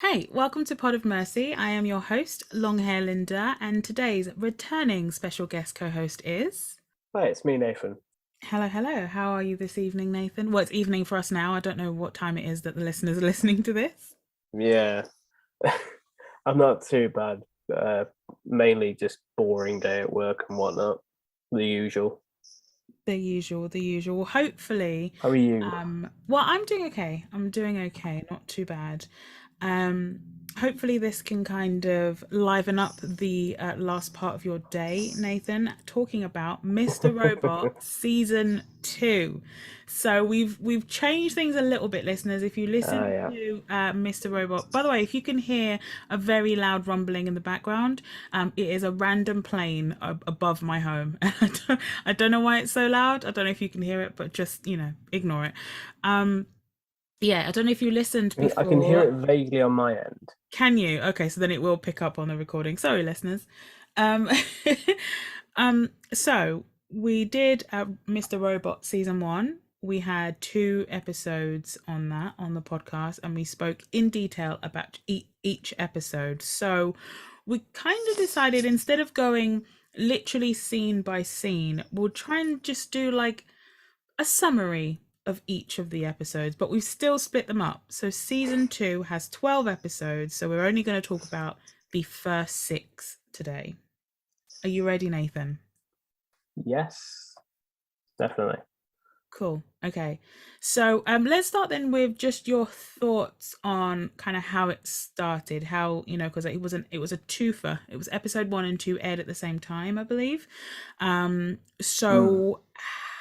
Hey, welcome to Pod of Mercy. I am your host, Longhair Linda, and today's returning special guest co-host is. Hi, it's me, Nathan. Hello, hello. How are you this evening, Nathan? Well, it's evening for us now. I don't know what time it is that the listeners are listening to this. Yeah, I'm not too bad. Uh, Mainly just boring day at work and whatnot. The usual. The usual, the usual. Hopefully, How are you? well, I'm doing okay. I'm doing okay, not too bad. Um, Hopefully this can kind of liven up the last part of your day, Nathan, talking about Mr. Robot season 2. So we've changed things a little bit, listeners. If you listen Yeah. to Mr. Robot, by the way, if you can hear a very loud rumbling in the background, it is a random plane above my home. I don't know why it's so loud. I don't know if you can hear it, but just, ignore it. Um, yeah, I don't know if you listened I can hear before. it vaguely on my end. Can you? Okay, so then it will pick up on the recording. Sorry, listeners. Um, so we did Mr. Robot season 1. We had 2 episodes on that on the podcast, and we spoke in detail about each episode. So we kind of decided instead of going literally scene by scene, we'll try and just do like a summary of each of the episodes, but we've still split them up. So season 2 has 12 episodes, so we're only going to talk about the first 6 today. Are you ready, Nathan? Yes, definitely. Cool. Okay. So let's start then with just your thoughts on kind of how it started, how, because it was a twofer. It was episode 1 and 2 aired at the same time, I believe. Hmm. So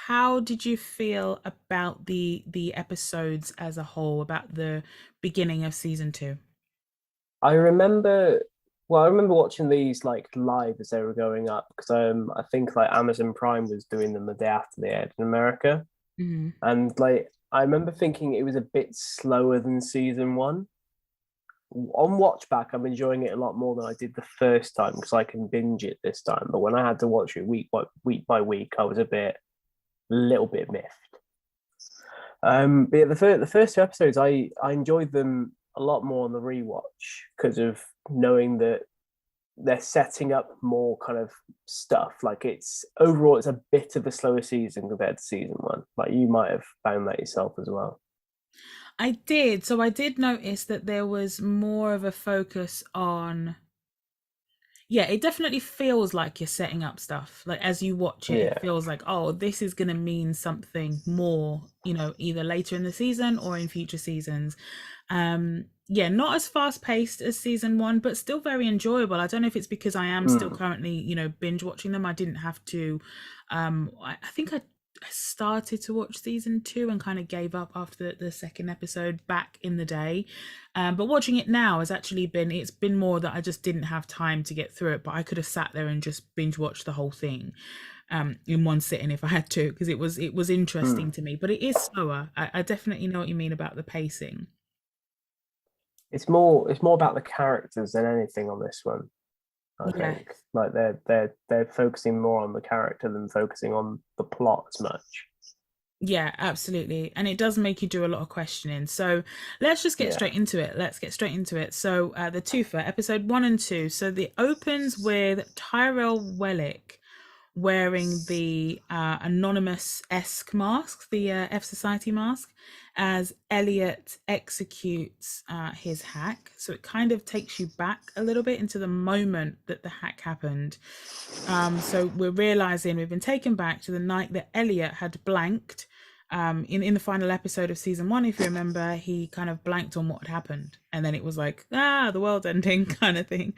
how did you feel about the episodes as a whole, about the beginning of season 2? I remember. Well, I remember watching these like live as they were going up because I think like Amazon Prime was doing them the day after they aired in America, Mm-hmm. and like I remember thinking it was a bit slower than season one. On watch back, I'm enjoying it a lot more than I did the first time because I can binge it this time. But when I had to watch it week by week, I was little bit miffed. But yeah, the first 2 episodes, I enjoyed them a lot more on the rewatch because of knowing that they're setting up more kind of stuff. Like it's overall, it's a bit of a slower season compared to season one. Like you might have found that yourself as well. I did. So I did notice that there was more of a focus on. Yeah, it definitely feels like you're setting up stuff. Like as you watch it, it Yeah. feels like, oh, this is going to mean something more, either later in the season or in future seasons. Yeah, not as fast paced as season 1, but still very enjoyable. I don't know if it's because I am still Mm. currently, binge watching them. I didn't have to. I think I started to watch season 2 and kind of gave up after the second episode back in the day. But watching it now has actually it's been more that I just didn't have time to get through it, but I could have sat there and just binge watched the whole thing in one sitting if I had to, because it was interesting Mm. to me. But it is slower. I definitely know what you mean about the pacing. It's more about the characters than anything on this one. I Yeah. think like they're focusing more on the character than focusing on the plot as much. Yeah, absolutely. And it does make you do a lot of questioning. So let's just get Yeah. straight into it. Let's get straight into it. So the twofer, episode 1 and 2. So the opens with Tyrell Wellick wearing the anonymous-esque mask, the F Society mask, as Elliot executes his hack. So it kind of takes you back a little bit into the moment that the hack happened. So we're realizing we've been taken back to the night that Elliot had blanked. In the final episode of season 1, if you remember, he kind of blanked on what had happened, and then it was like, the world ending kind of thing.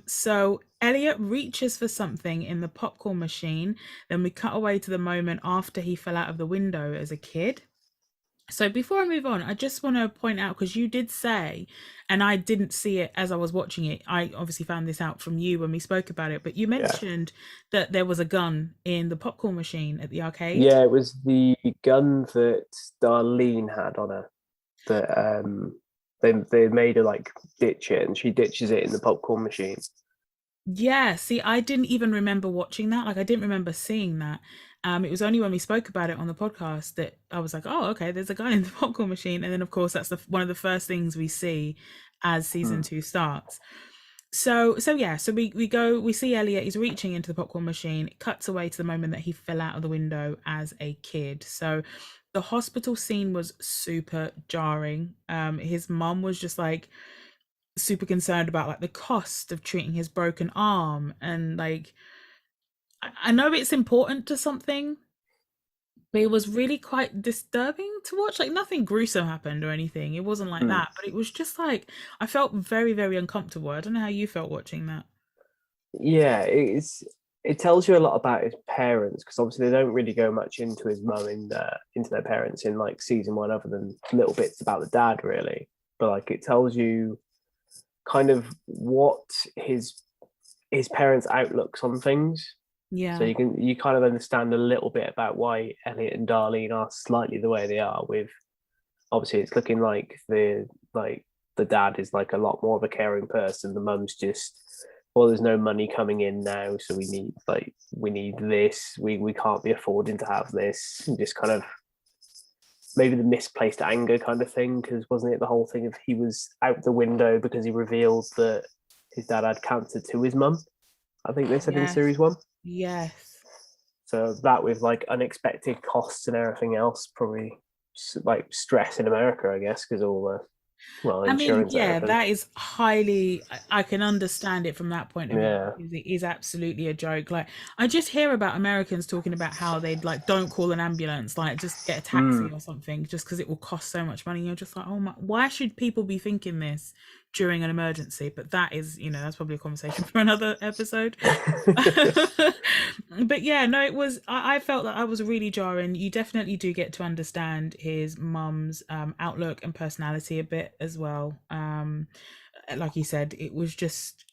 So Elliot reaches for something in the popcorn machine. Then we cut away to the moment after he fell out of the window as a kid. So before I move on, I just want to point out, because you did say, and I didn't see it as I was watching it. I obviously found this out from you when we spoke about it, but you Yeah. mentioned that there was a gun in the popcorn machine at the arcade. Yeah, it was the gun that Darlene had on her that they made her like ditch it and she ditches it in the popcorn machine. Yeah, see, I didn't even remember watching that. Like, I didn't remember seeing that. It was only when we spoke about it on the podcast that I was like, "Oh, okay, there's a guy in the popcorn machine." And then, of course, that's one of the first things we see as season Mm. 2 starts. So we see Elliot, he's reaching into the popcorn machine. It cuts away to the moment that he fell out of the window as a kid. So the hospital scene was super jarring. His mum was just like super concerned about like the cost of treating his broken arm, and like I know it's important to something, but it was really quite disturbing to watch. Like nothing gruesome happened or anything. It wasn't like Mm. that, but it was just like I felt very, very uncomfortable. I don't know how you felt watching that. Yeah, it tells you a lot about his parents because obviously they don't really go much into his mum in into their parents in like season one, other than little bits about the dad, really. But like it tells you kind of what his parents' outlooks on things. So Yeah. you kind of understand a little bit about why Elliot and Darlene are slightly the way they are. With obviously, it's looking like the dad is like a lot more of a caring person. The mum's just, well, there's no money coming in now, so we need this. We can't be affording to have this. And just kind of maybe the misplaced anger kind of thing, because wasn't it the whole thing of he was out the window because he revealed that his dad had cancer to his mum? I think they said in Yes. series one. Yes. So that with like unexpected costs and everything else, probably like stress in America, I guess, because all the well I mean, insurance and yeah, everything. that is highly, I can understand it from that point of view Yeah. because it is absolutely a joke. Like, I just hear about Americans talking about how they'd like, don't call an ambulance, like, just get a taxi Mm. or something, just because it will cost so much money. You're just like, oh my, why should people be thinking this during an emergency? But that is, that's probably a conversation for another episode. But yeah, no, it was. I felt that I was really jarring. You definitely do get to understand his mum's outlook and personality a bit as well. Like you said, it was just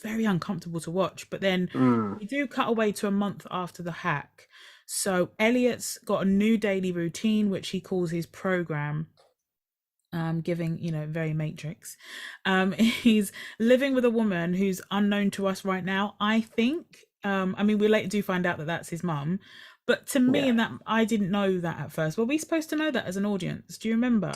very uncomfortable to watch. But then Mm. we do cut away to a month after the hack. So Elliot's got a new daily routine, which he calls his program, giving, very Matrix. He's living with a woman who's unknown to us right now, I think. I mean, we later do find out that that's his mum, but to me, Yeah. and that I didn't know that at first. Were we supposed to know that as an audience? Do you remember?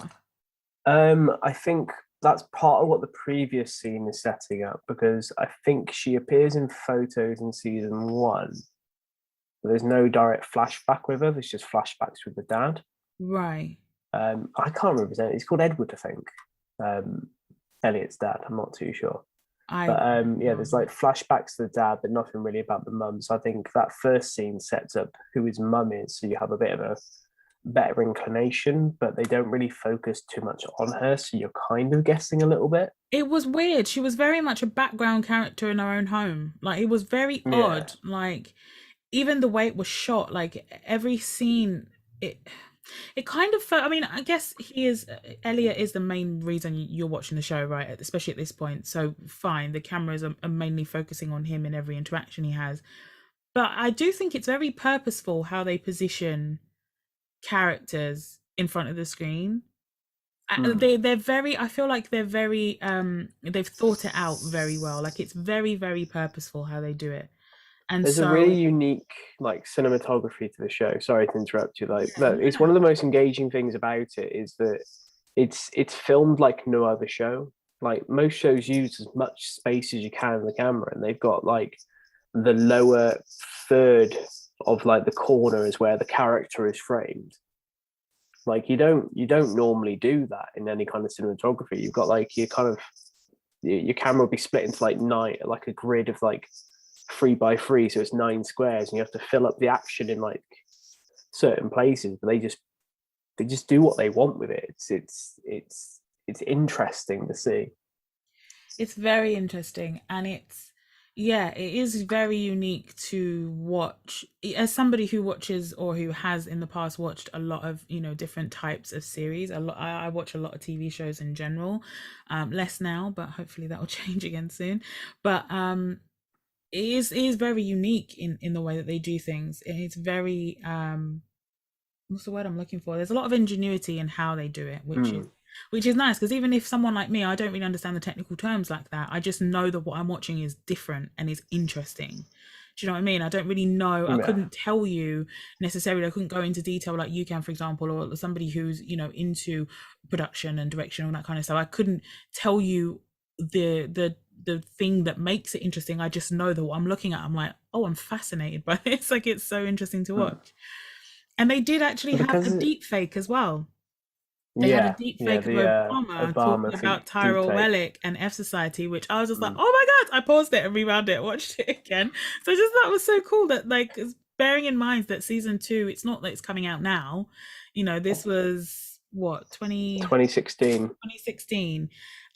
I think that's part of what the previous scene is setting up because I think she appears in photos in season one, but there's no direct flashback with her. There's just flashbacks with the dad. Right. I can't remember his name. He's called Edward, I think. Um, Elliot's dad. I'm not too sure. I But yeah, there's like flashbacks to the dad, but nothing really about the mum. So I think that first scene sets up who his mum is, so you have a bit of a better inclination, but they don't really focus too much on her, so you're kind of guessing a little bit. It was weird. She was very much a background character in her own home. Like it was very Yeah. odd. Like even the way it was shot, like every scene, it kind of felt. I mean, I guess Elliot is the main reason you're watching the show, right? Especially at this point. So fine, the cameras are mainly focusing on him in every interaction he has. But I do think it's very purposeful how they position characters in front of the screen. Mm. They're very, I feel like they're very they've thought it out very well. Like it's very, very purposeful how they do it. And There's a really so unique like cinematography to the show. Sorry to interrupt you. Like yeah, that, no, it's no. one of the most engaging things about it is that it's filmed like no other show. Like most shows use as much space as you can in the camera, and they've got like the lower third of like the corner is where the character is framed. Like you don't normally do that in any kind of cinematography. You've got like your kind of your camera will be split into like nine, like a grid of like 3 by 3, so it's 9 squares, and you have to fill up the action in like certain places. But they just do what they want with it. It's interesting to see. It's very interesting, and yeah, it is very unique to watch as somebody who watches or who has in the past watched a lot of different types of series. A lot, I watch a lot of TV shows in general, less now, but hopefully that will change again soon. But it is very unique in the way that they do things. It's very what's the word I'm looking for? There's a lot of ingenuity in how they do it, Mm. which is nice because even if someone like me, I don't really understand the technical terms like that. I just know that what I'm watching is different and is interesting. Do you know what I mean? I don't really know. I Yeah. couldn't tell you necessarily. I couldn't go into detail like you can, for example, or somebody who's, into production and direction and that kind of stuff. I couldn't tell you the thing that makes it interesting. I just know that what I'm looking at, I'm like, oh, I'm fascinated by this. Like, it's so interesting to Mm. watch. And they did actually So have a because deep fake as well. They had a yeah, deep yeah, fake of the Obama Obama talking about deep Tyrell fake. Wellick and F Society, which I was just like, Mm. oh my God, I paused it and rewound it, watched it again. So I just thought it was so cool that, like, bearing in mind that season 2, it's not that it's coming out now. This was what, 2016. 2016.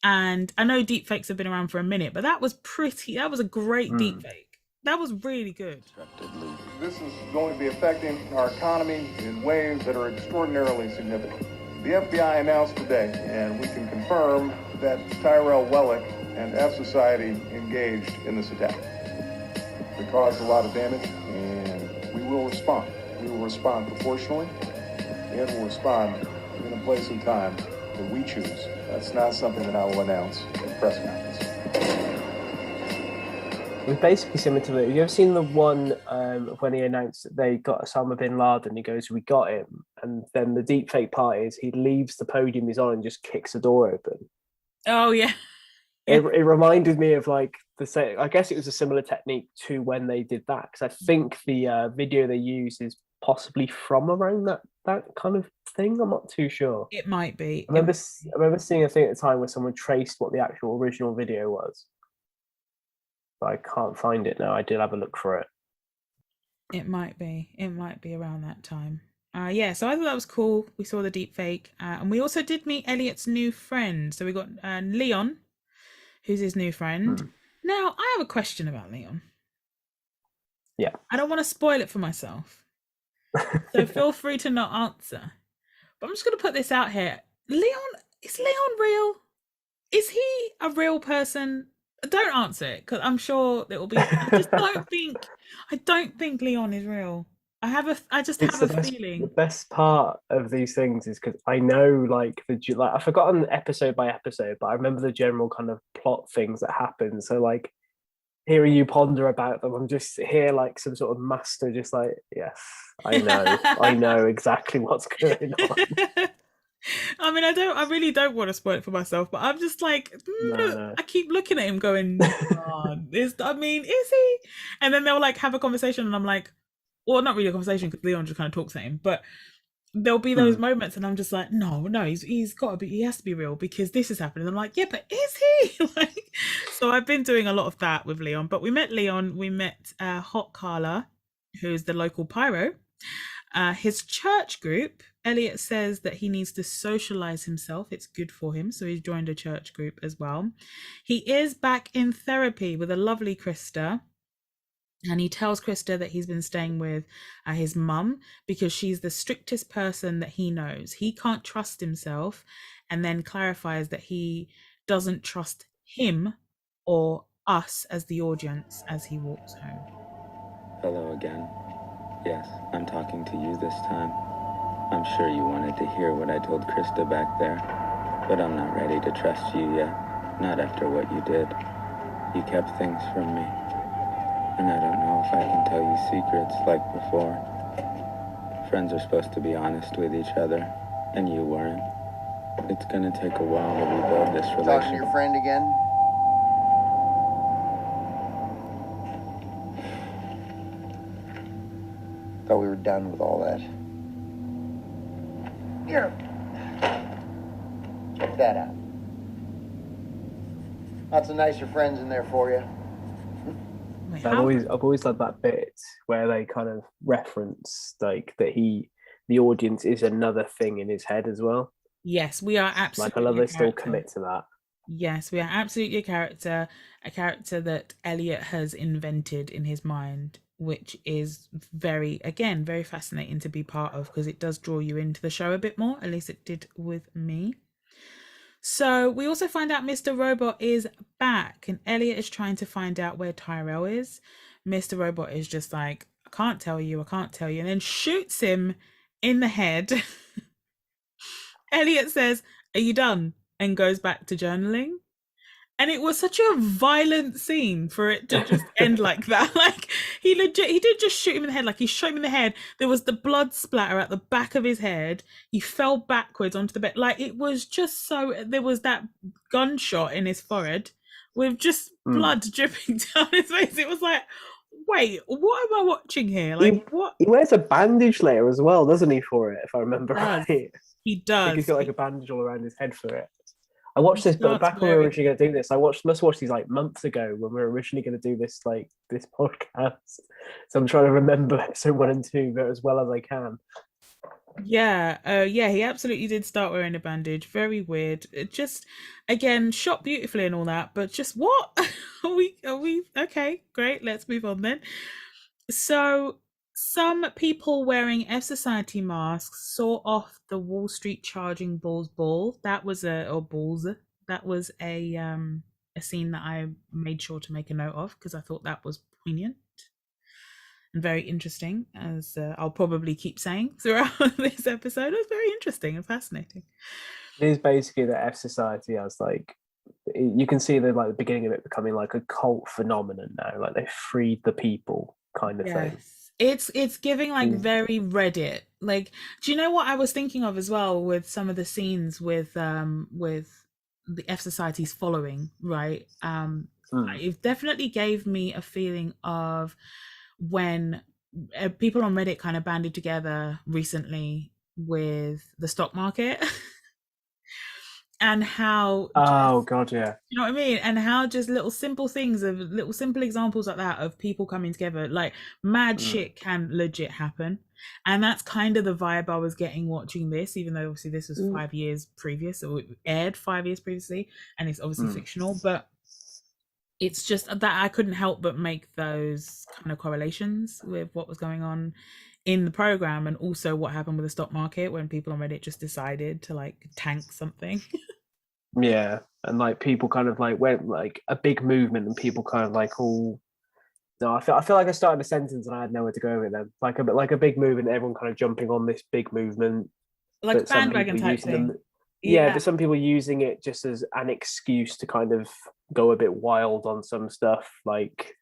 And I know deep fakes have been around for a minute, but that was a great deep Mm. fake. That was really good. This is going to be affecting our economy in ways that are extraordinarily significant. The FBI announced today, and we can confirm that Tyrell Wellick and F Society engaged in this attack. It caused a lot of damage, and we will respond. We will respond proportionally, and we'll respond in a place and time that we choose. That's not something that I will announce in press conference. It was basically similar to have you ever seen the one when he announced that they got Osama bin Laden? He goes, "We got him," and then the deepfake part is he leaves the podium he's on and just kicks the door open. Oh yeah. It reminded me of like the same. I guess it was a similar technique to when they did that, because I think the video they use is possibly from around that kind of thing. I'm not too sure. It might be. I remember seeing a thing at the time where someone traced what the actual original video was, but I can't find it now. I did have a look for it. It might be. It might be around that time. Yeah, so I thought that was cool. We saw the deep fake. And we also did meet Elliot's new friend. So we got Leon, who's his new friend. Now, I have a question about Leon. Yeah. I don't want to spoil it for myself. So feel free to not answer. But I'm just going to put this out here. Is Leon real? Is he a real person? Don't answer it, because I'm sure it will be. I don't think Leon is real. I just have a feeling. The best part of these things is because I know like I've forgotten episode by episode, but I remember the general kind of plot things that happen. So like hearing you ponder about them, I'm just here like some sort of master, just like, yes, I know exactly what's going on. I mean, I really don't want to spoil it for myself, but I'm just like, No. I keep looking at him going, is he? And then they'll like have a conversation and I'm like, well, not really a conversation because Leon just kind of talks at him, but there'll be those moments and I'm just like, no, he's got to be, he has to be real because this is happening. I'm like, yeah, but is he? Like, so I've been doing a lot of that with Leon, but we met Leon, we met Hot Carla, who's the local pyro. His church group, Elliot says that he needs to socialize himself. It's good for him. So he's joined a church group as well. He is back in therapy with a lovely Krista. And he tells Krista that he's been staying with his mum because she's the strictest person that he knows. He can't trust himself, and then clarifies that he doesn't trust him or us as the audience as he walks home. Hello again. Yes, I'm talking to you this time. I'm sure you wanted to hear what I told Krista back there, but I'm not ready to trust you yet. Not after what you did. You kept things from me. And I don't know if I can tell you secrets like before. Friends are supposed to be honest with each other, and you weren't. It's gonna take a while to rebuild this relationship. Talking to your friend again? Thought we were done with all that. Here. Check that out. Lots of nicer friends in there for you. Wait, I've always loved that bit where they kind of reference like that the audience is another thing in his head as well. Yes, we are absolutely. Like I love they still commit to that. Yes, we are absolutely a character that Elliot has invented in his mind, which is very fascinating to be part of because it does draw you into the show a bit more. At least it did with me. So we also find out Mr. Robot is back and Elliot is trying to find out where Tyrell is. Mr. Robot is just like, I can't tell you, and then shoots him in the head. Elliot says, are you done? And goes back to journaling. And it was such a violent scene for it to just end like that. Like he did just shoot him in the head. Like he shot him in the head. There was the blood splatter at the back of his head. He fell backwards onto the bed. Like it was just so. There was that gunshot in his forehead with just blood dripping down his face. It was like, wait, what am I watching here? Like what? He wears a bandage later as well, doesn't he? For it, if I remember right. He I does. think he's got like a bandage all around his head for it. I watched this, but That's back when we were very- originally going to do this, must watch these like months ago when we were originally going to do this this podcast. So I'm trying to remember episode 1 and 2 as well as I can. Yeah, he absolutely did start wearing a bandage. Very weird. It just, again, shot beautifully and all that, but just what? Are we okay? Great. Let's move on then. So, some people wearing F Society masks saw off the Wall Street charging bulls ball. That was bulls. That was a scene that I made sure to make a note of because I thought that was poignant and very interesting, as I'll probably keep saying throughout this episode. It was very interesting and fascinating. It is basically the F Society as like, you can see the beginning of it becoming like a cult phenomenon now. Like they freed the people kind of thing. It's giving like very Reddit. Like, do you know what I was thinking of as well with some of the scenes with the F Society's following, right? It definitely gave me a feeling of when people on Reddit kind of banded together recently with the stock market. And how God, yeah, you know what I mean, and how just little simple things of little simple examples like that of people coming together, like mad shit can legit happen. And that's kind of the vibe I was getting watching this, even though obviously this was 5 years previous, or it aired 5 years previously, and it's obviously fictional, but it's just that I couldn't help but make those kind of correlations with what was going on in the program, and also what happened with the stock market when people on Reddit just decided to like tank something. Yeah, and like people kind of like went like a big movement, and people kind of like all. No, I feel like I started a sentence and I had nowhere to go with it then. Like a big movement, everyone kind of jumping on this big movement, like bandwagon type thing. Yeah, but some people using it just as an excuse to kind of go a bit wild on some stuff, like.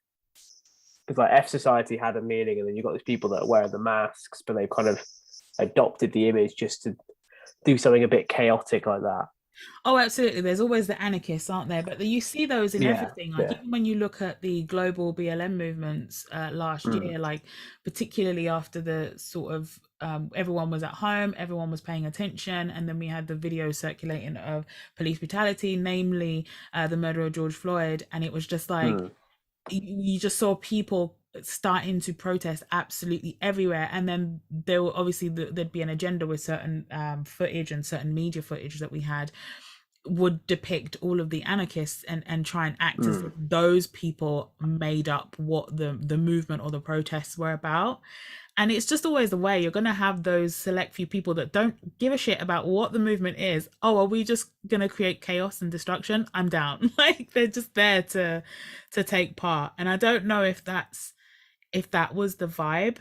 Because like F Society had a meaning, and then you've got these people that wear the masks, but they've kind of adopted the image just to do something a bit chaotic like that. Oh, absolutely. There's always the anarchists, aren't there? But you see those in everything. Like even when you look at the global BLM movements last year, like particularly after the sort of everyone was at home, everyone was paying attention, and then we had the video circulating of police brutality, namely the murder of George Floyd, and it was just like you just saw people starting to protest absolutely everywhere, and then there will obviously there'd be an agenda with certain footage and certain media footage that we had would depict all of the anarchists and try and act as if those people made up what the movement or the protests were about. And it's just always the way. You're going to have those select few people that don't give a shit about what the movement is. Oh, are we just going to create chaos and destruction? I'm down. Like they're just there to take part. And I don't know if that was the vibe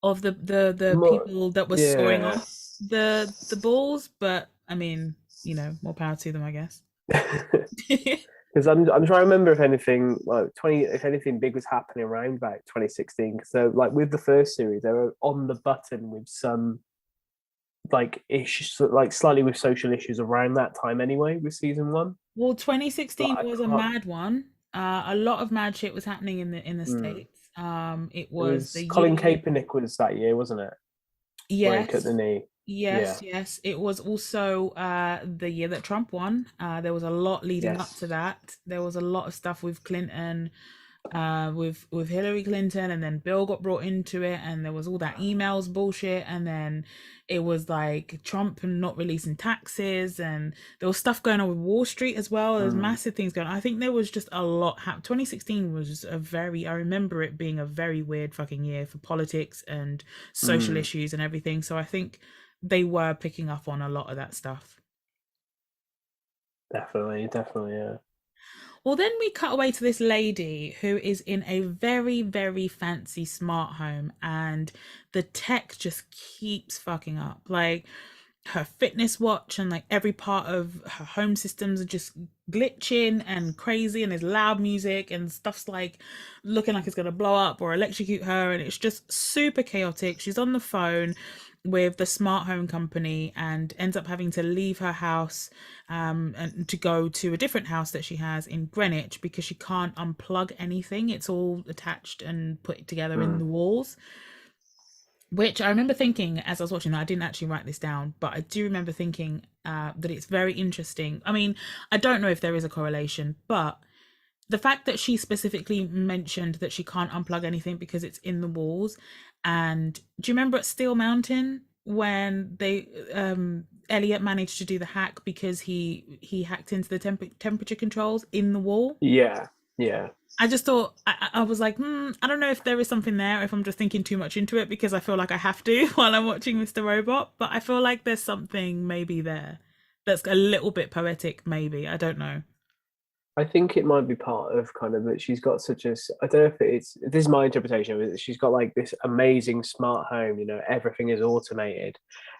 of the people that were sawing off the balls, but I mean, you know, more power to them, I guess. Because I'm trying to remember if anything big was happening around about 2016. So like with the first series, they were on the button with some like issues, like slightly with social issues around that time anyway with season 1. Well, 2016 was a mad one. A lot of mad shit was happening in the States. It was Colin Kaepernick was that year, wasn't it? Yes. Cut the knee. Yes. It was also the year that Trump won. There was a lot leading up to that. There was a lot of stuff with Clinton, with Hillary Clinton, and then Bill got brought into it, and there was all that emails bullshit, and then it was like Trump not releasing taxes, and there was stuff going on with Wall Street as well. There's massive things going on. I think there was just a lot 2016 was just I remember it being a very weird fucking year for politics and social issues and everything. So I think they were picking up on a lot of that stuff. Definitely, yeah. Well, then we cut away to this lady who is in a very, very fancy smart home, and the tech just keeps fucking up. Like her fitness watch and like every part of her home systems are just glitching and crazy, and there's loud music and stuff's like looking like it's going to blow up or electrocute her, and it's just super chaotic. She's on the phone with the smart home company and ends up having to leave her house and to go to a different house that she has in Greenwich because she can't unplug anything. It's all attached and put together in the walls. Which I remember thinking as I was watching that, I didn't actually write this down, but I do remember thinking that it's very interesting. I mean, I don't know if there is a correlation, but the fact that she specifically mentioned that she can't unplug anything because it's in the walls. And do you remember at Steel Mountain when they Elliot managed to do the hack because he hacked into the temperature controls in the wall? Yeah. I just thought I was like, I don't know if there is something there, if I'm just thinking too much into it because I feel like I have to while I'm watching Mr. Robot, but I feel like there's something maybe there that's a little bit poetic, maybe. I don't know. I think it might be part of kind of that she's got such a, I don't know if it's, this is my interpretation of it, she's got like this amazing smart home, you know, everything is automated,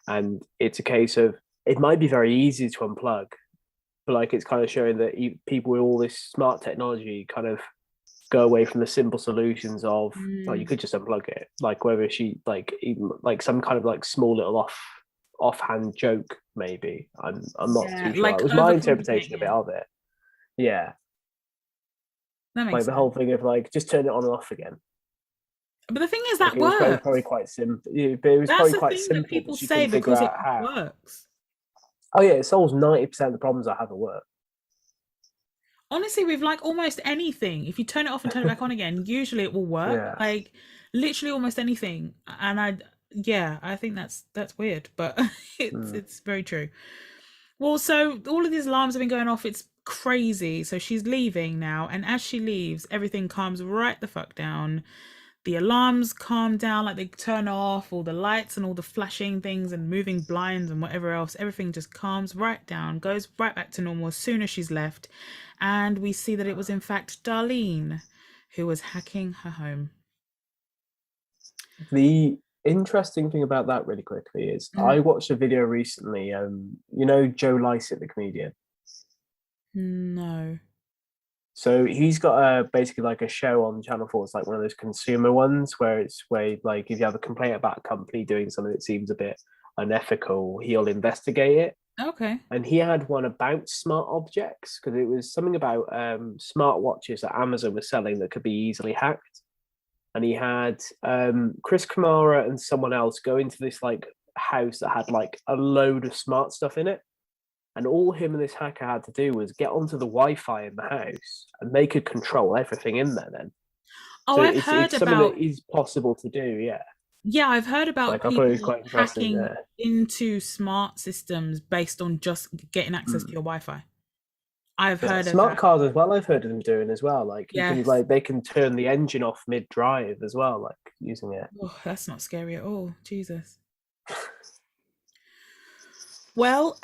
and it's a case of, it might be very easy to unplug, but like it's kind of showing that people with all this smart technology kind of go away from the simple solutions of like you could just unplug it, like whether she like even like some kind of like small little offhand joke maybe. I'm not too sure. like It was my interpretation of it. Yeah, that makes like sense. the whole thing of like just turn it on and off again. But the thing is that like, works. It was probably quite simple. But it was That's probably the quite thing simple. that people she say couldn't figure because it out how. works. Oh yeah, it solves 90% of the problems I have at work. Honestly, with like almost anything, if you turn it off and turn it back on again, usually it will work. Yeah. Like literally almost anything. And I think that's weird, but it's very true. Well, so all of these alarms have been going off. It's crazy. So she's leaving now, and as she leaves, everything calms right the fuck down. The alarms calm down, like they turn off, all the lights and all the flashing things and moving blinds and whatever else. Everything just calms right down, goes right back to normal as soon as she's left. And we see that it was in fact Darlene who was hacking her home. The interesting thing about that really quickly is I watched a video recently, you know Joe Lycett, the comedian? No. So he's got basically like a show on Channel 4. It's like one of those consumer ones where like if you have a complaint about a company doing something that seems a bit unethical, he'll investigate it. Okay. And he had one about smart objects because it was something about smart watches that Amazon was selling that could be easily hacked. And he had Chris Kamara and someone else go into this like house that had like a load of smart stuff in it. And all him and this hacker had to do was get onto the Wi-Fi in the house, and they could control everything in there then. Oh, so I've heard it's something about... that is possible to do, yeah. Yeah, I've heard about like, people hacking into smart systems based on just getting access to your Wi-Fi. I've heard of smart cars as well. I've heard of them doing as well. Like you Yes. can like they can turn the engine off mid-drive as well, like using it. Oh, that's not scary at all. Jesus. Well,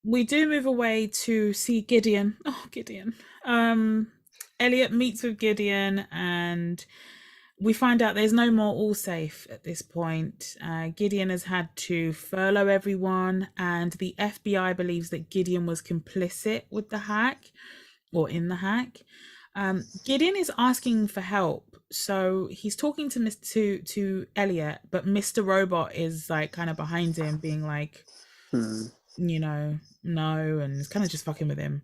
we do move away to see Gideon. Oh, Gideon. Elliot meets with Gideon, and we find out there's no more Allsafe at this point. Gideon has had to furlough everyone, and the FBI believes that Gideon was complicit with the hack, or in the hack. Gideon is asking for help, so he's talking to Elliot, but Mr. Robot is like kind of behind him, being like, you know, no, and it's kind of just fucking with him.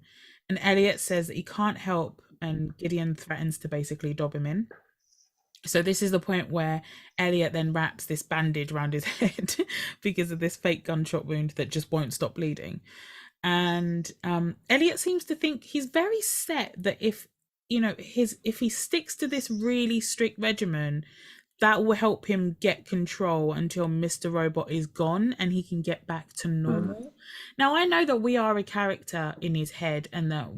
And Elliot says that he can't help, and Gideon threatens to basically dob him in. So this is the point where Elliot then wraps this bandage around his head because of this fake gunshot wound that just won't stop bleeding. And Elliot seems to think he's very set that if he sticks to this really strict regimen, that will help him get control until Mr. Robot is gone and he can get back to normal. Now, I know that we are a character in his head, and that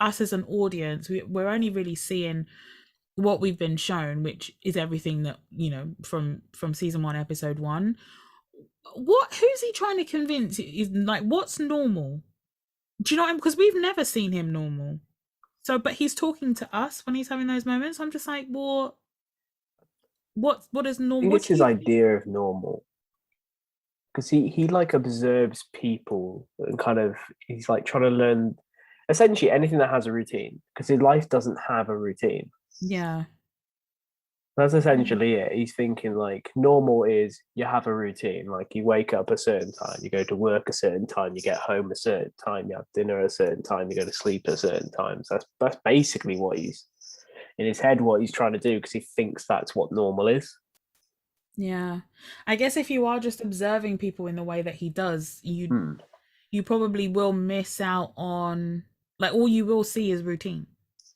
us as an audience, we're only really seeing what we've been shown, which is everything that, you know, from season 1, episode 1. Who's he trying to convince? Is like, what's normal? Do you know what I mean? Because we've never seen him normal. So, but he's talking to us when he's having those moments. I'm just like, what is normal? I think it's his idea of normal. Because he like observes people and kind of, he's like trying to learn. essentially anything that has a routine, because his life doesn't have a routine. Yeah. That's essentially it. He's thinking like normal is you have a routine, like you wake up a certain time, you go to work a certain time, you get home a certain time, you have dinner a certain time, you go to sleep a certain time. So that's basically what he's in his head, what he's trying to do, because he thinks that's what normal is. Yeah. I guess if you are just observing people in the way that he does, Hmm. you probably will miss out on, like, all you will see is routine.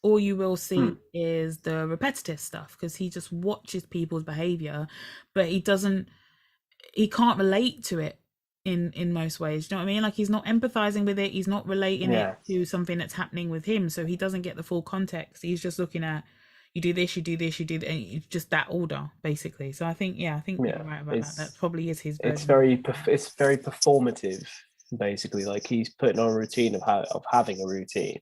All you will see Hmm. is the repetitive stuff, because he just watches people's behavior, but he can't relate to it in most ways. Do you know what I mean? Like, he's not empathizing with it, he's not relating it Yeah. to something that's happening with him, so he doesn't get the full context. He's just looking at, you do this, you do this, you do that, and it's just that order, basically. So I think, yeah, I think Yeah. you're right about that. That probably is his It's version. it's very performative, basically. Like he's putting on a routine of having a routine,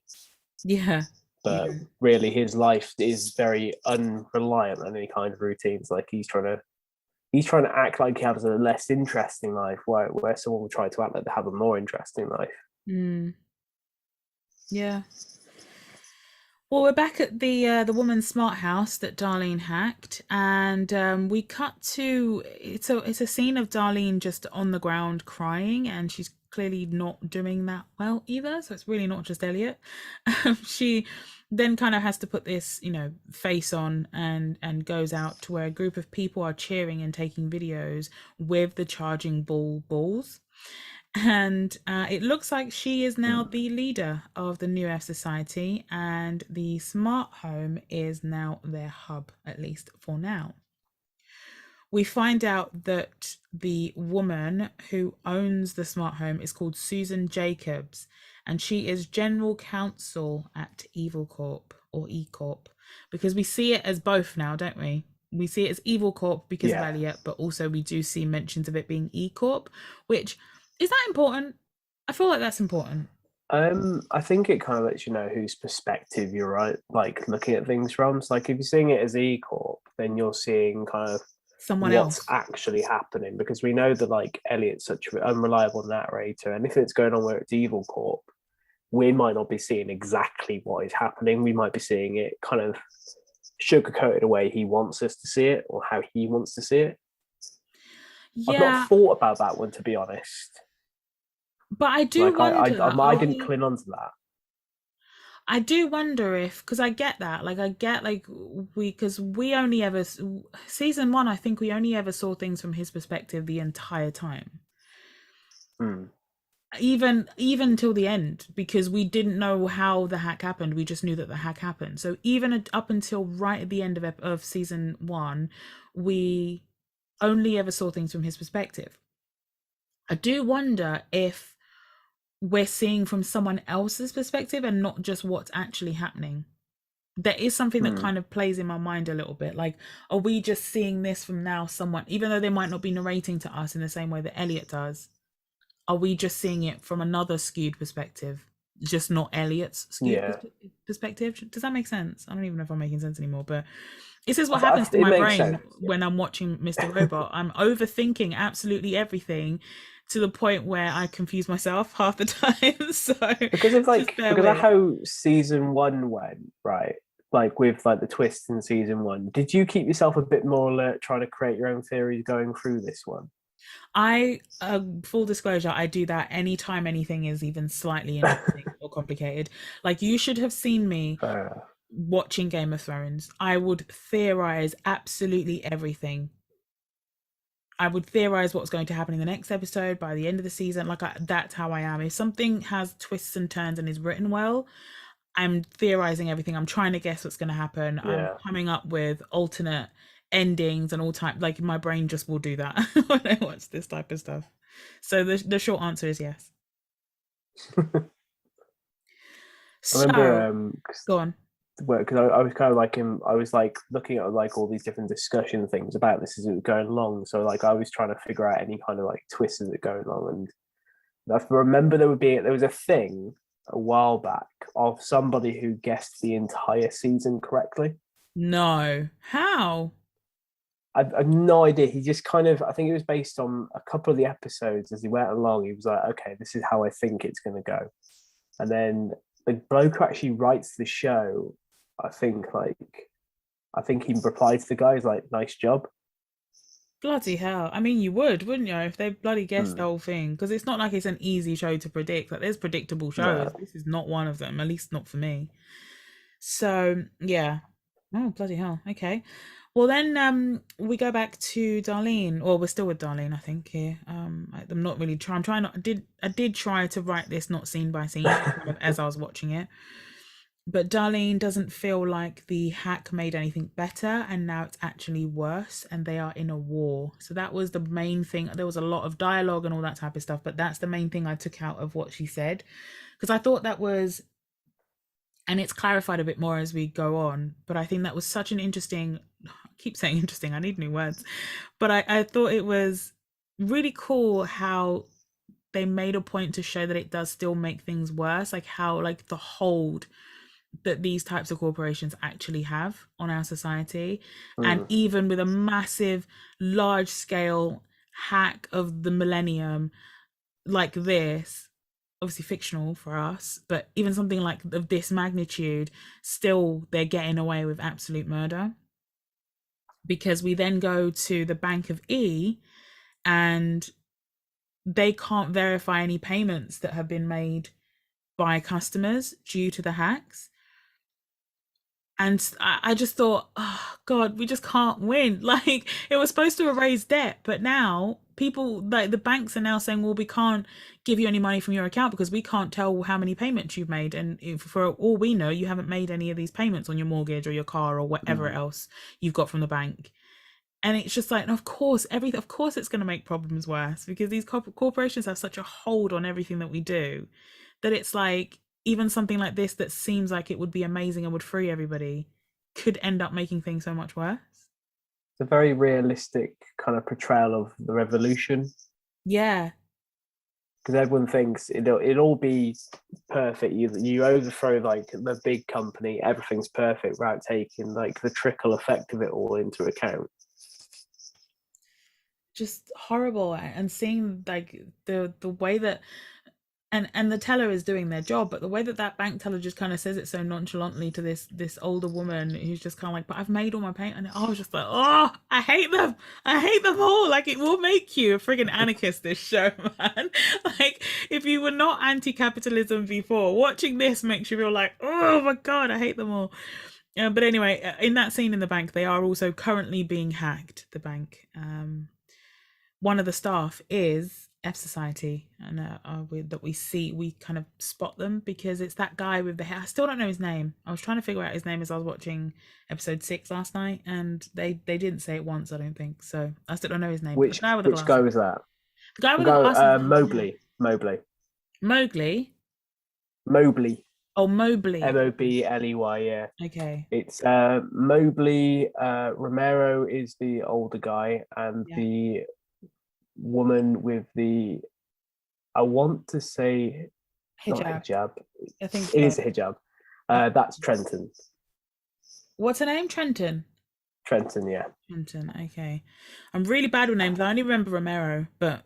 Yeah. but Yeah. really his life is very unreliant on any kind of routines. Like he's trying to act like he has a less interesting life, where someone will try to act like they have a more interesting life. Mm. Yeah. Well, we're back at the woman's smart house that Darlene hacked, and we cut to it's a scene of Darlene just on the ground crying, and she's clearly not doing that well either. So it's really not just Elliot. She then kind of has to put this, face on and goes out to where a group of people are cheering and taking videos with the charging balls. And it looks like she is now the leader of the New Earth Society, and the smart home is now their hub, at least for now. We find out that the woman who owns the smart home is called Susan Jacobs, and she is general counsel at Evil Corp, or E Corp, because we see it as both now, don't we? We see it as Evil Corp because of Yeah. Elliot, but also we do see mentions of it being E Corp, which is that important? I feel like that's important. I think it kind of lets you know whose perspective you're right, like looking at things from. So, like if you're seeing it as E Corp, then you're seeing kind of Someone what's else. actually happening, because we know that like Elliot's such an unreliable narrator, and if it's going on where it's Evil Corp, we might not be seeing exactly what is happening. We might be seeing it kind of sugarcoated away he wants us to see it, or how he wants to see it. I've Yeah, not thought about that one, to be honest. but I do Like wonder, I didn't cling on to that. I do wonder if, because I get that, like I get like because we only ever season one, I think we only ever saw things from his perspective the entire time, Hmm. even till the end, because we didn't know how the hack happened. We just knew that the hack happened. So even up until right at the end of season one, we only ever saw things from his perspective. I do wonder if we're seeing from someone else's perspective and not just what's actually happening. There is something that kind of plays in my mind a little bit. Like, are we just seeing this from now someone, even though they might not be narrating to us in the same way that Elliot does, are we just seeing it from another skewed perspective, just not Elliot's skewed Yeah. perspective? Does that make sense? I don't even know if I'm making sense anymore, but this is what I- happens to it my makes brain sense, yeah. when I'm watching Mr. Robot. I'm overthinking absolutely everything to the point where I confuse myself half the time. So Because of just bear because of with. how season one went, right? Like with like the twists in season one, did you keep yourself a bit more alert, trying to create your own theories going through this one? I full disclosure, I do that anytime anything is even slightly interesting or complicated. Like, you should have seen me watching Game of Thrones. I would theorize absolutely everything. I would theorize what's going to happen in the next episode by the end of the season. Like, that's how I am. If something has twists and turns and is written well, I'm theorizing everything. I'm trying to guess what's going to happen. I'm Yeah. coming up with alternate endings and all type. Like, my brain just will do that when I watch this type of stuff. So the short answer is yes. I So remember go on. because I was kind of like I was like looking at like all these different discussion things about this as it was going along. So like I was trying to figure out any kind of like twists that going along, and I remember there was a thing a while back of somebody who guessed the entire season correctly. No. How? I've no idea. He just kind of, I think it was based on a couple of the episodes as he went along. He was like, okay, this is how I think it's going to go. And then the bloke who actually writes the show, I think he replied to the guy, he's like, nice job. Bloody hell. I mean, you would, wouldn't you, if they bloody guessed the Hmm. whole thing? Because it's not like it's an easy show to predict. Like, there's predictable shows. No. This is not one of them, at least not for me. So, yeah. Oh, bloody hell. Okay. Well, then we go back to Darlene. Or we're still with Darlene, I think, here. I'm not really trying. I'm trying not. I did try to write this not scene by scene kind of as I was watching it. But Darlene doesn't feel like the hack made anything better, and now it's actually worse, and they are in a war. So that was the main thing. There was a lot of dialogue and all that type of stuff, but that's the main thing I took out of what she said, because I thought that was, and it's clarified a bit more as we go on, but I think that was such an interesting, I keep saying interesting, I need new words, but I thought it was really cool how they made a point to show that it does still make things worse, like how like the hold that these types of corporations actually have on our society. And even with a massive large scale hack of the millennium like this, obviously fictional for us, but even something like of this magnitude, still they're getting away with absolute murder. Because we then go to the Bank of E, and they can't verify any payments that have been made by customers due to the hacks. And I just thought, oh God, we just can't win. Like, it was supposed to erase debt, but now people, like the banks are now saying, well, we can't give you any money from your account because we can't tell how many payments you've made. And if, for all we know, you haven't made any of these payments on your mortgage or your car or whatever else you've got from the bank. And it's just like, of course, of course it's going to make problems worse, because these corporations have such a hold on everything that we do, that it's like, even something like this that seems like it would be amazing and would free everybody could end up making things so much worse. It's a very realistic kind of portrayal of the revolution, Yeah. because everyone thinks it'll all be perfect. You overthrow like the big company, everything's perfect, without taking like the trickle effect of it all into account. Just horrible. And seeing like the way that and the teller is doing their job, but the way that that bank teller just kind of says it so nonchalantly to this older woman who's just kind of like, but I've made all my payment, and I was just like, oh, I hate them all. Like, it will make you a friggin' anarchist, this show, man. Like, if you were not anti-capitalism before, watching this makes you feel like, oh my God, I hate them all. But anyway, in that scene in the bank, they are also currently being hacked, the bank. One of the staff is F Society, and that we kind of spot them because it's that guy with the hair. I still don't know his name. I was trying to figure out his name as I was watching episode 6 last night, and they didn't say it once, I don't think. So I still don't know his name. Which guy was that? The guy with the glasses. Mobley. Mowgli. Oh, Mobley. Mobley, yeah. Okay. It's Mobley. Romero is the older guy, and the woman with the, I want to say hijab. Not hijab. I think it is a hijab. That's Trenton. What's her name? Trenton, yeah. Trenton, okay. I'm really bad with names. I only remember Romero, but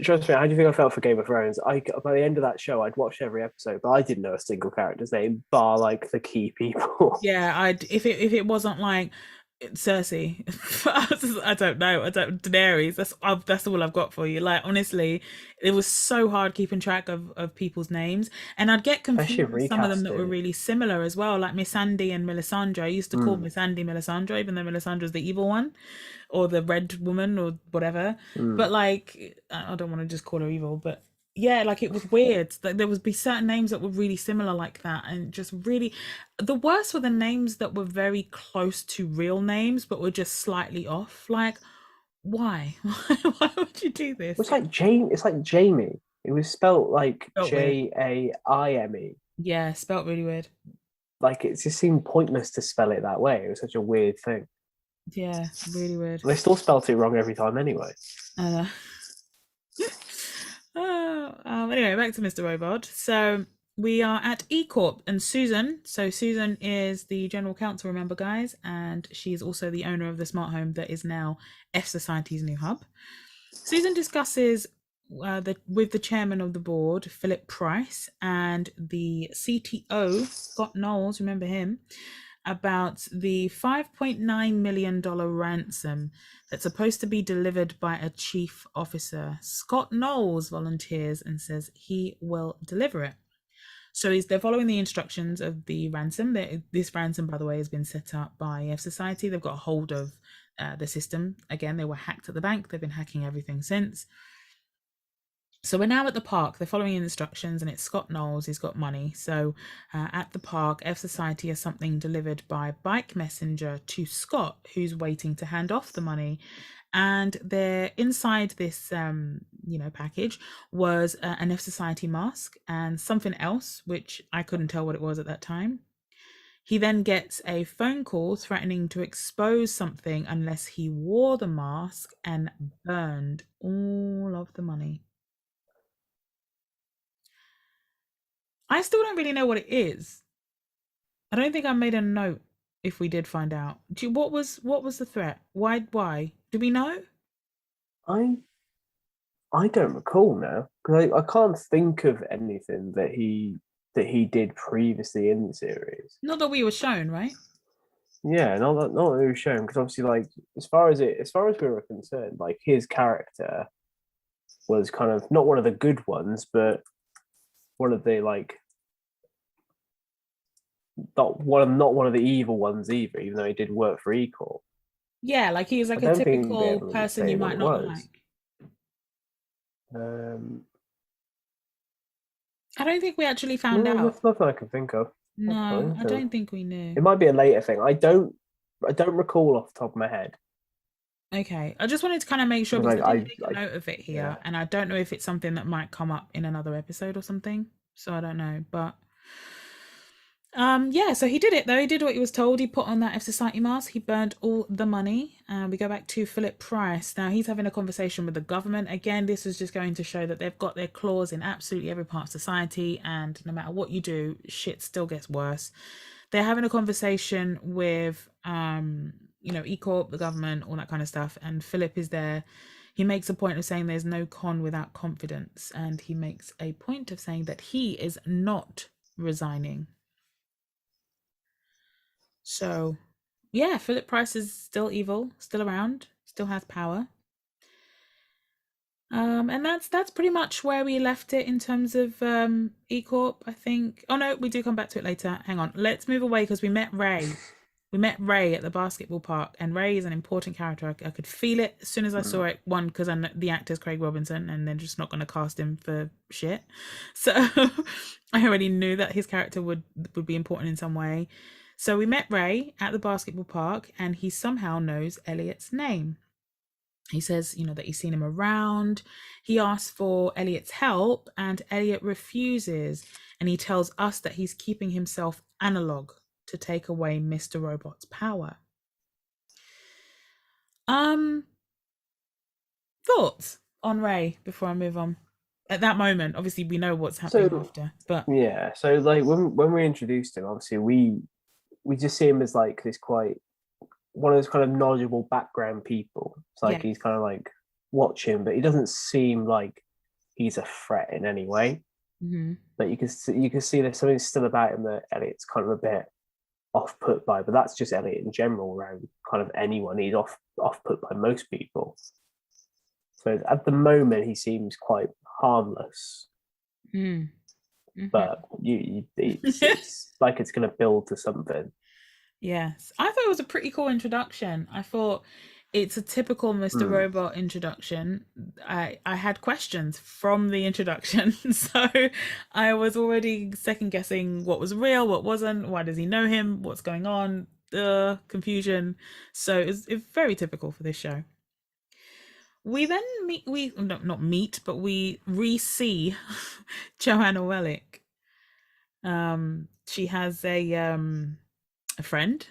trust me, how do you think I felt for Game of Thrones? By the end of that show, I'd watched every episode, but I didn't know a single character's name, bar like the key people. Yeah, if it wasn't like Cersei, I don't know. Daenerys. That's all I've got for you. Like, honestly, it was so hard keeping track of people's names, and I'd get confused with some of them that were really similar as well. Like Missandei and Melisandre. I used to call Missandei Melisandre, even though Melisandre's the evil one, or the red woman, or whatever. But like, I don't want to just call her evil, but yeah, like, it was weird. Like, there would be certain names that were really similar like that, and just really, the worst were the names that were very close to real names but were just slightly off. Like, why? Why would you do this? It's like Jamie. It was spelt like Jaime. Yeah, spelt really weird. Like, it just seemed pointless to spell it that way. It was such a weird thing. Yeah, really weird. They still spelt it wrong every time anyway. I know. Anyway, back to Mr. Robot. So we are at E Corp and Susan. So Susan is the general counsel, remember, guys, and she's also the owner of the smart home that is now F Society's new hub. Susan discusses with the chairman of the board, Philip Price, and the CTO, Scott Knowles, remember him, about the $5.9 million ransom that's supposed to be delivered by a chief officer. Scott Knowles volunteers and says he will deliver it. So they're following the instructions of the ransom. This ransom, by the way, has been set up by F Society. They've got a hold of the system. Again, they were hacked at the bank. They've been hacking everything since. So we're now at the park. They're following instructions, and it's Scott Knowles. He's got money. So at the park, F Society has something delivered by bike messenger to Scott, who's waiting to hand off the money. And there, inside this, package was an F Society mask and something else, which I couldn't tell what it was at that time. He then gets a phone call threatening to expose something unless he wore the mask and burned all of the money. I still don't really know what it is. I don't think I made a note if we did find out. What was the threat? Why? Do we know? I don't recall now, because I can't think of anything that he did previously in the series. Not that we were shown, right? Yeah, not that we were shown, because obviously, like, as far as we were concerned, like, his character was kind of not one of the good ones, but one of the, like, not one of the evil ones either, even though he did work for E-Corp. Yeah, like he was like I a don't think we'd be typical able to person say you what might it not was. like. I don't think we actually found out. There's nothing I can think of. No, I don't think we knew. It might be a later thing. I don't recall off the top of my head. Okay, I just wanted to kind of make sure, because I didn't make a note of it here, yeah. and I don't know if it's something that might come up in another episode or something. So I don't know, but yeah. So he did it though. He did what he was told. He put on that F Society mask. He burned all the money. We go back to Philip Price. Now he's having a conversation with the government. Again, this is just going to show that they've got their claws in absolutely every part of society, and no matter what you do, shit still gets worse. They're having a conversation with E-Corp, the government, all that kind of stuff, and Philip is there. He makes a point of saying there's no con without confidence, and he makes a point of saying that he is not resigning. So yeah, Philip Price is still evil, still around, still has power. And that's pretty much where we left it in terms of E-Corp, I think. Oh no, we do come back to it later. Hang on, let's move away, because we met Ray. We met Ray at the basketball park, and Ray is an important character. I could feel it as soon as I saw it. One, because the actor's Craig Robinson, and they're just not going to cast him for shit. So I already knew that his character would be important in some way. So we met Ray at the basketball park, and he somehow knows Elliot's name. He says, that he's seen him around. He asks for Elliot's help, and Elliot refuses. And he tells us that he's keeping himself analog to take away Mr. Robot's power. Thoughts on Ray before I move on? At that moment, obviously we know what's happening after, but yeah. So like when we introduced him, obviously we just see him as like this quite one of those kind of knowledgeable background people. It's like he's kind of like watching, but he doesn't seem like he's a threat in any way. Mm-hmm. But you can see there's something still about him that Elliot's kind of a bit off-put by, but that's just Elliot in general around kind of anyone. He's off-put by most people. So at the moment he seems quite harmless. Mm-hmm. But it's like it's going to build to something. Yes, I thought it was a pretty cool introduction. I thought it's a typical Mr. Robot introduction. I had questions from the introduction, so I was already second guessing what was real, what wasn't, why does he know him, what's going on, confusion. So it's very typical for this show. We then not meet, but we re-see Joanna Wellick. She has a friend.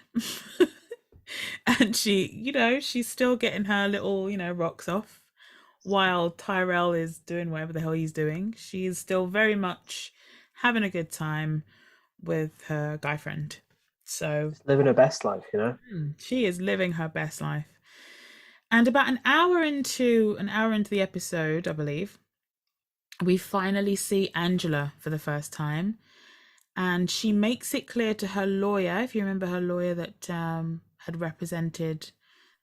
And she's still getting her little, rocks off while Tyrell is doing whatever the hell he's doing. She's still very much having a good time with her guy friend. So she's living her best life, she is living her best life. And about an hour into the episode, I believe, we finally see Angela for the first time, and she makes it clear to her lawyer, if you remember her lawyer that had represented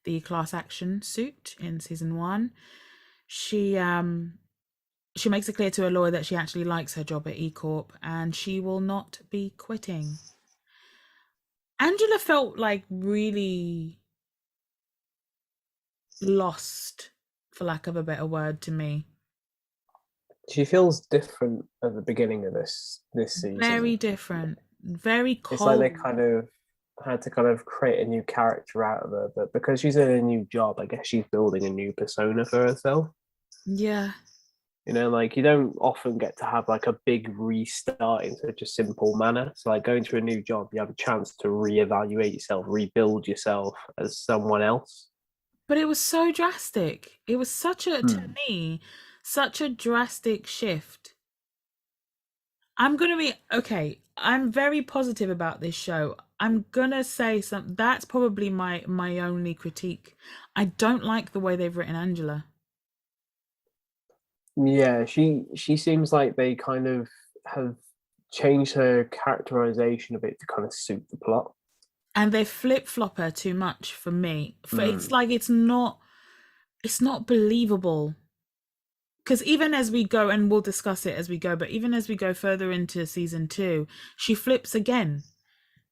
the class action suit in season 1, she makes it clear to her lawyer that she actually likes her job at E Corp and she will not be quitting. Angela felt like really lost, for lack of a better word, to me. She feels different at the beginning of this season. Very different, very cold. It's like they kind of had to kind of create a new character out of her, but because she's in a new job, I guess she's building a new persona for herself. Yeah. You know, like you don't often get to have like a big restart in such a simple manner. So like going to a new job, you have a chance to reevaluate yourself, rebuild yourself as someone else. But it was so drastic. It was such a, to me, such a drastic shift. I'm going to be, okay, I'm very positive about this show. I'm going to say something, that's probably my only critique. I don't like the way they've written Angela. Yeah, she seems like they kind of have changed her characterization a bit to kind of suit the plot. And they flip-flop her too much for me. It's like it's not believable. Because even as we go, and we'll discuss it as we go, but even as we go further into season 2, she flips again.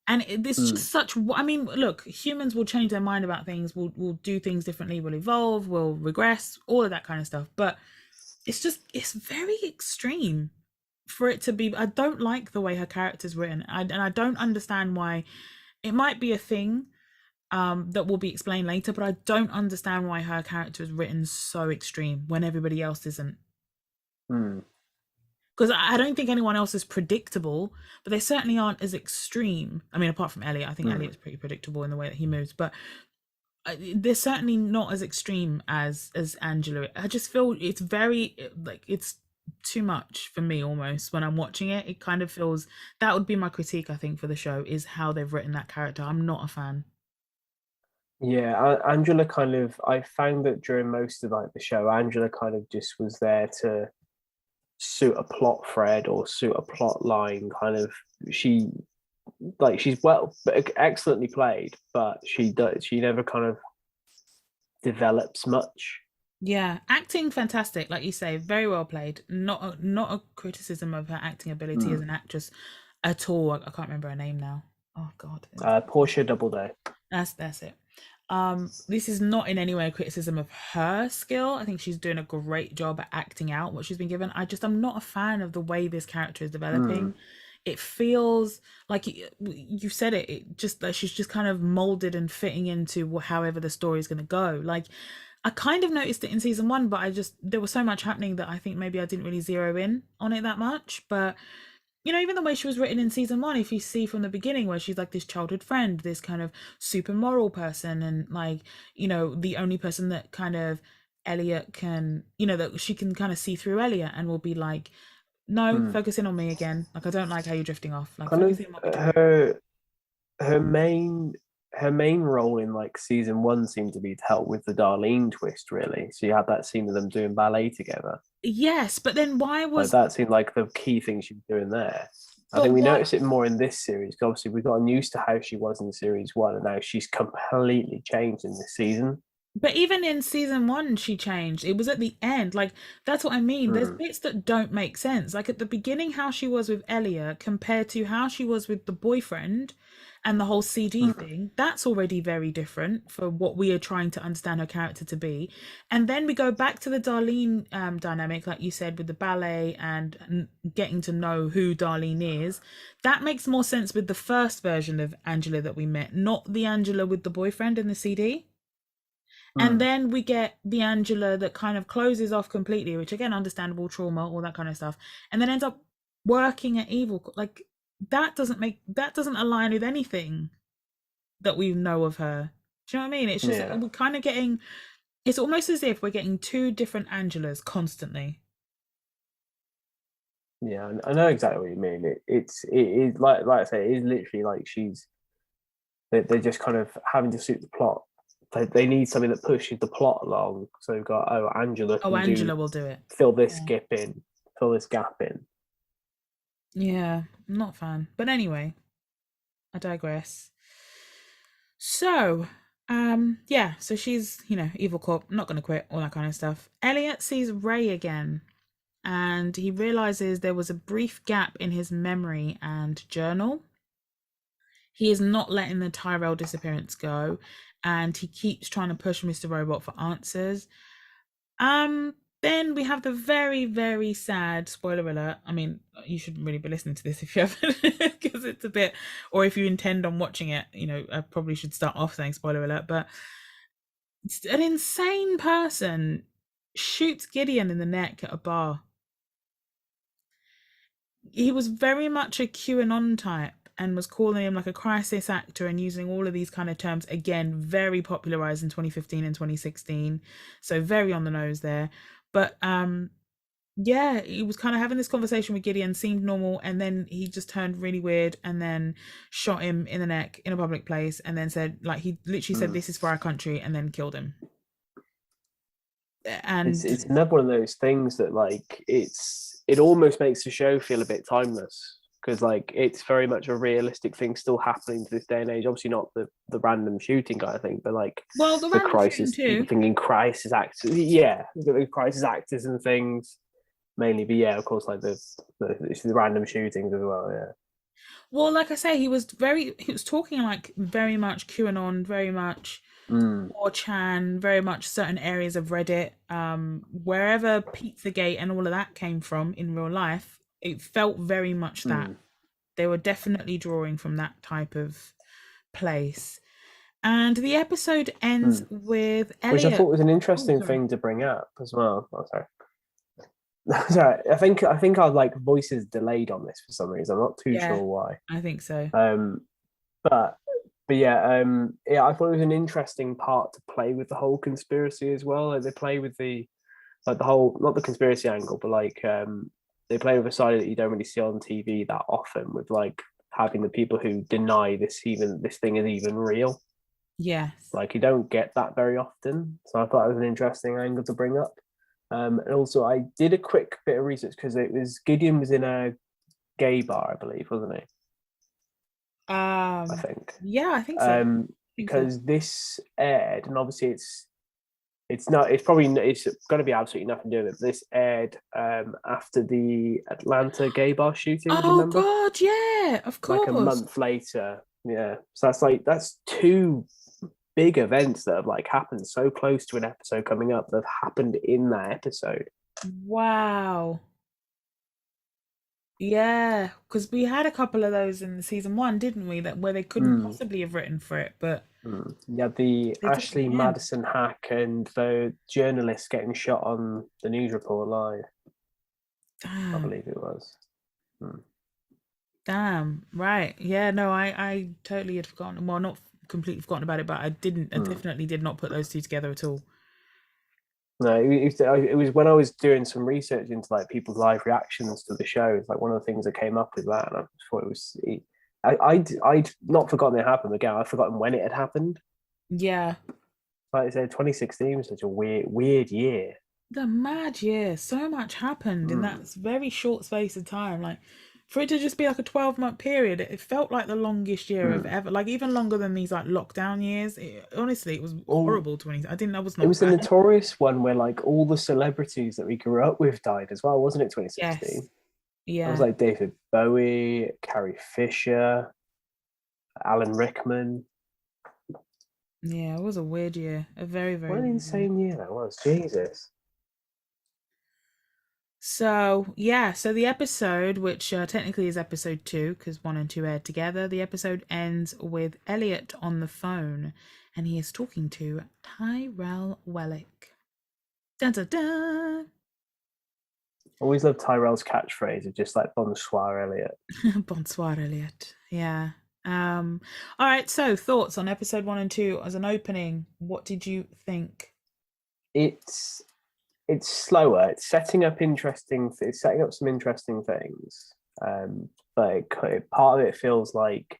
And it's just such, I mean, look, humans will change their mind about things, we'll do things differently, we'll evolve, we'll regress, all of that kind of stuff. But it's very extreme for it to be. I don't like the way her character's written. And I don't understand why. It might be a thing that will be explained later, but I don't understand why her character is written so extreme when everybody else isn't. Because I don't think anyone else is predictable, but they certainly aren't as extreme. I mean, apart from Elliot, I think Elliot's pretty predictable in the way that he moves, but they're certainly not as extreme as Angela. I just feel it's very, like, it's too much for me almost when I'm watching it. It kind of feels, that would be my critique, I think, for the show, is how they've written that character. I'm not a fan. Yeah, Angela kind of, I found that during most of like the show, Angela kind of just was there to suit a plot thread or suit a plot line. Kind of, she's excellently played, but she never kind of develops much. Yeah, acting fantastic, like you say, very well played. Not a criticism of her acting ability as an actress at all. I can't remember her name now. Oh God. Portia Doubleday. That's it. This is not in any way a criticism of her skill. I think she's doing a great job at acting out what she's been given. I'm not a fan of the way this character is developing. It feels like you said it. It just like she's just kind of molded and fitting into however the story is going to go. Like, I kind of noticed it in season 1, but there was so much happening that I think maybe I didn't really zero in on it that much. But you know, even the way she was written in season 1, if you see from the beginning where she's like this childhood friend, this kind of super moral person, and like, you know, the only person that kind of Elliot can, you know, that she can kind of see through Elliot and will be like, no, focus in on me again. Like, I don't like how you're drifting off. Like, kind of her main role in like season 1 seemed to be to help with the Darlene twist, really. So you had that scene of them doing ballet together. Yes, but then why was that seemed like the key thing she was doing there? I think we noticed it more in this series. Obviously, we've gotten used to how she was in series 1, and now she's completely changed in this season. But even in season 1, she changed. It was at the end. Like, that's what I mean. There's bits that don't make sense. Like, at the beginning, how she was with Elliot compared to how she was with the boyfriend and the whole CD thing, that's already very different for what we are trying to understand her character to be. And then we go back to the Darlene dynamic, like you said, with the ballet and getting to know who Darlene is. That makes more sense with the first version of Angela that we met, not the Angela with the boyfriend in the CD. And then we get the Angela that kind of closes off completely, which again, understandable, trauma, all that kind of stuff, and then ends up working at Evil. Like, that doesn't align with anything that we know of her. Do you know what I mean? It's just we're kind of getting, it's almost as if we're getting 2 different Angelas constantly. Yeah, I know exactly what you mean. It is like I say, it is literally like they're just kind of having to suit the plot. They need something that pushes the plot along. So we've got Angela. Angela will do it. Fill this gap in. fill this gap in. Yeah, I'm not a fan. But anyway, I digress. So, yeah, so she's, evil corp, not gonna quit, all that kind of stuff. Elliot sees Ray again, and he realizes there was a brief gap in his memory and journal. He is not letting the Tyrell disappearance go, and he keeps trying to push Mr. Robot for answers. Then we have the very, very sad spoiler alert. I mean, you shouldn't really be listening to this if you haven't, because it's a bit, or if you intend on watching it, I probably should start off saying spoiler alert, but an insane person shoots Gideon in the neck at a bar. He was very much a QAnon type and was calling him like a crisis actor and using all of these kind of terms, again, very popularized in 2015 and 2016. So very on the nose there. But yeah, he was kind of having this conversation with Gideon, seemed normal, and then he just turned really weird and then shot him in the neck in a public place and then said, like, he literally said, "This is for our country," and then killed him. And it's another one of those things that, like, it almost makes the show feel a bit timeless, because, like, it's very much a realistic thing still happening to this day and age. Obviously not the random shooting kind of thing, but like, well, the crisis, people thinking crisis actors, the crisis actors and things mainly, but yeah, of course, like the random shootings as well. Yeah, well, like I say, he was talking like very much QAnon, very much 4chan, very much certain areas of Reddit, wherever Pizzagate and all of that came from in real life. It felt very much that they were definitely drawing from that type of place. And the episode ends with Elliot, which I thought was an interesting thing to bring up as well. Oh, sorry. Sorry, I think our like voice is delayed on this for some reason. I'm not too sure why. I think so. But yeah, I thought it was an interesting part to play with the whole conspiracy as well. Like, they play with the whole, not the conspiracy angle, but like they play with a side that you don't really see on TV that often, with like having the people who deny this thing is even real. Yes. Like, you don't get that very often. So I thought it was an interesting angle to bring up. And also, I did a quick bit of research because Gideon was in a gay bar, I believe, wasn't he? I think. Yeah, I think so. Because this aired, and obviously it's going to be absolutely nothing to do with it. This aired after the Atlanta gay bar shooting. Oh, do you remember? God, yeah, of course. Like a month later, yeah. So that's two big events that have like happened so close to an episode coming up that have happened in that episode. Wow. Yeah, because we had a couple of those in season 1, didn't we? Where they couldn't possibly have written for it, but yeah, the Ashley Madison hack and the journalist getting shot on the news report live. Damn. I believe it was. Damn. Right. Yeah. No, I totally had forgotten. Well, not completely forgotten about it, but I definitely did not put those two together at all. No, it was when I was doing some research into like people's live reactions to the show. It's like one of the things that came up with that, and I thought it was. I'd not forgotten it happened. Again, I'd forgotten when it had happened. Yeah. Like I said, 2016 was such a weird year. The mad year. So much happened in that very short space of time. Like, for it to just be like a 12-month period, it felt like the longest year of ever. Like, even longer than these like lockdown years. Honestly, it was horrible. It was a notorious one where like all the celebrities that we grew up with died as well, wasn't it? 2016. Yes. Yeah. It was like David Bowie, Carrie Fisher, Alan Rickman. Yeah, it was a weird year. A very, very what an insane year that was. Jesus. So, yeah, so the episode, which technically is episode 2, because 1 and 2 aired together, the episode ends with Elliot on the phone, and he is talking to Tyrell Wellick. Dun dun dun! Always love Tyrell's catchphrase of just like bonsoir, Elliot. Bonsoir, Elliot. Yeah. All right, so thoughts on episode 1 and 2 as an opening. What did you think? It's slower. It's setting up some interesting things. But part of it feels like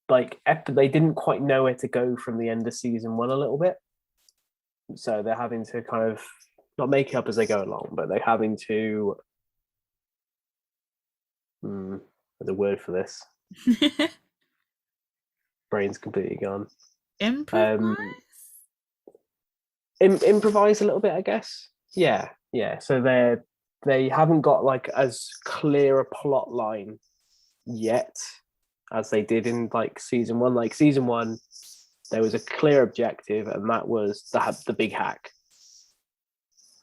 they didn't quite know where to go from the end of season 1 a little bit. So they're having to kind of not making up as they go along, but they're having to. There's a word for this. Brain's completely gone. Improvise. Improvise a little bit, I guess. Yeah. So they haven't got like as clear a plot line yet as they did in like season one. Like season one, there was a clear objective, and that was the big hack.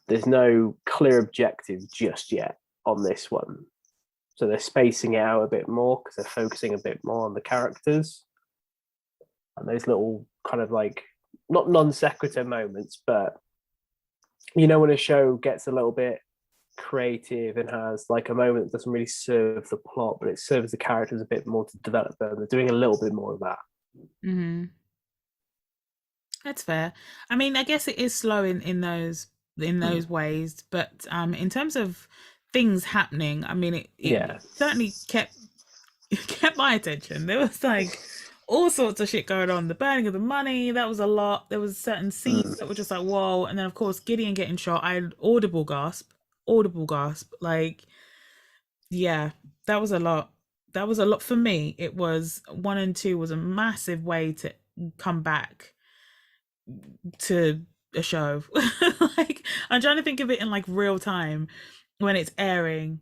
There's no clear objective just yet on this one. So they're spacing it out a bit more because they're focusing a bit more on the characters. And those little kind of like, not non sequitur moments, but you know, when a show gets a little bit creative and has like a moment that doesn't really serve the plot, but it serves the characters a bit more to develop them. They're doing a little bit more of that. Mm-hmm. That's fair. I mean, I guess it is slow in those ways, but in terms of things happening, I mean, it certainly kept my attention. There was like all sorts of shit going on. The burning of the money, that was a lot. There was certain scenes that were just like, whoa. And then of course Gideon getting shot, I had audible gasp. Like, yeah, that was a lot. That was a lot for me. It was 1 and 2 was a massive way to come back to a show. Like, I'm trying to think of it in like real time when it's airing,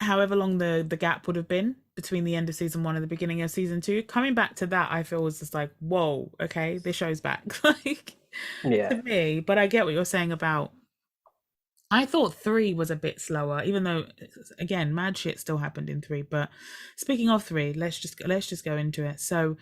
however long the gap would have been between the end of season 1 and the beginning of season 2. Coming back to that, I feel was just like, whoa, okay, this show's back. Like, to me. But I get what you're saying about, I thought 3 was a bit slower, even though, again, mad shit still happened in 3. But speaking of 3, let's just go into it. So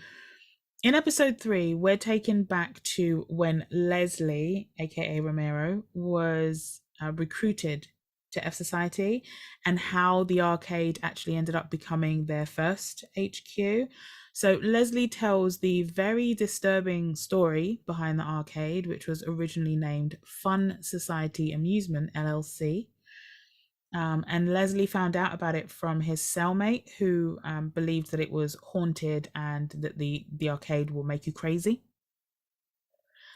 in episode 3, we're taken back to when Leslie, aka Romero, was recruited to F Society, and how the arcade actually ended up becoming their first HQ. So Leslie tells the very disturbing story behind the arcade, which was originally named Fun Society Amusement LLC. And Leslie found out about it from his cellmate, who believed that it was haunted and that the arcade will make you crazy.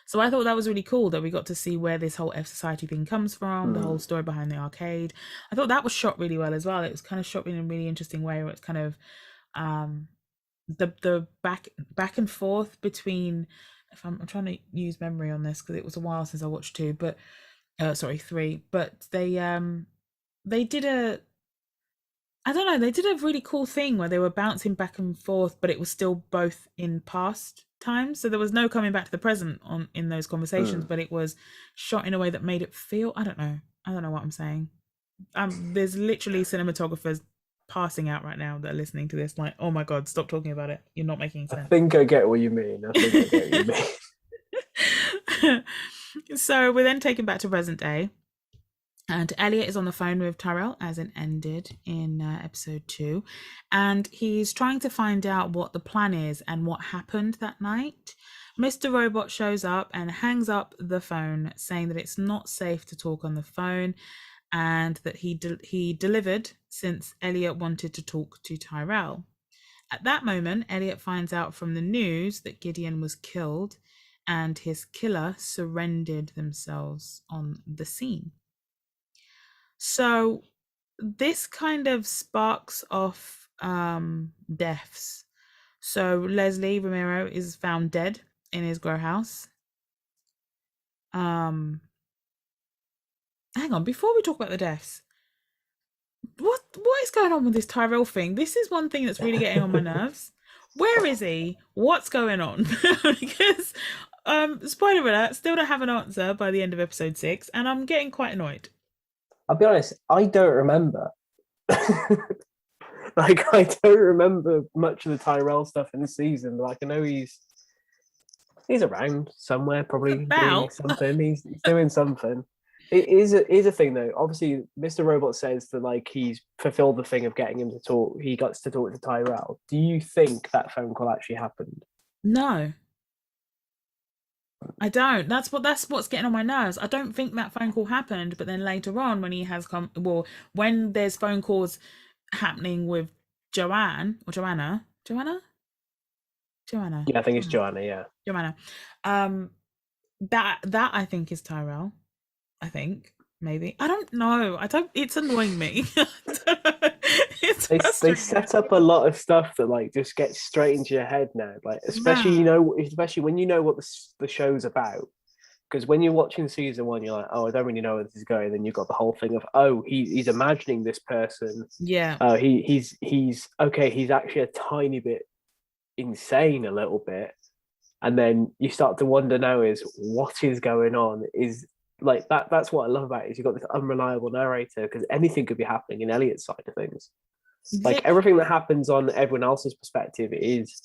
So I thought that was really cool that we got to see where this whole F Society thing comes from, the whole story behind the arcade. I thought that was shot really well as well. It was kind of shot in a really interesting way, where it's kind of the back and forth between, if I'm trying to use memory on this because it was a while since I watched 2, but 3, but they did a really cool thing where they were bouncing back and forth, but it was still both in past times. So there was no coming back to the present in those conversations, but it was shot in a way that made it feel, I don't know what I'm saying. There's literally cinematographers passing out right now that are listening to this, like, oh my god, stop talking about it. You're not making sense. I think I get what you mean. So we're then taken back to present day. And Elliot is on the phone with Tyrell, as it ended in episode 2. And he's trying to find out what the plan is and what happened that night. Mr. Robot shows up and hangs up the phone, saying that it's not safe to talk on the phone, and that he delivered since Elliot wanted to talk to Tyrell. At that moment, Elliot finds out from the news that Gideon was killed and his killer surrendered themselves on the scene. So this kind of sparks off deaths. So Leslie Romero is found dead in his grow house. Hang on, before we talk about the deaths, what is going on with this Tyrell thing? This is one thing that's really getting on my nerves. Where is he? What's going on? Because spoiler alert, still don't have an answer by the end of episode 6, and I'm getting quite annoyed. I'll be honest, I don't remember. Like, I don't remember much of the Tyrell stuff in the season. Like, I know he's around somewhere, probably doing something. He's doing something. It is a thing, though. Obviously, Mr. Robot says that, like, he's fulfilled the thing of getting him to talk. He got to talk to Tyrell. Do you think that phone call actually happened? No. I don't. That's what's getting on my nerves. I don't think that phone call happened, but then later on when he has come, well, when there's phone calls happening with Joanna. Yeah, I think it's Joanna, yeah. Joanna. That I think is Tyrell. I think maybe. I don't know. I don't. It's annoying me. It's They frustrating. set up a lot of stuff that like just gets straight into your head now. Like especially especially when you know what the show's about. Because when you're watching season one, you're like, oh, I don't really know where this is going. Then you've got the whole thing of, oh, he's imagining this person. Yeah. Oh, he's okay. He's actually a tiny bit insane, a little bit. And then you start to wonder now is what is going on? Is like that's what I love about it, is you've got this unreliable narrator because anything could be happening in Elliot's side of things. Like Yeah. everything that happens on everyone else's perspective is,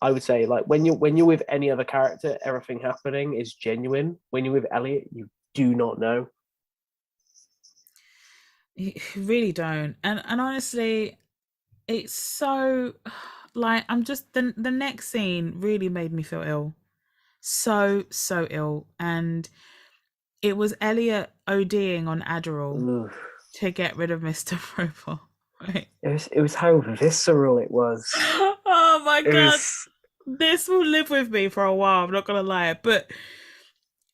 I would say, like when you're with any other character, everything happening is genuine. When you're with Elliot, you do not know. You really don't. And honestly, it's so like I'm just the next scene really made me feel ill. So ill. And it was Elliot ODing on Adderall Ugh. to get rid of Mr. Robot. Right. It was how visceral it was. Oh my It god. was This will live with me for a while, I'm not gonna lie. But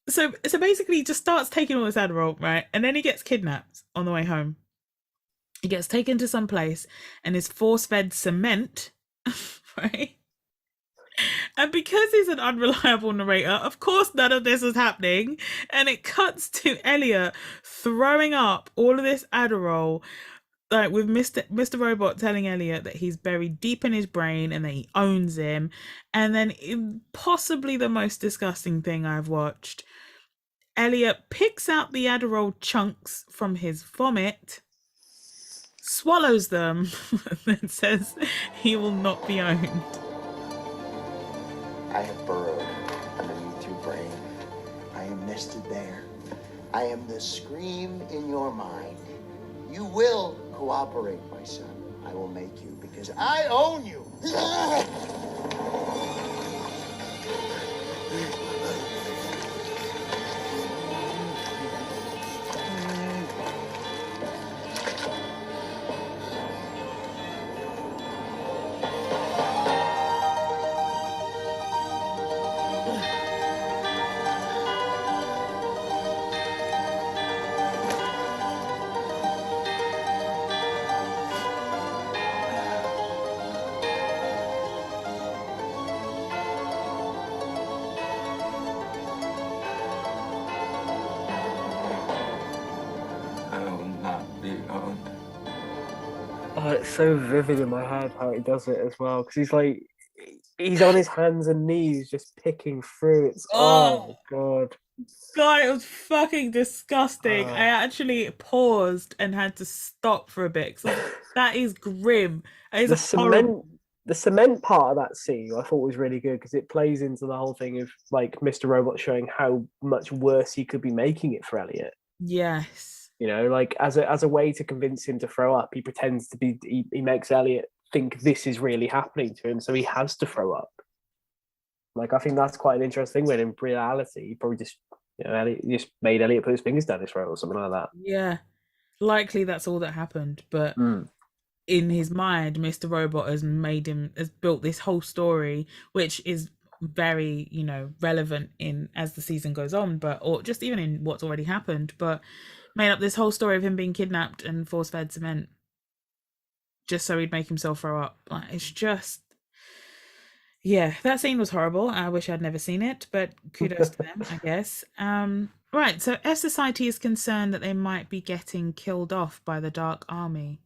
so basically he just starts taking all this Adderall, right? And then he gets kidnapped on the way home. He gets taken to some place and is force-fed cement, right? And because he's an unreliable narrator, of course none of this is happening. And it cuts to Elliot throwing up all of this Adderall, like with Mr. Robot telling Elliot that he's buried deep in his brain and that he owns him. And then possibly the most disgusting thing I've watched, Elliot picks out the Adderall chunks from his vomit, swallows them, and then says he will not be owned. I have burrowed underneath your brain. I am nested there. I am the scream in your mind. You will cooperate, my son. I will make you because I own you. I will not be owned. Oh, it's so vivid in my head how he does it as well. Because he's on his hands and knees just picking through. It's oh god. God, it was fucking disgusting. I Ah. actually paused and had to stop for a bit. That is grim. That is The horrible. cement part of that scene I thought was really good because it plays into the whole thing of like Mr. Robot showing how much worse he could be making it for Elliot. Yes. You know, like as a way to convince him to throw up, he pretends to be he makes Elliot think this is really happening to him, so he has to throw up. Like I think that's quite an interesting when in reality he probably just Elliot just made Elliot put his fingers down his throat or something like that. Yeah. Likely that's all that happened. But in his mind, Mr. Robot has built this whole story, which is very, relevant in as the season goes on, or just even in what's already happened, but made up this whole story of him being kidnapped and force-fed cement just so he'd make himself throw up. Like, it's just, yeah, that scene was horrible. I wish I'd never seen it, but kudos to them, I guess. Right, so F Society is concerned that they might be getting killed off by the Dark Army.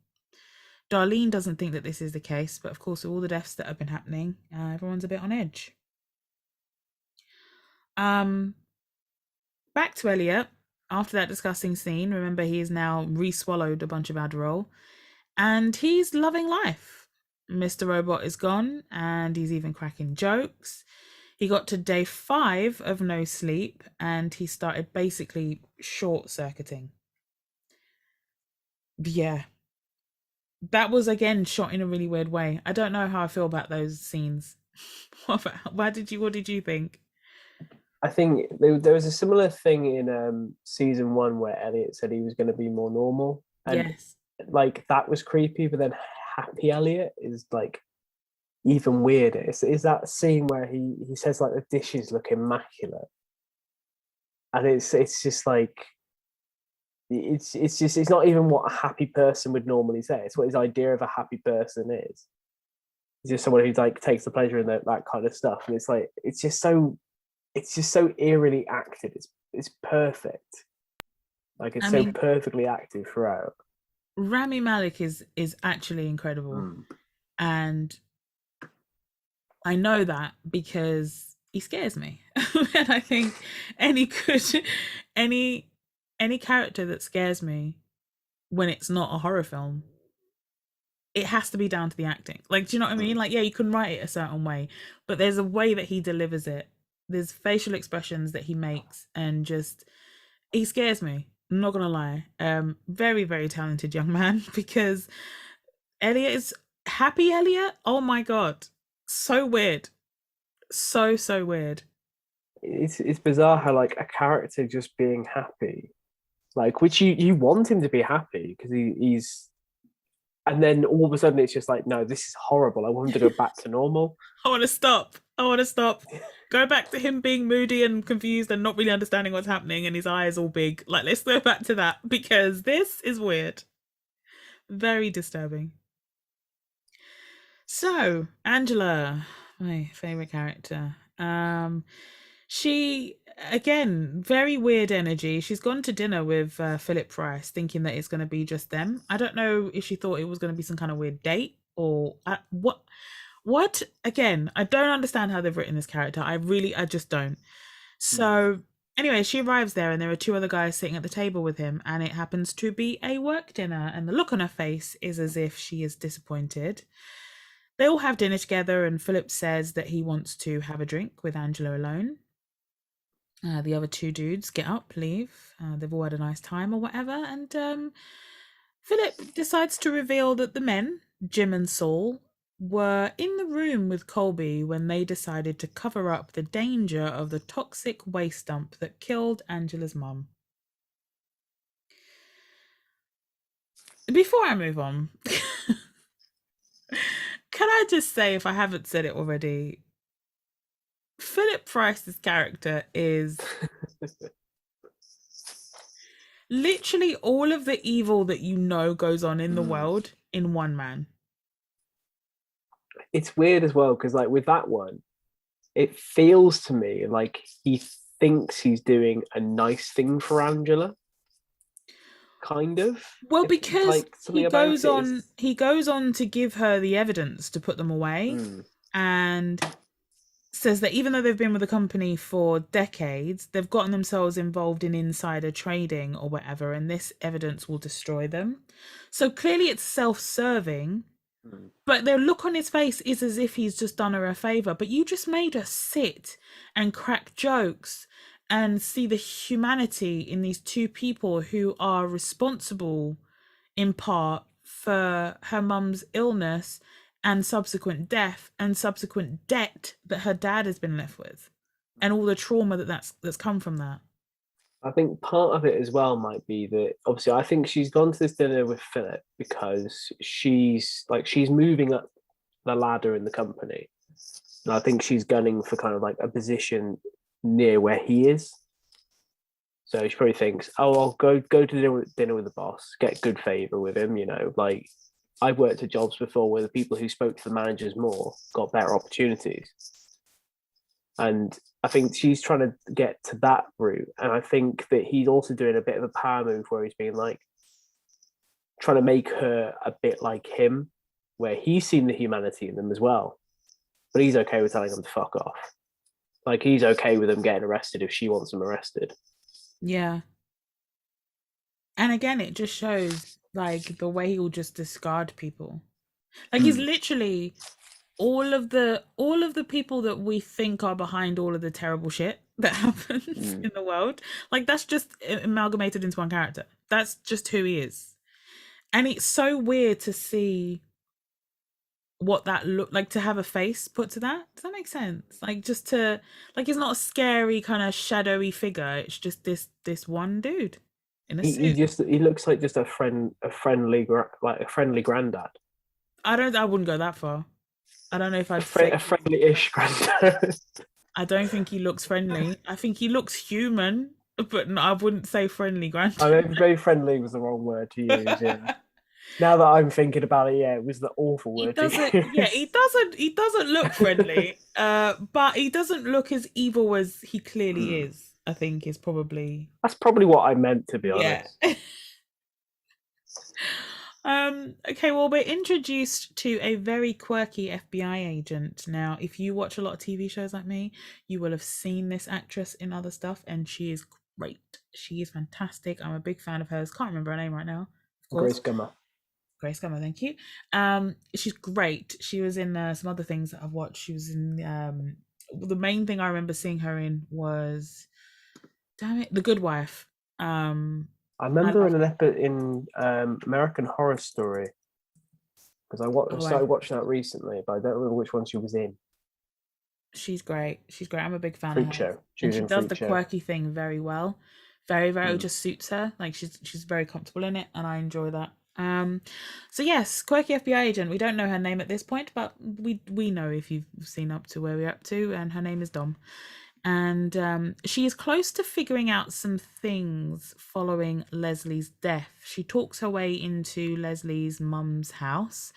Darlene doesn't think that this is the case, but of course, with all the deaths that have been happening, everyone's a bit on edge. Back to Elliot. After that disgusting scene, remember he is now re-swallowed a bunch of Adderall, and he's loving life. Mr. Robot is gone, and he's even cracking jokes. He got to day 5 of no sleep, and he started basically short-circuiting. Yeah. That was, again, shot in a really weird way. I don't know how I feel about those scenes. What did you think? I think there was a similar thing in season 1 where Elliot said he was going to be more normal, and Yes. like that was creepy. But then Happy Elliot is like even weirder. It's that scene where he says like the dishes look immaculate, and it's just like it's not even what a happy person would normally say. It's what his idea of a happy person is. He's just someone who like takes the pleasure in that kind of stuff, and it's just so eerily acted. It's perfect. Like it's I so mean, perfectly acted throughout. Rami Malek is actually incredible, and I know that because he scares me, and I think any good any character that scares me when it's not a horror film, it has to be down to the acting. Like, do you know what I mean? Like, yeah, you can write it a certain way, but there's a way that he delivers it. There's facial expressions that he makes, and just he scares me. I'm not gonna lie. Very, very talented young man because Elliot is happy. Elliot, oh my god, so weird, so weird. It's bizarre how like a character just being happy, like which you want him to be happy because he's, and then all of a sudden it's just like, no, this is horrible. I want him to go back to normal. I want to stop. Go back to him being moody and confused and not really understanding what's happening, and his eyes all big. Like, let's go back to that because this is weird. Very disturbing. So, Angela, my favorite character. She, again, very weird energy. She's gone to dinner with Philip Price thinking that it's going to be just them. I don't know if she thought it was going to be some kind of weird date or what. Again, I don't understand how they've written this character. I just don't. So anyway, she arrives there and there are two other guys sitting at the table with him, and it happens to be a work dinner, and the look on her face is as if she is disappointed. They all have dinner together, and Philip says that he wants to have a drink with Angela alone. The other two dudes get up, leave. They've all had a nice time or whatever, and Philip decides to reveal that the men, Jim and Saul, were in the room with Colby when they decided to cover up the danger of the toxic waste dump that killed Angela's mum. Before I move on, can I just say, if I haven't said it already, Philip Price's character is literally all of the evil that you know goes on in the world in one man. It's weird as well because like with that one, it feels to me like he thinks he's doing a nice thing for Angela. Kind of. Well, because he goes on to give her the evidence to put them away, and says that even though they've been with the company for decades, they've gotten themselves involved in insider trading or whatever, and this evidence will destroy them. So clearly it's self-serving, but the look on his face is as if he's just done her a favor. But you just made her sit and crack jokes and see the humanity in these two people who are responsible in part for her mum's illness and subsequent death and subsequent debt that her dad has been left with, and all the trauma that's come from that. I think part of it as well might be that obviously I think she's gone to this dinner with Philip because she's moving up the ladder in the company. And I think she's gunning for kind of like a position near where he is. So she probably thinks, oh, I'll go to dinner with the boss, get good favor with him, you know, like I've worked at jobs before where the people who spoke to the managers more got better opportunities. And I think she's trying to get to that route. And I think that he's also doing a bit of a power move where he's being like, trying to make her a bit like him, where he's seen the humanity in them as well. But he's okay with telling them to fuck off. Like he's okay with them getting arrested if she wants them arrested. Yeah. And again, it just shows like the way he'll just discard people. Like he's literally all of the people that we think are behind all of the terrible shit that happens in the world. Like that's just amalgamated into one character. That's just who he is. And it's so weird to see what that look like, to have a face put to that. Does that make sense? Like just to like, it's not a scary kind of shadowy figure. It's just this one dude in a suit. He looks like just a friendly granddad. I wouldn't go that far. I don't know if I'd a friendly-ish granddad. I don't think he looks friendly. I think he looks human, but I wouldn't say friendly I Grandad. mean, very friendly was the wrong word to use. Yeah. Now that I'm thinking about it, yeah, it was the awful He word doesn't. to Yeah, use. he doesn't look friendly. But he doesn't look as evil as he clearly is. I think is probably That's probably what I meant, to be yeah. honest. Okay, well, we're introduced to a very quirky FBI agent. Now, if you watch a lot of TV shows like me, you will have seen this actress in other stuff, and she is great. She is fantastic. I'm a big fan of hers. Can't remember her name right now. Of course, Grace Gummer. Grace Gummer, thank you. She's great. She was in some other things that I've watched. She was in the main thing I remember seeing her in was, damn it, The Good Wife. I remember love in an episode in American Horror Story, because I started watching that recently, but I don't remember which one she was in. She's great. She's great. I'm a big fan Freak of hers. Show. She And was she in does Freak the Show. quirky thing very well. Very, very, it just suits her. Like she's very comfortable in it, and I enjoy that. So yes, quirky FBI agent. We don't know her name at this point, but we know if you've seen up to where we're up to, and her name is Dom. And she is close to figuring out some things following Leslie's death. She talks her way into Leslie's mum's house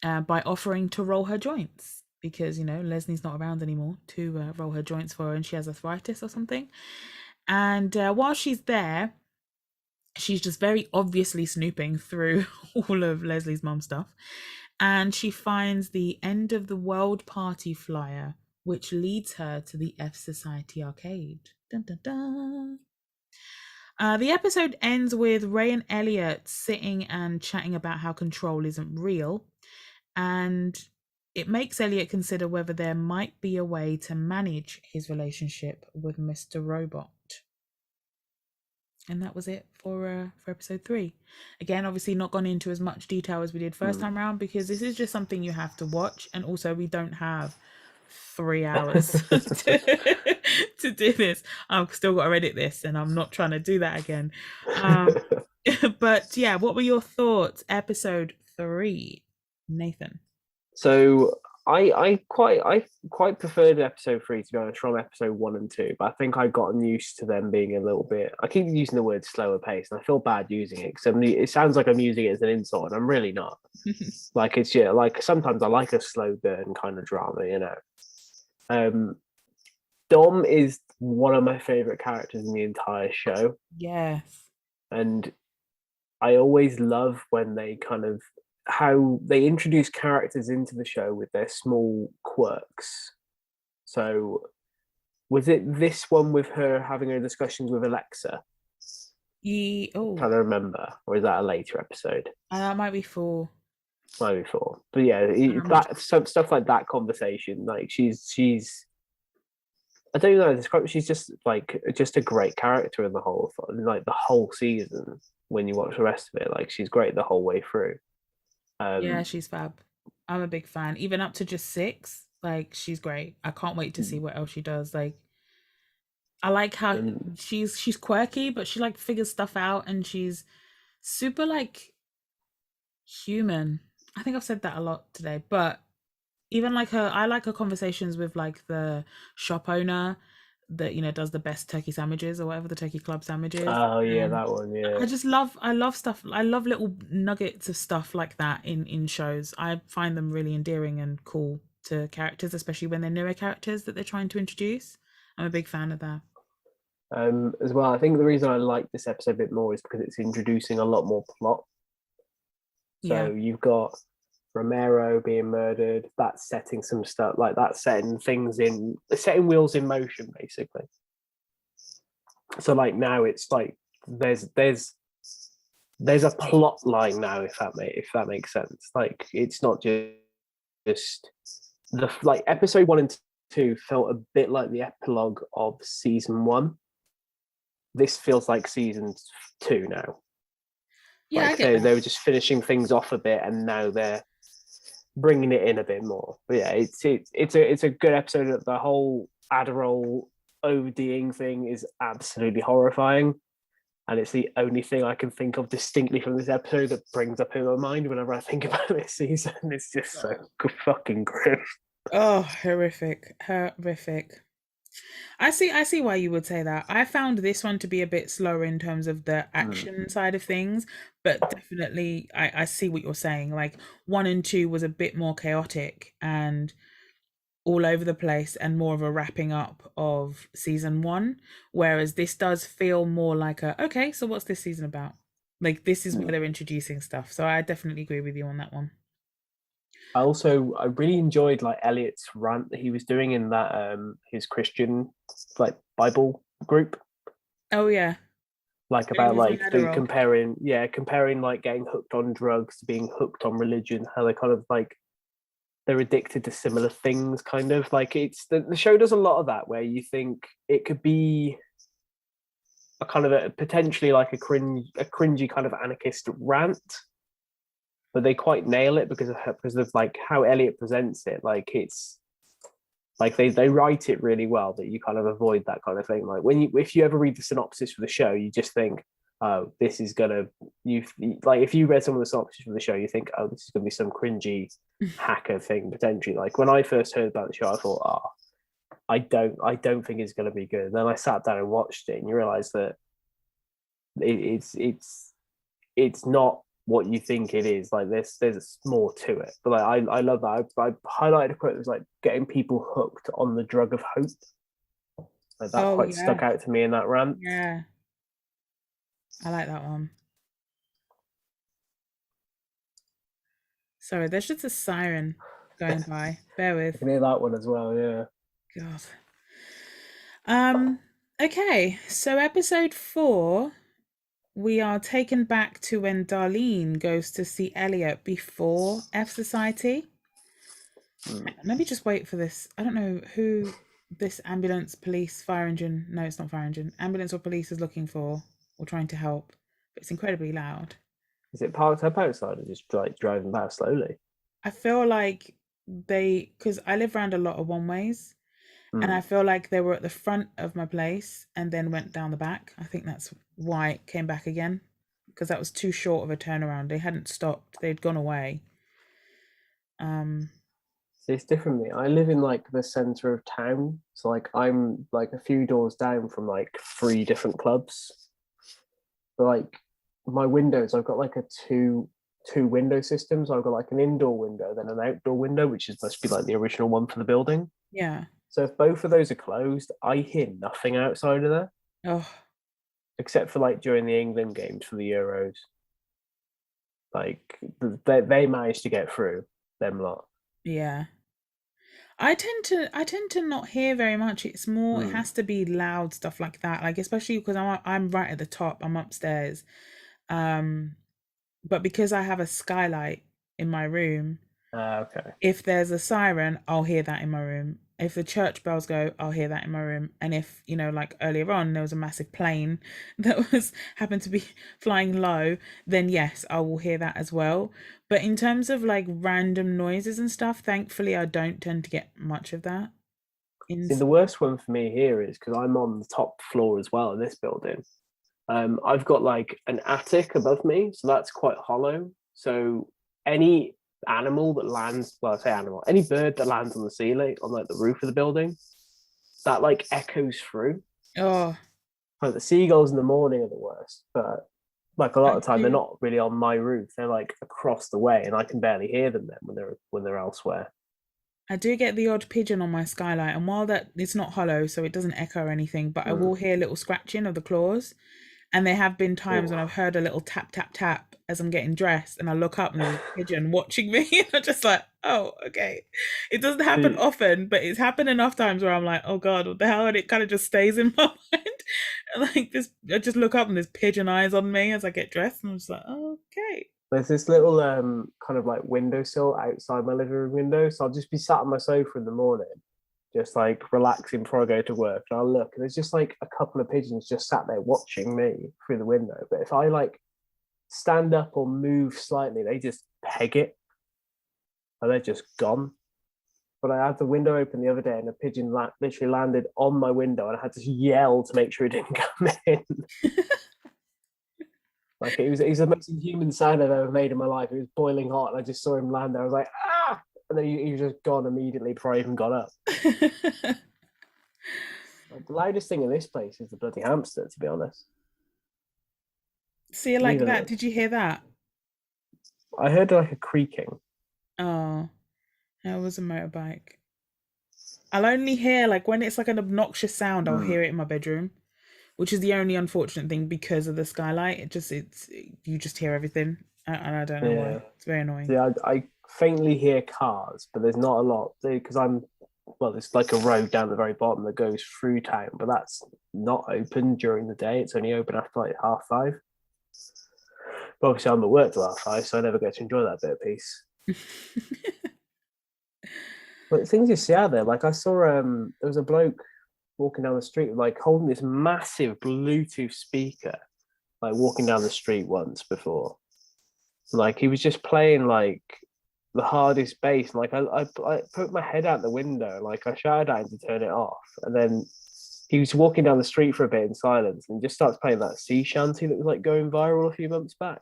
by offering to roll her joints because, you know, Leslie's not around anymore to roll her joints for her, and she has arthritis or something. And while she's there, she's just very obviously snooping through all of Leslie's mum's stuff. And she finds the end of the world party flyer, which leads her to the F Society arcade. Dun, dun, dun. The episode ends with Ray and Elliot sitting and chatting about how control isn't real. And it makes Elliot consider whether there might be a way to manage his relationship with Mr. Robot. And that was it for episode 3. Again, obviously not gone into as much detail as we did first time around, because this is just something you have to watch, and also we don't have 3 hours to do this. I've still got to edit this, and I'm not trying to do that again. But yeah, what were your thoughts? Episode 3, Nathan. So I quite preferred episode 3, to be honest, from episode 1 and 2, but I think I've gotten used to them being a little bit, I keep using the word slower pace, and I feel bad using it because it sounds like I'm using it as an insult, and I'm really not. Like, it's, yeah, like sometimes I like a slow burn kind of drama, you know. Dom is one of my favorite characters in the entire show. Yes. And I always love when they kind of, how they introduce characters into the show with their small quirks. So was it this one with her having her discussions with Alexa? Oh, Trying to remember, or is that a later episode? that might be 4. Might be 4. But yeah, that some stuff like that conversation, like she's I don't know, describe, she's just a great character in the whole season. When you watch the rest of it, like, she's great the whole way through. Yeah, she's fab. I'm a big fan. Even up to just 6, like, she's great. I can't wait to see what else she does. Like, I like how she's quirky, but she like figures stuff out, and she's super like human. I think I've said that a lot today, but even like I like her conversations with like the shop owner that, you know, does the best turkey sandwiches or whatever, the turkey club sandwiches. Oh yeah, that one. Yeah, I love stuff. I love little nuggets of stuff like that in shows. I find them really endearing and cool to characters, especially when they're newer characters that they're trying to introduce. I'm a big fan of that. As well, I think the reason I like this episode a bit more is because it's introducing a lot more plot. So you've got Romero being murdered. That's setting some stuff, like that's setting wheels in motion, basically. So like now it's like there's a plot line now, if that makes sense. Like, it's not just the, like, episode 1 and 2 felt a bit like the epilogue of season 1. This feels like season 2 now. Yeah, like they were just finishing things off a bit, and now they're bringing it in a bit more. But yeah, it's a good episode. The whole Adderall ODing thing is absolutely horrifying, and it's the only thing I can think of distinctly from this episode that brings up in my mind whenever I think about this season. It's just so fucking grim. Oh, horrific. I see why you would say that. I found this one to be a bit slower in terms of the Mm. action side of things, but definitely I see what you're saying. Like one and two was a bit more chaotic and all over the place and more of a wrapping up of season one, whereas this does feel more like a okay, so what's this season about? Like this is where Mm. they're introducing stuff. So I definitely agree with you on that one. I really enjoyed like Elliot's rant that he was doing in that his Christian like Bible group, Oh yeah. like Doing about his own like the Adderall. comparing like getting hooked on drugs to being hooked on religion, how they kind of like they're addicted to similar things, kind of like it's the show does a lot of that where you think it could be a kind of a potentially like a cringy kind of anarchist rant, but they quite nail it because of like how Elliot presents it. Like it's like they write it really well that you kind of avoid that kind of thing. Like when you if you ever read the synopsis for the show, you just think, oh, this is gonna you like if you read some of the synopsis for the show, you think, oh, this is gonna be some cringy hacker thing potentially. Like when I first heard about the show, I thought, oh, I don't think it's gonna be good. And then I sat down and watched it, and you realize that it's not what you think it is. Like there's more to it. But like I love that. I highlighted a quote that was like getting people hooked on the drug of hope. Like that Oh quite stuck yeah. out to me in that rant. Yeah. I like that one. Sorry, there's just a siren going by. Bear I with. can hear that one as well. Yeah. God. Um, okay, so episode 4, we are taken back to when Darlene goes to see Elliot before F Society. Let me just wait for this. I don't know who this ambulance, police, fire engine. No, it's not fire engine. Ambulance or police is looking for or trying to help. But it's incredibly loud. Is it parked up outside or just like driving back slowly? I feel like because I live around a lot of one ways, and Mm. I feel like they were at the front of my place and then went down the back. I think that's why it came back again, because that was too short of a turnaround. They hadn't stopped; they'd gone away. Um, See, it's different. Me, I live in like the center of town, so like I'm like a few doors down from like 3 different clubs. But like my windows, I've got like a two window system. So I've got like an indoor window, then an outdoor window, which is must be like the original one for the building. yeah. So if both of those are closed, I hear nothing outside of there, Oh, except for like during the England games for the Euros. Like they managed to get through them lot. yeah. I tend to not hear very much. It's more it Hmm. has to be loud stuff like that. Like especially because I'm right at the top. I'm upstairs. Um, but because I have a skylight in my room, Okay. if there's a siren, I'll hear that in my room. If the church bells go, I'll hear that in my room. And if, like earlier on, there was a massive plane that was happened to be flying low, then yes, I will hear that as well. But in terms of like random noises and stuff, thankfully, I don't tend to get much of that. See, the worst one for me here is because I'm on the top floor as well in this building. I've got like an attic above me, so that's quite hollow. So any animal that lands, well, I say animal, any bird that lands on the ceiling, on like the roof of the building, that like echoes through. Oh, Like the seagulls in the morning are the worst, but like a lot I of the time they're do. not really on my roof. They're like across the way, and I can barely hear them then when they're elsewhere. I do get the odd pigeon on my skylight, and while that it's not hollow, so it doesn't echo or anything, but I Mm. will hear little scratching of the claws. And there have been times when Oh, I've heard a little tap, tap, tap as I'm getting dressed, and I look up and there's a pigeon watching me. And I'm just like, oh, okay. It doesn't happen see, often, but it's happened enough times where I'm like, oh God, what the hell? And it kind of just stays in my mind. And like this, I just look up and there's pigeon eyes on me as I get dressed, and I'm just like, oh, okay. there's this little kind of like windowsill outside my living room window. So I'll just be sat on my sofa in the morning, just like relaxing before I go to work. And I'll look and there's just like a couple of pigeons just sat there watching me through the window. But if I like stand up or move slightly, they just peg it and they're just gone. But I had the window open the other day and a pigeon literally landed on my window and I had to yell to make sure it didn't come in. Like it was the most inhuman sound I've ever made in my life. It was boiling hot, and I just saw him land there. I was like, ah! And then he was just gone immediately before I even got up. The loudest thing in this place is the bloody hamster, to be honest. See, like Leave it that. alone. Did you hear that? I heard like a creaking. Oh, that was a motorbike. I'll only hear like when it's like an obnoxious sound, I'll hear it in my bedroom, which is the only unfortunate thing because of the skylight. You just hear everything, and I don't know Yeah. why. It's very annoying. See, I faintly hear cars, but there's not a lot because there's like a road down the very bottom that goes through town, but that's not open during the day. It's only open after like 5:30. But obviously, I'm at work till 5:30, so I never get to enjoy that bit of peace. But things you see out there, like I saw, there was a bloke walking down the street, like holding this massive Bluetooth speaker, like walking down the street once before. Like he was just playing like the hardest bass. Like I put my head out the window, like I shouted at him to turn it off, and then he was walking down the street for a bit in silence, and just starts playing that sea shanty that was like going viral a few months back.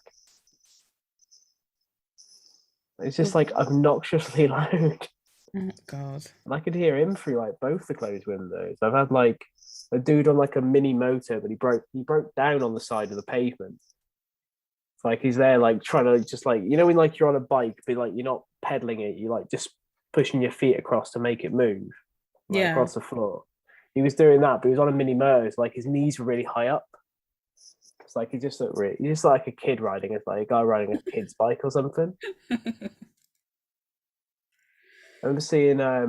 It's just like obnoxiously loud. Oh God. And I could hear him through like both the closed windows. I've had like a dude on like a mini motor, but he broke down on the side of the pavement. It's like he's there like trying to just like, you know, when like you're on a bike, but like you're not pedaling it, you like just pushing your feet across to make it move, like, Yeah. across the floor. He was doing that, but he was on a mini motor. So like his knees were really high up. It's like he just looked really, he's just like a kid riding it, like a guy riding a kid's bike or something. I remember seeing, I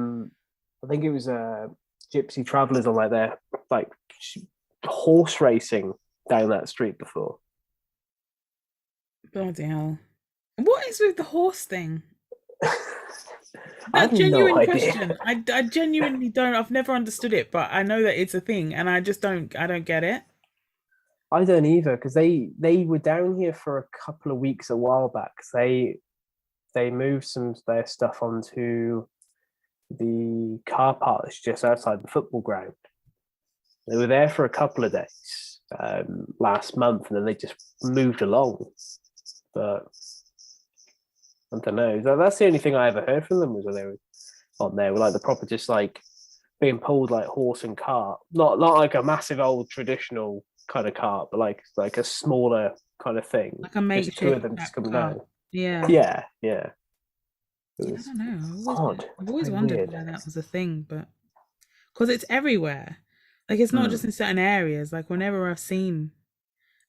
think it was Gypsy Travellers on like their like horse racing down that street before. Bloody hell. What is with the horse thing? I That have genuine no idea. question. I genuinely don't. I've never understood it, but I know that it's a thing, and I just don't. I don't get it. I don't either because they were down here for a couple of weeks a while back. They moved some of their stuff onto the car park that's just outside the football ground. They were there for a couple of days last month, and then they just moved along. But I don't know. That's the only thing I ever heard from them was when they were on there, with like the proper just like being pulled like horse and cart, not like a massive old traditional kind of cart, but like a smaller kind of thing. Like a Just two of makeshift them just type come car. down. Yeah. Yeah. I It was don't know. odd. I've always Very wondered weird. why that was a thing, but because it's everywhere. Like it's not just in certain areas. Like whenever I've seen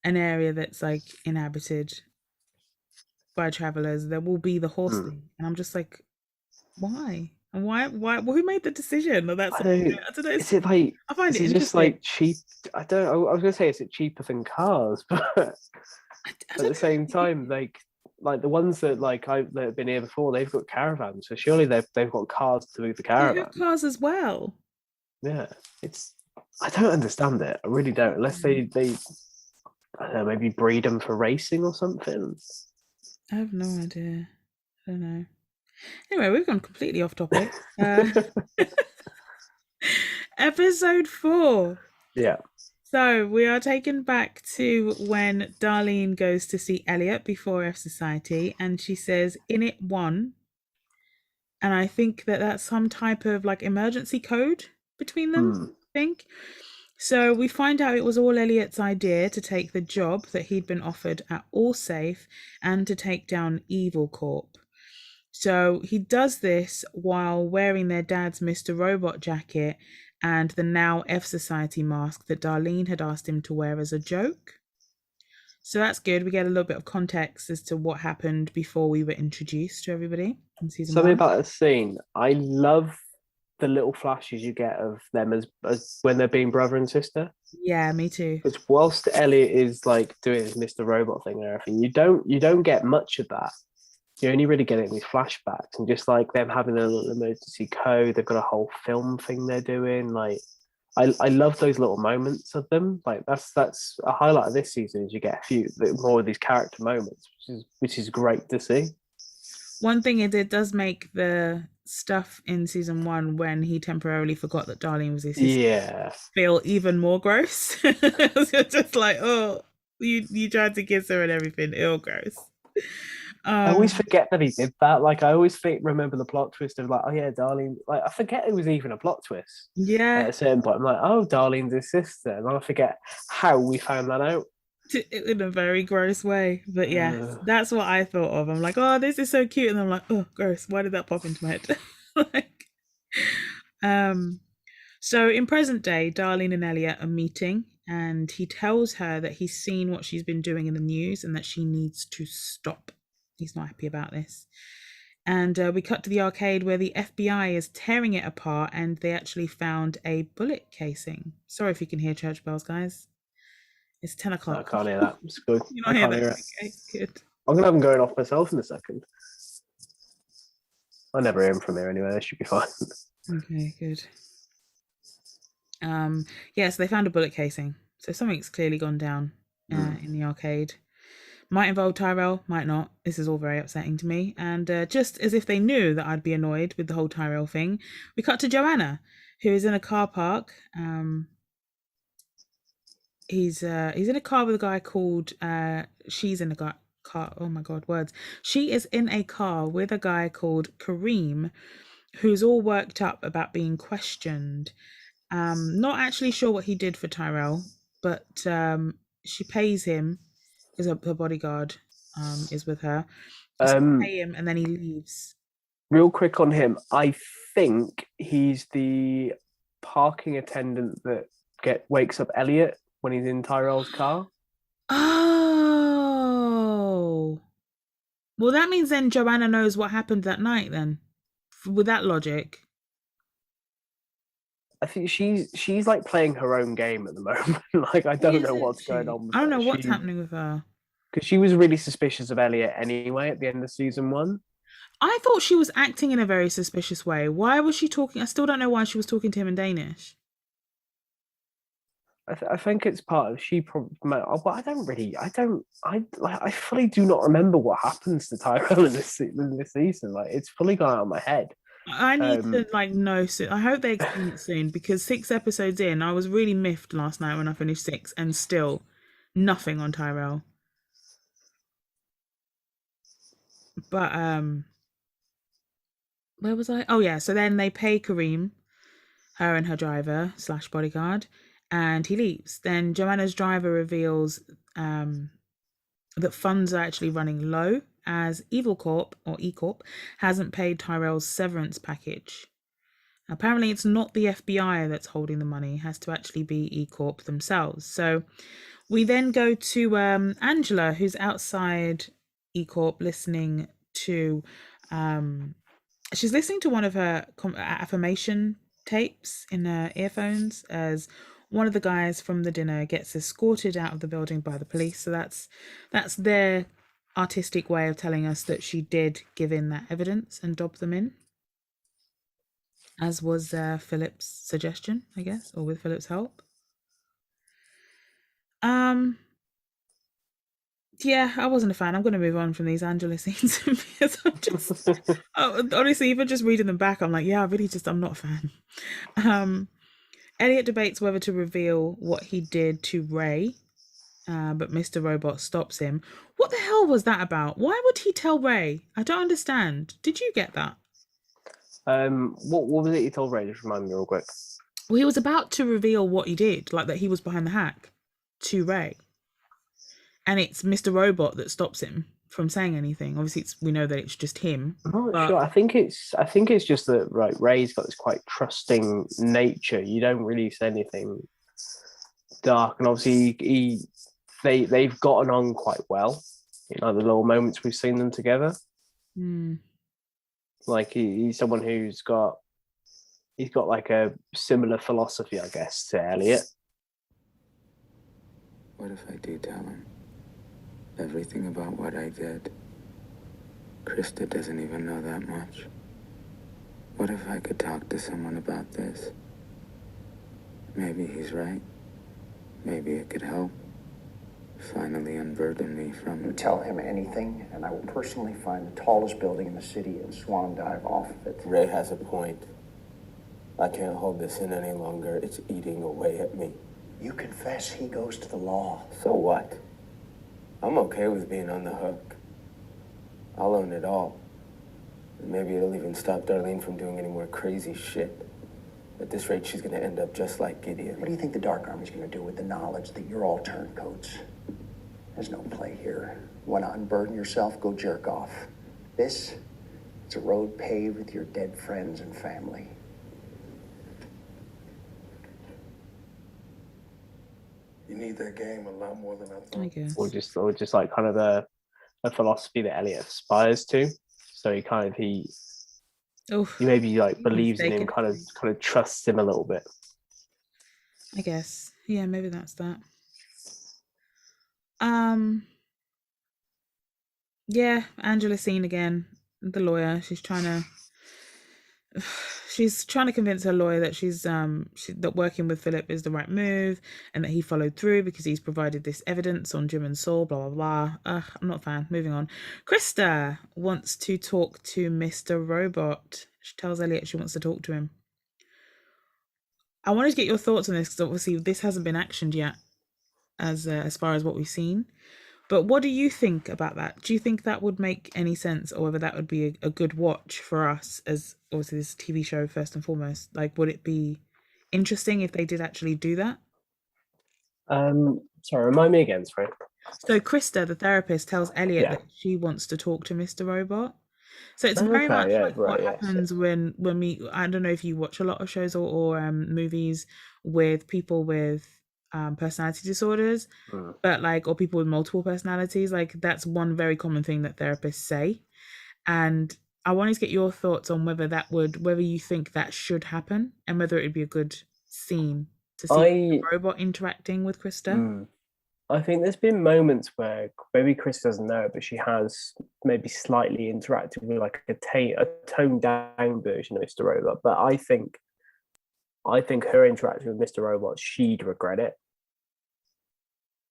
an area that's like inhabited by travelers, there will be the horse thing, and I'm just like, why? And why? Who made the decision? Or that's I don't know. Is it like? I find Is it it just interesting. like cheap? I don't. I was gonna say, is it cheaper than cars? But I at don't the same time, like the ones that that have been here before, they've got caravans, so surely they've got cars to move the They caravan. have cars as well. Yeah, I don't understand it. I really don't. Unless they I don't know, maybe breed them for racing or something. I have no idea. I don't know. Anyway, we've gone completely off topic. Episode 4. Yeah. So we are taken back to when Darlene goes to see Elliot before F Society, and she says, "In it one." And I think that that's some type of like emergency code between them, I think. So we find out it was all Elliot's idea to take the job that he'd been offered at Allsafe and to take down Evil Corp. So he does this while wearing their dad's Mr. Robot jacket and the now F Society mask that Darlene had asked him to wear as a joke. So that's good. We get a little bit of context as to what happened before we were introduced to everybody in season Something 1. about the scene. I love the little flashes you get of them as when they're being brother and sister. Yeah, me too. Because whilst Elliot is like doing his Mr. Robot thing and everything, you don't get much of that. You only really get it in these flashbacks and just like them having a little emergency code. They've got a whole film thing they're doing. Like I love those little moments of them. Like that's a highlight of this season is you get a few more of these character moments, which is great to see. One thing is it does make the stuff in season 1 when he temporarily forgot that Darlene was his sister feel even more gross. It's just like, oh, you tried to kiss her and everything. Ew, gross. I always Um, forget that he did that. Like, I always remember the plot twist of like, oh yeah, Darlene. Like, I forget it was even a plot twist at yeah, a certain point. I'm like, oh, Darlene's his sister, and I forget how we found that out. in a very gross way. But yes, Uh, that's what I thought of. I'm like, oh, this is so cute, and I'm like, oh, gross. Why did that pop into my head? Like, um, so in present day, Darlene and Elliot are meeting, and he tells her that he's seen what she's been doing in the news and that she needs to stop. He's not happy about this. And we cut to the arcade where the FBI is tearing it apart, and they actually found a bullet casing. Sorry if you can hear church bells, guys. It's 10 I o'clock. can't hear that. It's good. You I don't hear can't that? hear it. Okay, good. I'm gonna have them going off myself in a second. I never hear them from here anyway. They should be fine. Okay, good. Yeah, so they found a bullet casing. So something's clearly gone down in the arcade. Might involve Tyrell, might not. This is all very upsetting to me. And just as if they knew that I'd be annoyed with the whole Tyrell thing, we cut to Joanna, who is in a car park. He's in a car with a guy called she's in a car. Oh my god, words. She is in a car with a guy called Kareem, who's all worked up about being questioned. Not actually sure what he did for Tyrell, but she pays him because her bodyguard is with her. So pay him and then he leaves. Real quick on him, I think he's the parking attendant that wakes up Elliot when he's in Tyrell's car. Oh, well, that means then Joanna knows what happened that night. Then, with that logic, I think she's like playing her own game at the moment. Like, I don't know what's going on with I don't her. know what's happening with her. Because she was really suspicious of Elliot anyway at the end of season 1. I thought she was acting in a very suspicious way. Why was she talking? I still don't know why she was talking to him in Danish. I think it's part of I fully do not remember what happens to Tyrell in this season. Like, it's fully gone out of my head. I need to know soon. I hope they explain it soon, because 6 episodes in, I was really miffed last night when I finished 6, and still nothing on Tyrell. But where was I? Oh yeah, so then they pay Kareem, her and her driver / bodyguard, and he leaves. Then Joanna's driver reveals that funds are actually running low, as Evil Corp, or E-Corp, hasn't paid Tyrell's severance package. Apparently it's not the FBI that's holding the money, it has to actually be E-Corp themselves. So we then go to Angela, who's outside E-Corp listening to she's listening to one of her affirmation tapes in her earphones as one of the guys from the dinner gets escorted out of the building by the police. So that's their artistic way of telling us that she did give in that evidence and dob them in, as was Philip's suggestion, I guess, or with Philip's help. Yeah, I wasn't a fan. I'm going to move on from these Angela scenes because I'm just honestly, even just reading them back, I'm like, yeah, I'm not a fan. Elliot debates whether to reveal what he did to Ray, but Mr. Robot stops him. What the hell was that about? Why would he tell Ray? I don't understand. Did you get that? What was it you told Ray? Just remind me real quick. Well, he was about to reveal what he did, like that he was behind the hack to Ray. And it's Mr. Robot that stops him from saying anything. Obviously, we know that it's just him. I'm not sure. I think it's just that, right, Ray's got this quite trusting nature. You don't really say anything dark, and obviously they've gotten on quite well. You know, the little moments we've seen them together. Like he's someone who's got like a similar philosophy, I guess, to Elliot. What if I do tell him everything about what I did? Krista doesn't even know that much. What if I could talk to someone about this? Maybe he's right. Maybe it could help. Finally unburden me from... You tell him anything, and I will personally find the tallest building in the city and swan dive off of it. Ray has a point. I can't hold this in any longer. It's eating away at me. You confess, he goes to the law. So what? I'm okay with being on the hook. I'll own it all. And maybe it'll even stop Darlene from doing any more crazy shit. At this rate, she's gonna end up just like Gideon. What do you think the Dark Army's gonna do with the knowledge that you're all turncoats? There's no play here. Wanna unburden yourself? Go jerk off. This, it's a road paved with your dead friends and family. You need that game a lot more than I thought. I guess. Or just like kind of a philosophy that Elliot aspires to. So he Oof, maybe like believes in him, mistaken. kind of trusts him a little bit. I guess. Yeah, maybe that's that. Um, yeah, Angela Scene again, the lawyer. She's trying to convince her lawyer that that working with Philip is the right move and that he followed through because he's provided this evidence on Jim and Saul, blah blah blah. I'm not a fan. Moving on. Krista wants to talk to Mr. Robot. She tells Elliot she wants to talk to him. I wanted to get your thoughts on this because obviously this hasn't been actioned yet as far as what we've seen. But what do you think about that? Do you think that would make any sense, or whether that would be a good watch for us as obviously this TV show first and foremost? Like, would it be interesting if they did actually do that? Sorry, remind me again, sorry. So Krista, the therapist, tells Elliot Yeah. that she wants to talk to Mr. Robot. So it's very Okay, much yeah, like right, what yes, happens when we, I don't know if you watch a lot of shows or movies with people with personality disorders, Mm. but like, or people with multiple personalities. Like, that's one very common thing that therapists say. And I wanted to get your thoughts on whether you think that should happen and whether it would be a good scene to see the robot interacting with Krista. I think there's been moments where maybe Chris doesn't know it, but she has maybe slightly interacted with like a toned down version of Mr. Robot. But I think her interaction with Mr. Robot, she'd regret it.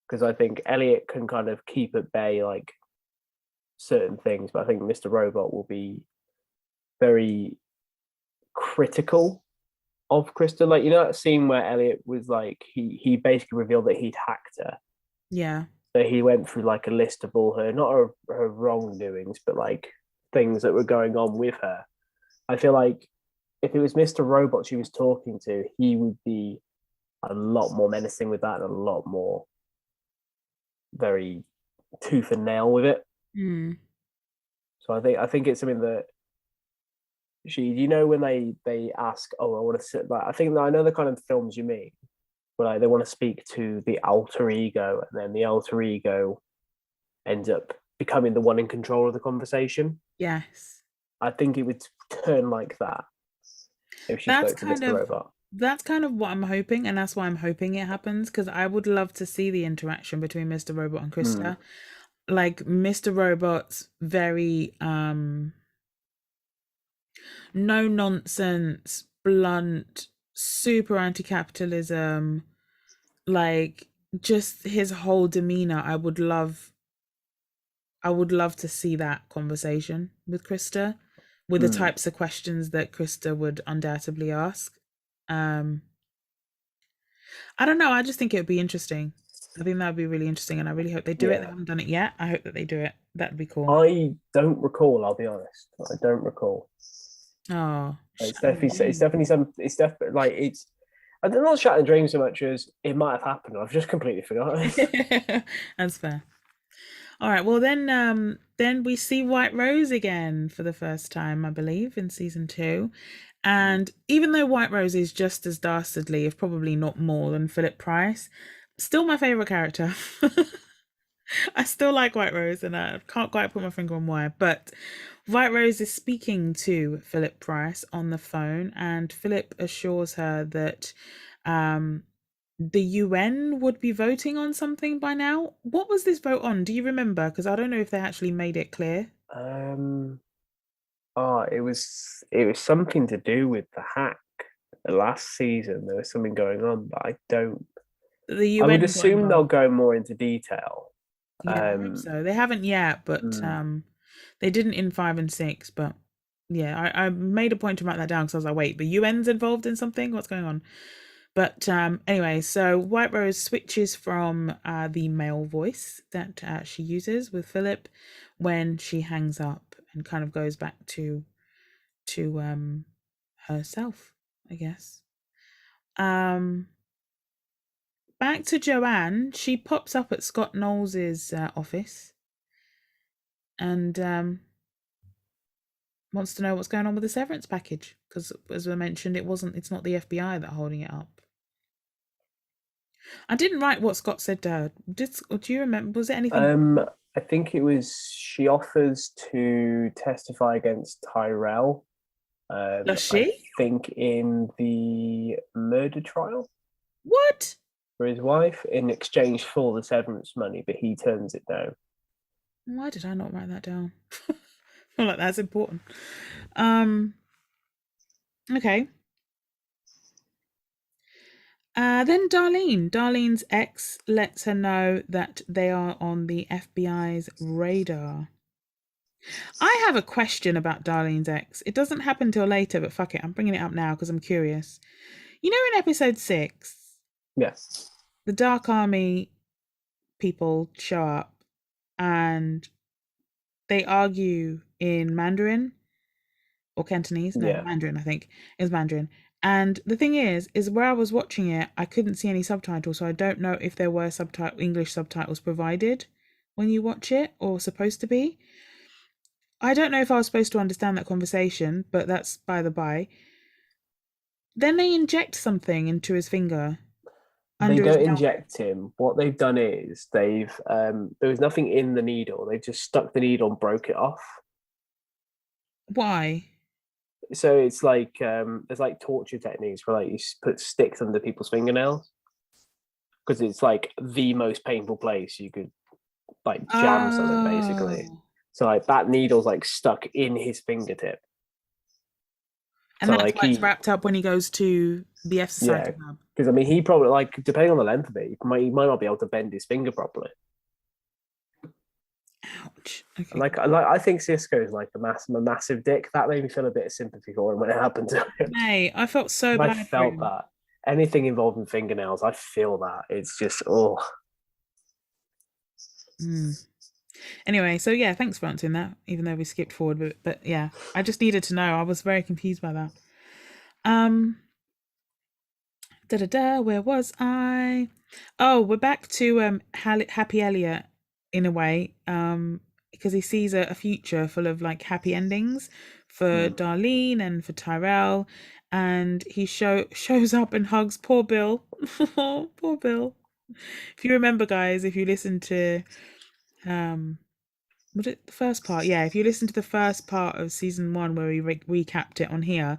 Because I think Elliot can kind of keep at bay like certain things, but I think Mr. Robot will be very critical of Krista. Like, you know that scene where Elliot was like, he basically revealed that he'd hacked her. Yeah. So he went through like a list of all her, not her wrongdoings, but like things that were going on with her. I feel like if it was Mr. Robot she was talking to, he would be a lot more menacing with that and a lot more very tooth and nail with it. So I think it's something that when they ask, oh, I want to sit, like, I know the kind of films you mean, where like they want to speak to the alter ego, and then the alter ego ends up becoming the one in control of the conversation. Yes. I think it would turn like that if she spoke to Mr. Robot. That's kind of what I'm hoping, and that's why I'm hoping it happens, because I would love to see the interaction between Mr. Robot and Krista. Like, Mr. Robot's very no nonsense, blunt, super anti-capitalism, like just his whole demeanor. I would love to see that conversation with Krista, with the types of questions that Krista would undoubtedly ask. I don't know. I just think it would be interesting. I think that would be really interesting, and I really hope they do it. They haven't done it yet. I hope that they do it. That'd be cool. I don't recall. I'll be honest. I don't recall. Oh, it's definitely like it's. I'm not Shattered Dreams so much as it might have happened. I've just completely forgotten. That's fair. All right. Well, then we see White Rose again for the first time, I believe, in season 2. And even though White Rose is just as dastardly, if probably not more, than Philip Price, still my favorite character. I still like White Rose, and I can't quite put my finger on why. But White Rose is speaking to Philip Price on the phone, and Philip assures her that the UN would be voting on something by now. What was this vote on? Do you remember? Because I don't know if they actually made it clear. It was something to do with the hack. Last season there was something going on, but I don't. The UN I would assume they'll go more into detail. Yeah, I hope so. They haven't yet, but they didn't in 5 and 6. But yeah, I made a point to write that down because I was like, wait, the UN's involved in something? What's going on? But anyway, so White Rose switches from the male voice that she uses with Philip when she hangs up and kind of goes back to herself, I guess. Back to Joanne. She pops up at Scott Knowles's office and wants to know what's going on with the severance package, because as I mentioned, it's not the FBI that are holding it up. I didn't write what Scott said to her. Do you remember? Was it anything? I think it was she offers to testify against Tyrell. Does she? I think in the murder trial. What? For his wife, in exchange for the severance money, but he turns it down. Why did I not write that down? I feel like that's important. Okay. Then Darlene's ex lets her know that they are on the FBI's radar. I have a question about Darlene's ex. It doesn't happen till later, but fuck it, I'm bringing it up now because I'm curious. You know, in episode 6, yes, the Dark Army people show up and they argue in Mandarin or Cantonese. No, yeah. Mandarin, I think. It's Mandarin. And the thing is where I was watching it, I couldn't see any subtitles, so I don't know if there were English subtitles provided when you watch it, or supposed to be. I don't know if I was supposed to understand that conversation, but that's by the by. Then they inject something into his finger. They don't inject him. What they've done is there was nothing in the needle. They just stuck the needle and broke it off. Why? So it's like there's like torture techniques where like you put sticks under people's fingernails, because it's like the most painful place you could like jam something basically. So like that needle's like stuck in his fingertip. And so, that's why it's wrapped up when he goes to the F Society club. Because I mean, he probably, like, depending on the length of it, he might not be able to bend his finger properly. Ouch. Okay. Like I think Cisco is like a massive dick. That made me feel a bit of sympathy for him when it happened to him. Hey, I felt so bad. I felt that. Anything involving fingernails, I feel that. It's just Anyway, so yeah, thanks for answering that, even though we skipped forward, but yeah, I just needed to know. I was very confused by that. Where was I? Oh, we're back to Happy Elliot in a way, because he sees a future full of like happy endings for Darlene and for Tyrell, and he shows up and hugs poor Bill. Poor Bill. If you remember, guys, if you listen to was it the first part? Yeah, if you listen to the first part of season 1 where we recapped it on here,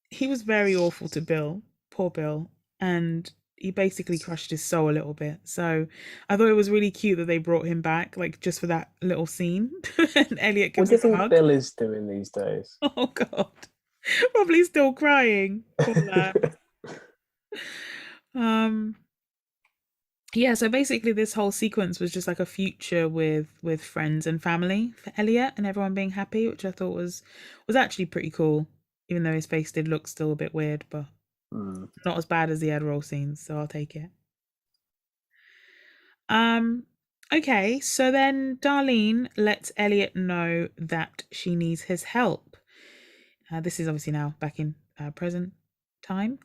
he was very awful to Bill, poor Bill, and he basically crushed his soul a little bit. So I thought it was really cute that they brought him back, like just for that little scene. And Elliot gives What do you think hug. Bill is doing these days? Oh God, probably still crying. Poor lad. Yeah, so basically this whole sequence was just like a future with friends and family for Elliot and everyone being happy, which I thought was actually pretty cool, even though his face did look still a bit weird, but not as bad as the Adderall scenes, so I'll take it. Okay, so then Darlene lets Elliot know that she needs his help. This is obviously now back in present time.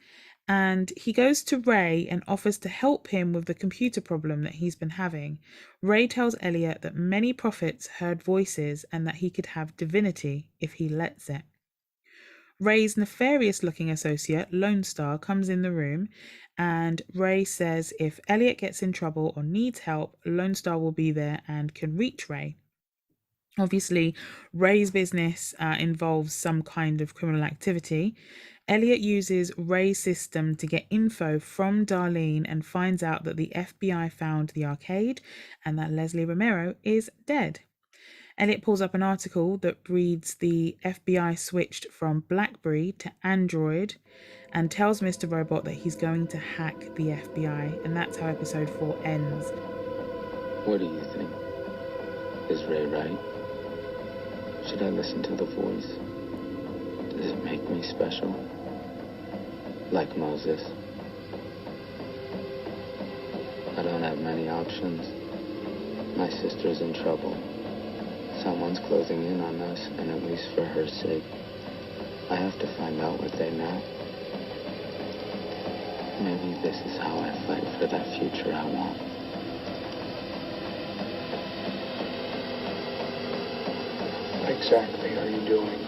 And he goes to Ray and offers to help him with the computer problem that he's been having. Ray tells Elliot that many prophets heard voices and that he could have divinity if he lets it. Ray's nefarious-looking associate, Lone Star, comes in the room, and Ray says if Elliot gets in trouble or needs help, Lone Star will be there and can reach Ray. Obviously, Ray's business involves some kind of criminal activity. Elliot uses Ray's system to get info from Darlene and finds out that the FBI found the arcade and that Leslie Romero is dead. Elliot pulls up an article that reads the FBI switched from BlackBerry to Android and tells Mr. Robot that he's going to hack the FBI, and that's how episode 4 ends. What do you think? Is Ray right? Should I listen to the voice? Does it make me special? Like Moses? I don't have many options. My sister's in trouble. Someone's closing in on us, and at least for her sake, I have to find out what they know. Maybe this is how I fight for that future I want. What exactly are you doing?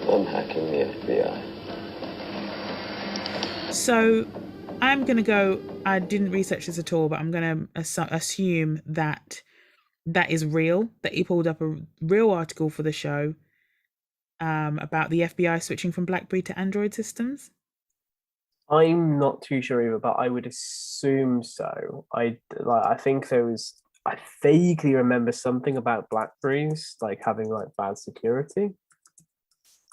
I'm hacking the FBI. So I'm going to go, I didn't research this at all, but I'm going to assume that that is real, that he pulled up a real article for the show about the FBI switching from BlackBerry to Android systems. I'm not too sure either, but I would assume so. I think I vaguely remember something about Blackberries like having like bad security.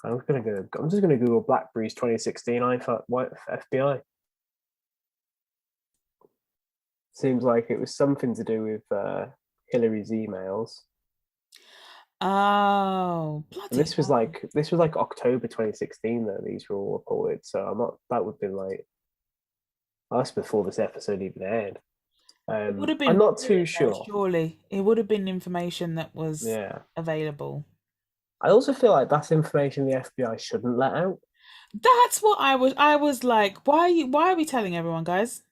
I'm just gonna Google Blackberries 2016 FBI. Seems like it was something to do with Hillary's emails. Oh, bloody This was hell. like October 2016 though. These were all reported, so I'm not. That would have been like that's before this episode even aired. It would have been. I'm not too though, sure. Surely it would have been information that was available. I also feel like that's information the FBI shouldn't let out. That's what I was like. Why are we telling everyone, guys?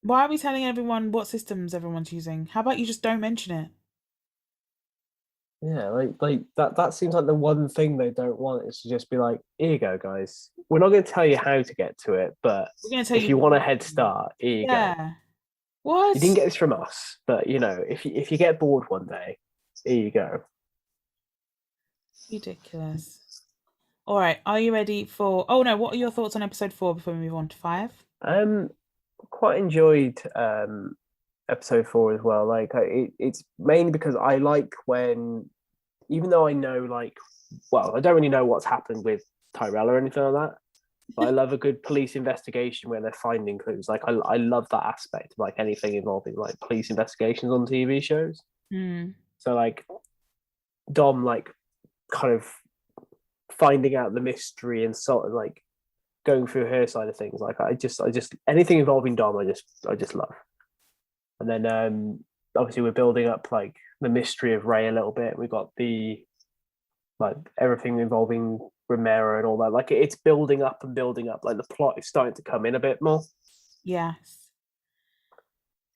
Why are we telling everyone what systems everyone's using? How about you just don't mention it? Yeah, like that seems like the one thing they don't want is to just be like, here you go, guys. We're not going to tell you how to get to it, but We're going to tell if you want a head start, here you go. What? You didn't get this from us, but you know, if you get bored one day, here you go. Ridiculous. All right, are you ready for? Oh no, what are your thoughts on episode 4 before we move on to 5? Quite enjoyed episode 4 as well. Like it's mainly because I like when, even though I know like, well, I don't really know what's happened with Tyrell or anything like that, but I love a good police investigation where they're finding clues. Like I love that aspect of like anything involving like police investigations on TV shows. So like Dom like kind of finding out the mystery and sort of like going through her side of things. Like I just anything involving Dom I just love. And then obviously we're building up like the mystery of Ray a little bit. We got the like everything involving Romero and all that. Like it's building up and building up. Like the plot is starting to come in a bit more. Yes.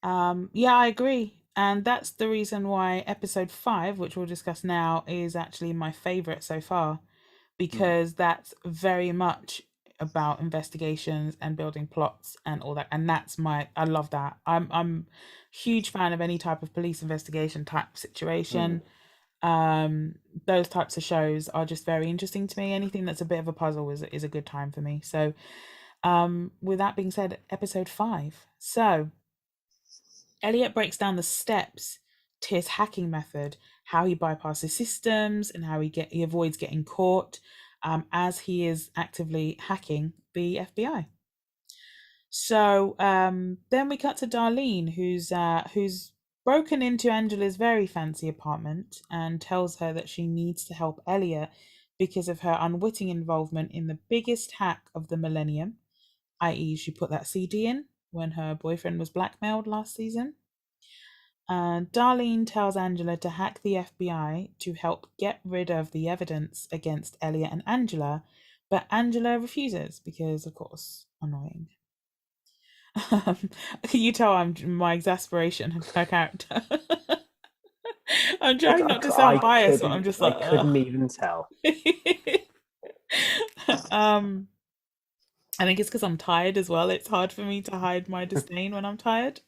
Yeah, I agree. And that's the reason why episode 5, which we'll discuss now, is actually my favorite so far, because that's very much about investigations and building plots and all that. And I love that. I'm huge fan of any type of police investigation type situation. Those types of shows are just very interesting to me. Anything that's a bit of a puzzle is a good time for me. So with that being said, episode 5. So Elliot breaks down the steps to his hacking method, how he bypasses systems and how he avoids getting caught as he is actively hacking the FBI. So then we cut to Darlene, who's broken into Angela's very fancy apartment and tells her that she needs to help Elliot because of her unwitting involvement in the biggest hack of the millennium, i.e. she put that CD in when her boyfriend was blackmailed last season. Darlene tells Angela to hack the FBI to help get rid of the evidence against Elliot and Angela, but Angela refuses because, of course, annoying. You tell my exasperation of her character. I'm trying not to sound biased, but I'm just like, I couldn't even tell. I think it's because I'm tired as well. It's hard for me to hide my disdain when I'm tired.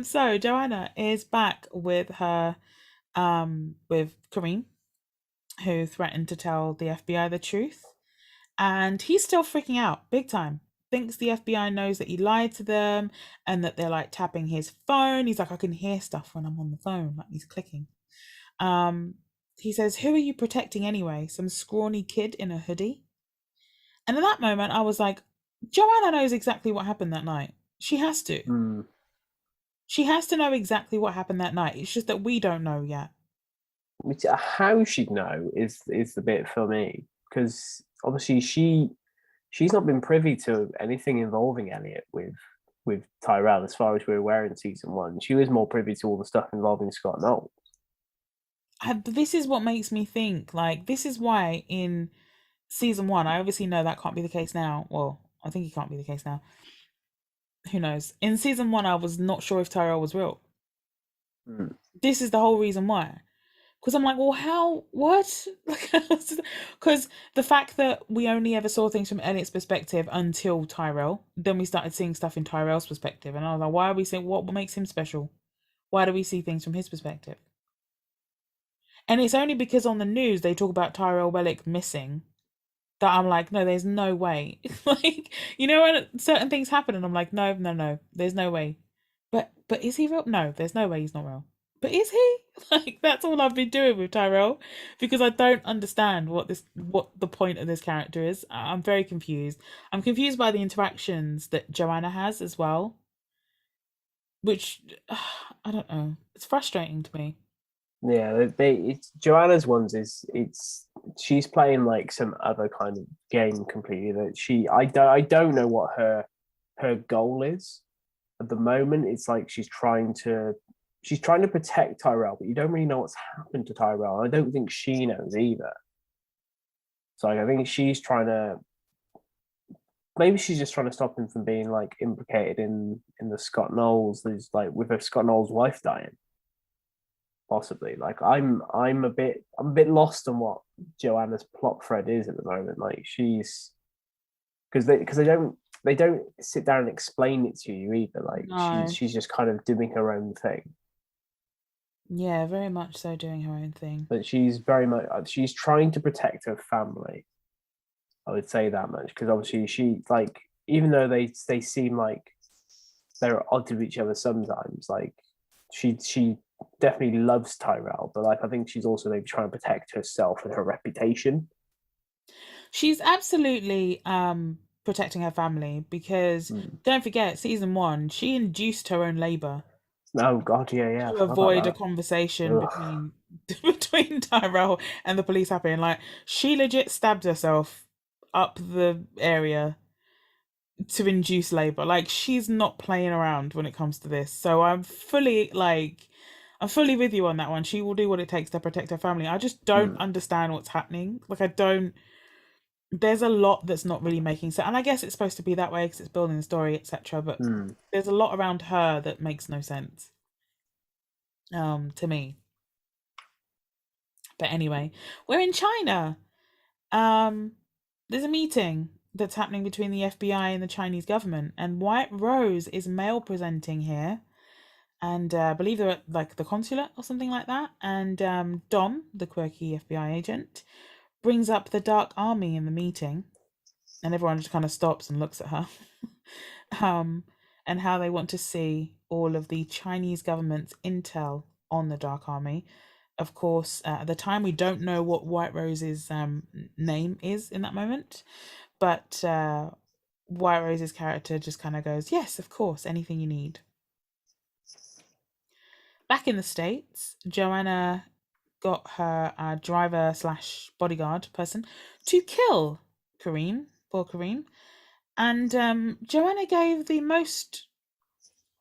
So Joanna is back with her, with Kareem, who threatened to tell the FBI the truth, and he's still freaking out big time. Thinks the FBI knows that he lied to them and that they're like tapping his phone. He's like, I can hear stuff when I'm on the phone, like he's clicking. He says, "Who are you protecting anyway? Some scrawny kid in a hoodie?" And at that moment, I was like, Joanna knows exactly what happened that night. She has to. She has to know exactly what happened that night. It's just that we don't know yet. How she'd know is the bit for me, because obviously she's not been privy to anything involving Elliot with with Tyrell, as far as we're aware in season 1. She was more privy to all the stuff involving Scott Knowles. This is what makes me think, like, this is why in season 1, I obviously know that can't be the case now. Well, I think it can't be the case now. Who knows? In season 1, I was not sure if Tyrell was real. This is the whole reason why. Because I'm like, well, how? What? Because the fact that we only ever saw things from Elliot's perspective until Tyrell, then we started seeing stuff in Tyrell's perspective, and I was like, why are we seeing what makes him special? Why do we see things from his perspective? And it's only because on the news they talk about Tyrell Wellick missing that I'm like, no, there's no way. Like, you know, when certain things happen, and I'm like, no, there's no way. But is he real? No, there's no way he's not real. But is he? Like, that's all I've been doing with Tyrell, because I don't understand what the point of this character is. I'm very confused. I'm confused by the interactions that Joanna has as well, which I don't know. It's frustrating to me. Yeah, it's Joanna's ones she's playing like some other kind of game completely. That I don't know what her goal is at the moment. It's like she's trying to protect Tyrell, but you don't really know what's happened to Tyrell. I don't think she knows either. So I think she's maybe she's just trying to stop him from being like implicated in the Scott Knowles. There's like with her Scott Knowles' wife dying. Possibly. Like I'm a bit lost on what Joanna's plot thread is at the moment. Like she's because they don't sit down and explain it to you either. Like No. she's just kind of doing her own thing. Yeah, very much so, doing her own thing. But she's trying to protect her family. I would say that much, because obviously she, like, even though they seem like they're at odds with each other sometimes, like she definitely loves Tyrell, but like I think she's also maybe trying to protect herself and her reputation. She's absolutely protecting her family, because don't forget, season 1, she induced her own labor. Oh God, yeah. To avoid a conversation between Tyrell and the police happening. Like, she legit stabbed herself up the area to induce labor. Like, she's not playing around when it comes to this. So I'm fully with you on that one. She will do what it takes to protect her family. I just don't understand what's happening. Like, there's a lot that's not really making sense. And I guess it's supposed to be that way because it's building the story, etc. But there's a lot around her that makes no sense to me. But anyway, we're in China. There's a meeting that's happening between the FBI and the Chinese government, and White Rose is mail presenting here, and I believe they're at like the consulate or something like that. And Dom, the quirky FBI agent, brings up the Dark Army in the meeting, and everyone just kind of stops and looks at her. And how they want to see all of the Chinese government's intel on the Dark Army. Of course, at the time, we don't know what White Rose's name is in that moment, but White Rose's character just kind of goes, yes, of course, anything you need. Back in the States, Joanna got her driver / bodyguard person to kill Kareem, poor Kareem. And Joanna gave the most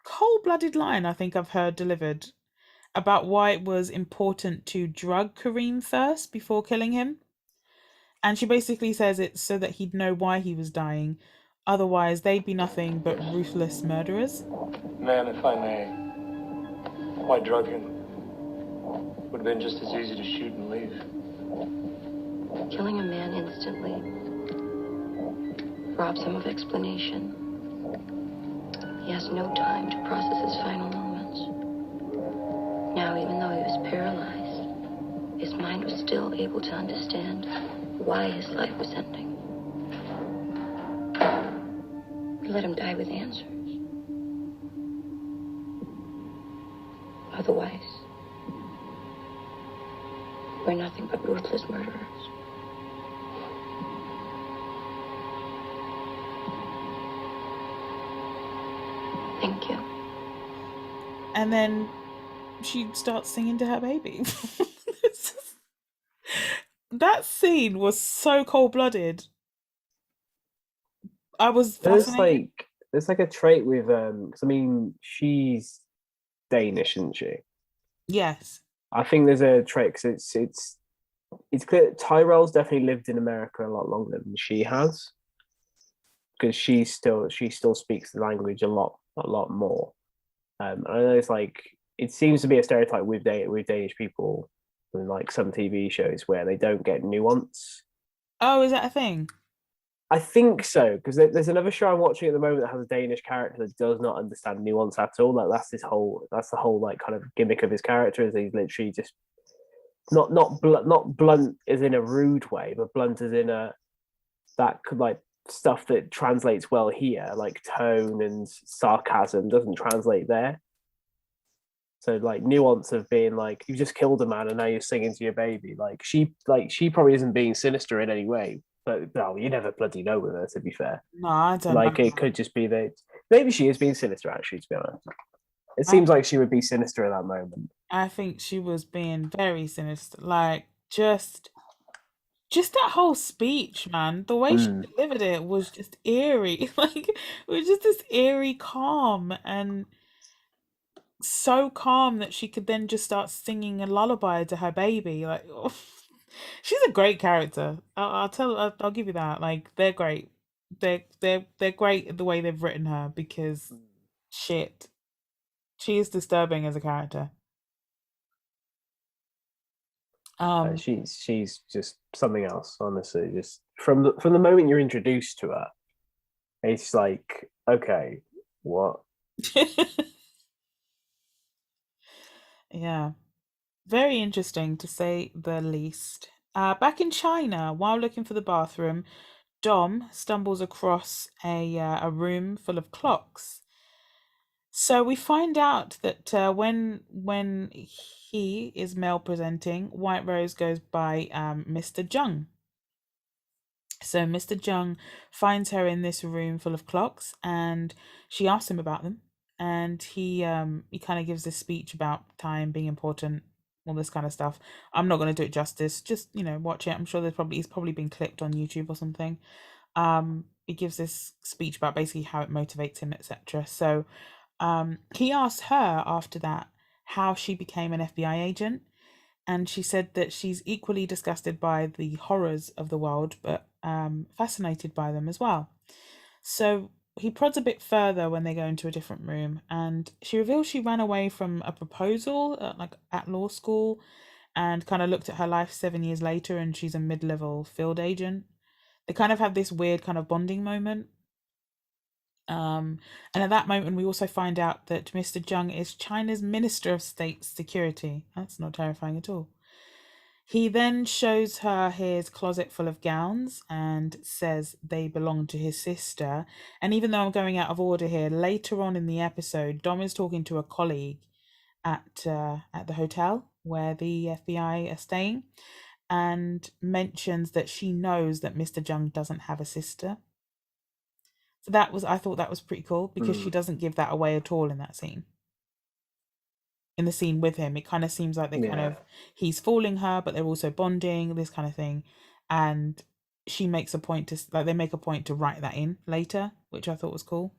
cold-blooded line I think I've heard delivered about why it was important to drug Kareem first before killing him. And she basically says it's so that he'd know why he was dying. Otherwise, they'd be nothing but ruthless murderers. Ma'am, if I may, why drug him? Would have been just as easy to shoot and leave. Killing a man instantly robs him of explanation. He has no time to process his final moments. Now, even though he was paralyzed, his mind was still able to understand why his life was ending. We let him die with answers. Otherwise, we're nothing but ruthless murderers. Thank you. And then she starts singing to her baby. That scene was so cold-blooded. I was fascinated. there's like a trait with 'cause I mean she's Danish, isn't she? Yes. I think there's a trait because it's clear Tyrell's definitely lived in America a lot longer than she has because she still speaks the language a lot more. I know it's like it seems to be a stereotype with Danish people in like some TV shows where they don't get nuance. Oh, is that a thing? I think so because there's another show I'm watching at the moment that has a Danish character that does not understand nuance at all. Like that's the whole like kind of gimmick of his character is he's literally just not blunt as in a rude way, but blunt as in a that could like stuff that translates well here, like tone and sarcasm doesn't translate there. So like nuance of being like you just killed a man and now you're singing to your baby. Like she probably isn't being sinister in any way, but no, you never bloody know with her. To be fair, No, I don't like know. it could just be that maybe she is being sinister. Actually, to be honest, it seems like she would be sinister at that moment. I think she was being very sinister. Like just that whole speech, man. The way she delivered it was just eerie. Like it was just this eerie calm and so calm that she could then just start singing a lullaby to her baby. Like she's a great character. I'll give you that. Like they're great. They're great at the way they've written her because shit, she is disturbing as a character. She's just something else, honestly. Just from the moment you're introduced to her, it's like, okay, what? Yeah, very interesting to say the least. Back in China, while looking for the bathroom, Dom stumbles across a room full of clocks. So we find out that when he is male presenting, White Rose goes by Mr. Jung. So Mr. Jung finds her in this room full of clocks, and she asks him about them, and he kind of gives this speech about time being important, all this kind of stuff. I'm not going to do it justice. Just watch it. I'm sure he's probably been clipped on YouTube or something. He gives this speech about basically how it motivates him, etc. So he asked her after that how she became an FBI agent, and she said that she's equally disgusted by the horrors of the world, but fascinated by them as well. So he prods a bit further when they go into a different room, and she reveals she ran away from a proposal at law school and kind of looked at her life 7 years later, and she's a mid-level field agent. They kind of have this weird kind of bonding moment. And at that moment, we also find out that Mr. Jung is China's Minister of State Security. That's not terrifying at all. He then shows her his closet full of gowns and says they belong to his sister. And even though I'm going out of order here, later on in the episode, Dom is talking to a colleague at the hotel where the FBI are staying, and mentions that she knows that Mr. Jung doesn't have a sister. So I thought that was pretty cool because she doesn't give that away at all in that scene. In the scene with him, it kind of seems like he's fooling her, but they're also bonding, this kind of thing. And she makes a point they make a point to write that in later, which I thought was cool.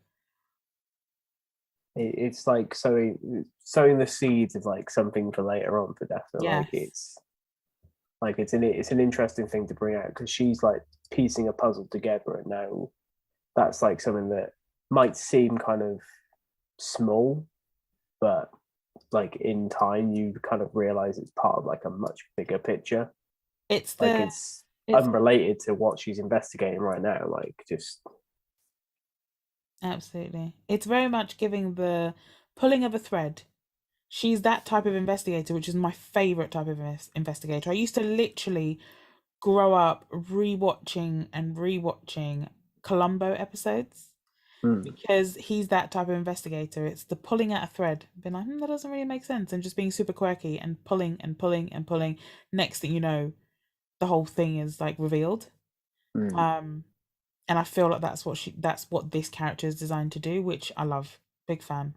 It's like sowing the seeds of like something for later on for definitely. Yes. It's an interesting thing to bring out because she's like piecing a puzzle together, and now that's like something that might seem kind of small, but like in time you kind of realize it's part of like a much bigger picture. It's unrelated to what she's investigating right now. Like just absolutely, it's very much giving the pulling of a thread. She's that type of investigator, which is my favorite type of investigator. I used to literally grow up rewatching Columbo episodes because he's that type of investigator. It's the pulling at a thread, being like, that doesn't really make sense, and just being super quirky and pulling and pulling and pulling. Next thing you know, the whole thing is like revealed. And I feel like that's what this character is designed to do, which I love. Big fan.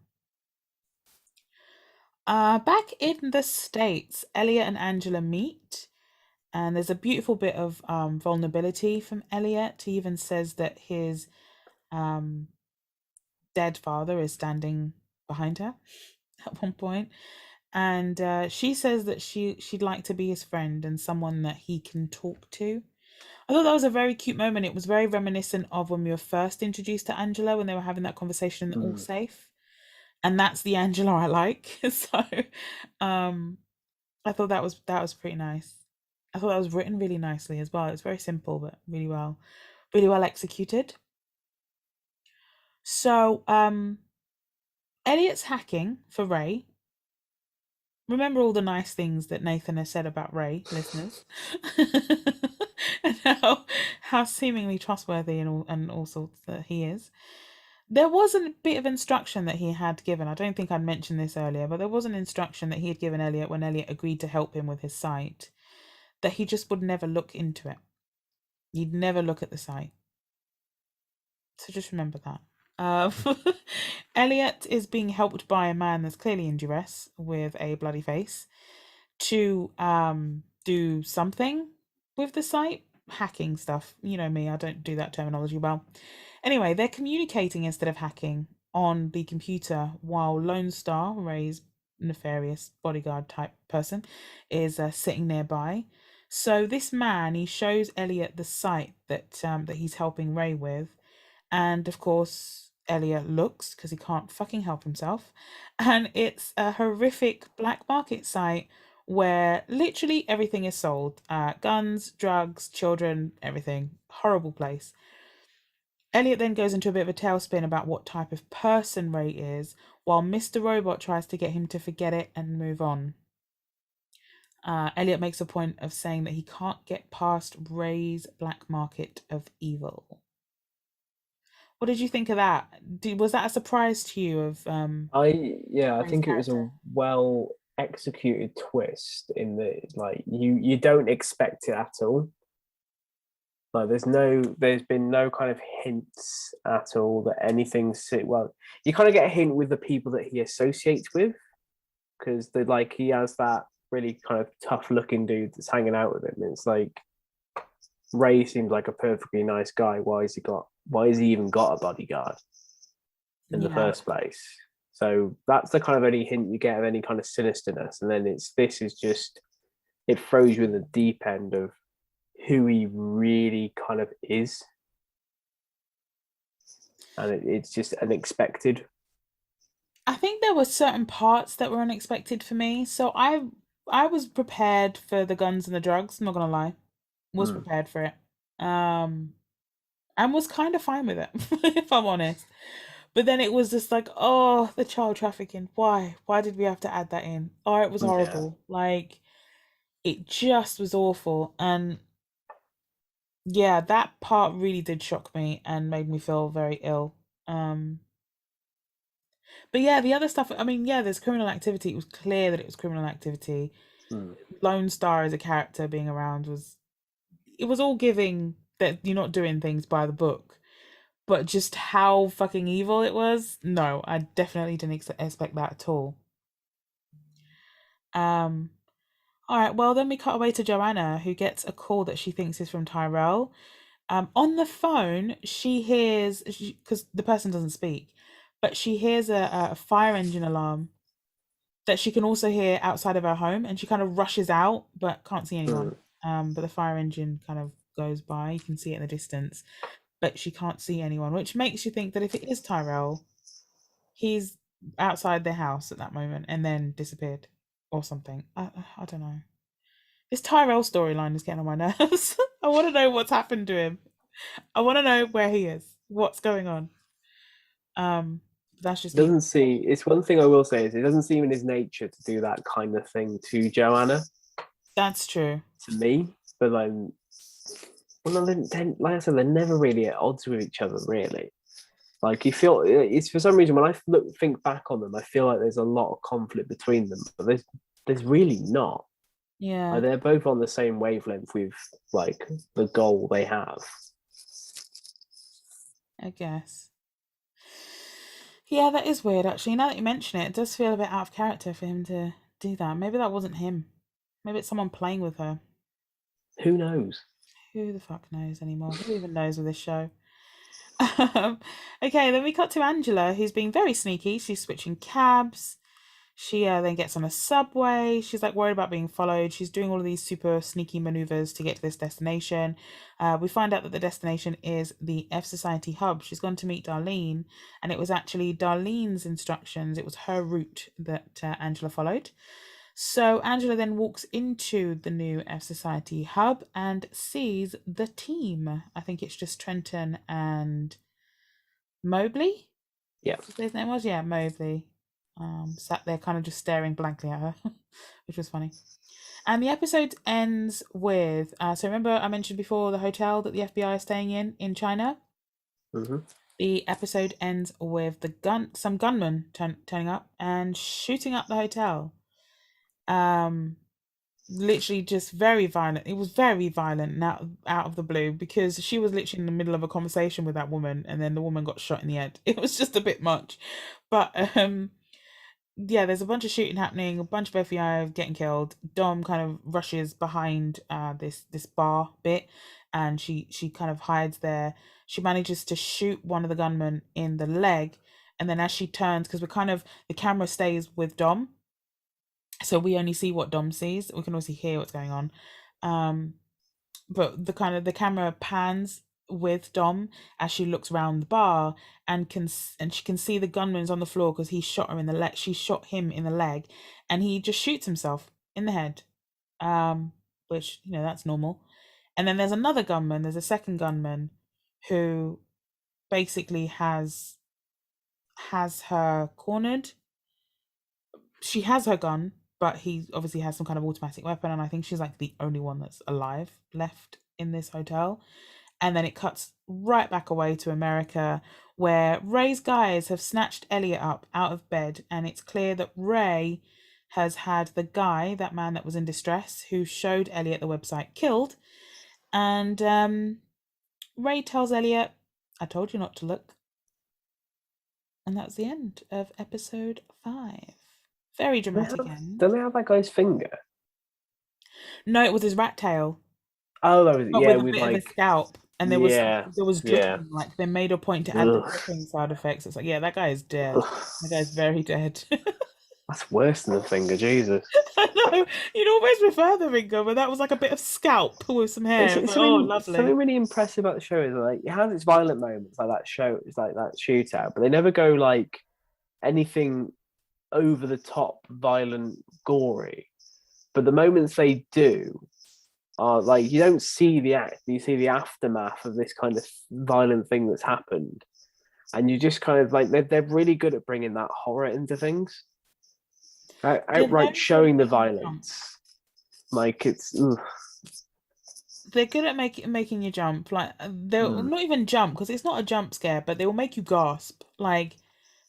Back in the States, Elliot and Angela meet, and there's a beautiful bit of vulnerability from Elliot. He even says that his dead father is standing behind her at one point, and she says that she'd like to be his friend and someone that he can talk to. I thought that was a very cute moment. It was very reminiscent of when we were first introduced to Angela when they were having that conversation in the All Safe, and that's the Angela I like. So, I thought that was pretty nice. I thought that was written really nicely as well. It's very simple but really well executed. So, Elliot's hacking for Ray. Remember all the nice things that Nathan has said about Ray, listeners, and how seemingly trustworthy and all sorts that he is. There was a bit of instruction that he had given. I don't think I'd mentioned this earlier, but there was an instruction that he had given Elliot when Elliot agreed to help him with his site, that he just would never look into it. He'd never look at the site. So just remember that. Elliot is being helped by a man that's clearly in duress with a bloody face to do something with the site. Hacking stuff. You know me, I don't do that terminology well. Anyway, they're communicating instead of hacking on the computer while Lone Star, Ray's nefarious bodyguard type person, is sitting nearby. So this man, he shows Elliot the site that he's helping Ray with, and of course Elliot looks because he can't fucking help himself, and it's a horrific black market site where literally everything is sold. Guns, drugs, children, everything. Horrible place. Elliot then goes into a bit of a tailspin about what type of person Ray is, while Mr. Robot tries to get him to forget it and move on. Elliot makes a point of saying that he can't get past Ray's black market of evil. What did you think of that? Was that a surprise to you? I Ray's think it was a character? well executed twist in that, like, you don't expect it at all. Like, there's been no kind of hints at all that anything's well. You kind of get a hint with the people that he associates with, because he has that really kind of tough looking dude that's hanging out with him. It's like, Ray seems like a perfectly nice guy. Why has he even got a bodyguard in the first place? So that's the kind of only hint you get of any kind of sinisterness. And then it throws you in the deep end of who he really kind of is. And it's just unexpected. I think there were certain parts that were unexpected for me. So I was prepared for the guns and the drugs, I'm not gonna lie. Was prepared for it. And was kind of fine with it, if I'm honest. But then it was just like, oh, the child trafficking. Why? Why did we have to add that in? Oh, it was horrible. Yeah. Like, it just was awful. And yeah, that part really did shock me and made me feel very ill. But yeah, the other stuff, I mean, yeah, there's criminal activity. It was clear that it was criminal activity. Lone Star as a character being around it was all giving that you're not doing things by the book. But just how fucking evil it was, no, I definitely didn't expect that at all. All right, well, then we cut away to Joanna, who gets a call that she thinks is from Tyrell. On the phone, she hears, because the person doesn't speak, but she hears a fire engine alarm that she can also hear outside of her home, and she kind of rushes out, but can't see anyone. But the fire engine kind of goes by. You can see it in the distance, but she can't see anyone, which makes you think that if it is Tyrell, he's outside the house at that moment and then disappeared or something. I don't know. This Tyrell storyline is getting on my nerves. I want to know what's happened to him. I want to know where he is, what's going on. That's just it's one thing I will say is it doesn't seem in his nature to do that kind of thing to Joanna. That's true. To me, but like I said, they're never really at odds with each other, really. Like, you feel it's for some reason when I think back on them, I feel like there's a lot of conflict between them, but there's really not. Yeah, like, they're both on the same wavelength with like the goal they have. I guess. Yeah, that is weird, actually. Now that you mention it, it does feel a bit out of character for him to do that. Maybe that wasn't him. Maybe it's someone playing with her. Who knows? Who the fuck knows anymore? Who even knows with this show? Okay, then we cut to Angela, who's being very sneaky. She's switching cabs. She then gets on a subway. She's like worried about being followed. She's doing all of these super sneaky maneuvers to get to this destination. We find out that the destination is the F Society hub. She's gone to meet Darlene, and it was actually Darlene's instructions. It was her route that Angela followed. So Angela then walks into the new F Society hub and sees the team. I think it's just Trenton and Mobley. Yeah. What his name was? Yeah, Mobley. Sat there kind of just staring blankly at her, which was funny. And the episode ends with, so remember I mentioned before the hotel that the FBI is staying in China? Mm-hmm. The episode ends with some gunmen turning up and shooting up the hotel. Literally just very violent. It was very violent now out of the blue, because she was literally in the middle of a conversation with that woman, and then the woman got shot in the head. It was just a bit much. But yeah, there's a bunch of shooting happening, a bunch of FBI getting killed. Dom kind of rushes behind this bar bit, and she kind of hides there. She manages to shoot one of the gunmen in the leg, and then as she turns, because the camera stays with Dom, so we only see what Dom sees. We can also hear what's going on. But the camera pans with Dom as she looks around the bar, and she can see the gunman's on the floor because he shot her in the leg. She shot him in the leg, and he just shoots himself in the head. Which, that's normal. And then there's another gunman. There's a second gunman who basically has her cornered. She has her gun, but he obviously has some kind of automatic weapon, and I think she's like the only one that's alive left in this hotel. And then it cuts right back away to America, where Ray's guys have snatched Elliot up out of bed, and it's clear that Ray has had the guy, that man that was in distress, who showed Elliot the website, killed. And Ray tells Elliot, "I told you not to look." And that's the end of episode 5. Very dramatic end. Don't they have that guy's finger? No, it was his rat tail. Oh, that was But yeah, with a with bit like of a scalp, and there was dripping. Like they made a point to add the dripping side effects. It's like, yeah, that guy is dead. That guy's very dead. That's worse than the finger, Jesus. I know. You'd always prefer the finger, but that was like a bit of scalp with some hair. It's Lovely. Something really impressive about the show is like it has its violent moments, like that show, it's like that shootout, but they never go like anything over the top, violent, gory. But the moments they do are like you don't see the act, you see the aftermath of this kind of violent thing that's happened, and you just kind of like they're really good at bringing that horror into things, outright showing the violence. Like it's. Ugh. They're good at making you jump. Like they'll not even jump because it's not a jump scare, but they will make you gasp. Like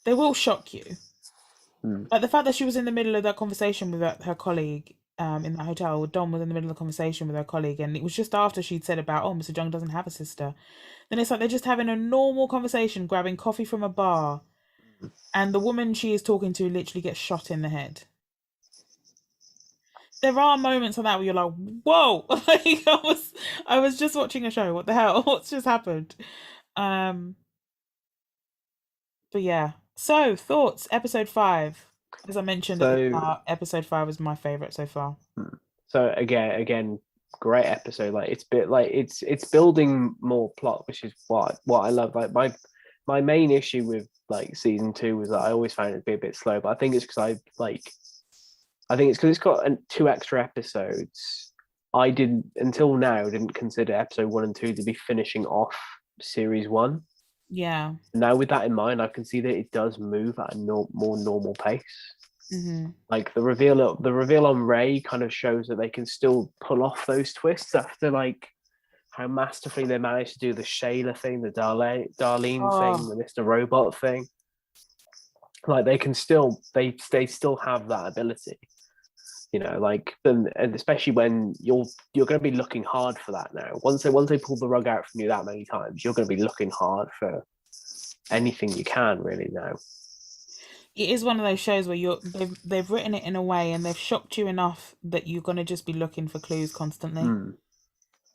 they will shock you. Like the fact that she was in the middle of that conversation with her colleague in that hotel. Dom was in the middle of the conversation with her colleague, and it was just after she'd said about, oh, Mr. Jung doesn't have a sister. Then it's like they're just having a normal conversation, grabbing coffee from a bar, and the woman she is talking to literally gets shot in the head. There are moments like that where you're like, whoa, like I was just watching a show. What the hell? What's just happened? But yeah. So thoughts, episode 5. As I mentioned, episode 5 was my favorite so far. So again, great episode. Like it's building more plot, which is what I love. Like my main issue with like season 2 was that I always found it to be a bit slow. But I think it's because it's got 2 extra episodes. I until now didn't consider episode 1 and 2 to be finishing off series 1. Yeah. Now with that in mind, I can see that it does move at a more normal pace. Mm-hmm. Like the reveal on Ray kind of shows that they can still pull off those twists after like how masterfully they managed to do the Shayla thing, the Darlene thing, the Mr. Robot thing. Like they can still they still have that ability. Like and especially when you're going to be looking hard for that now. Once they pull the rug out from you that many times, you're going to be looking hard for anything you can really now. It is one of those shows where they've written it in a way and they've shocked you enough that you're going to just be looking for clues constantly.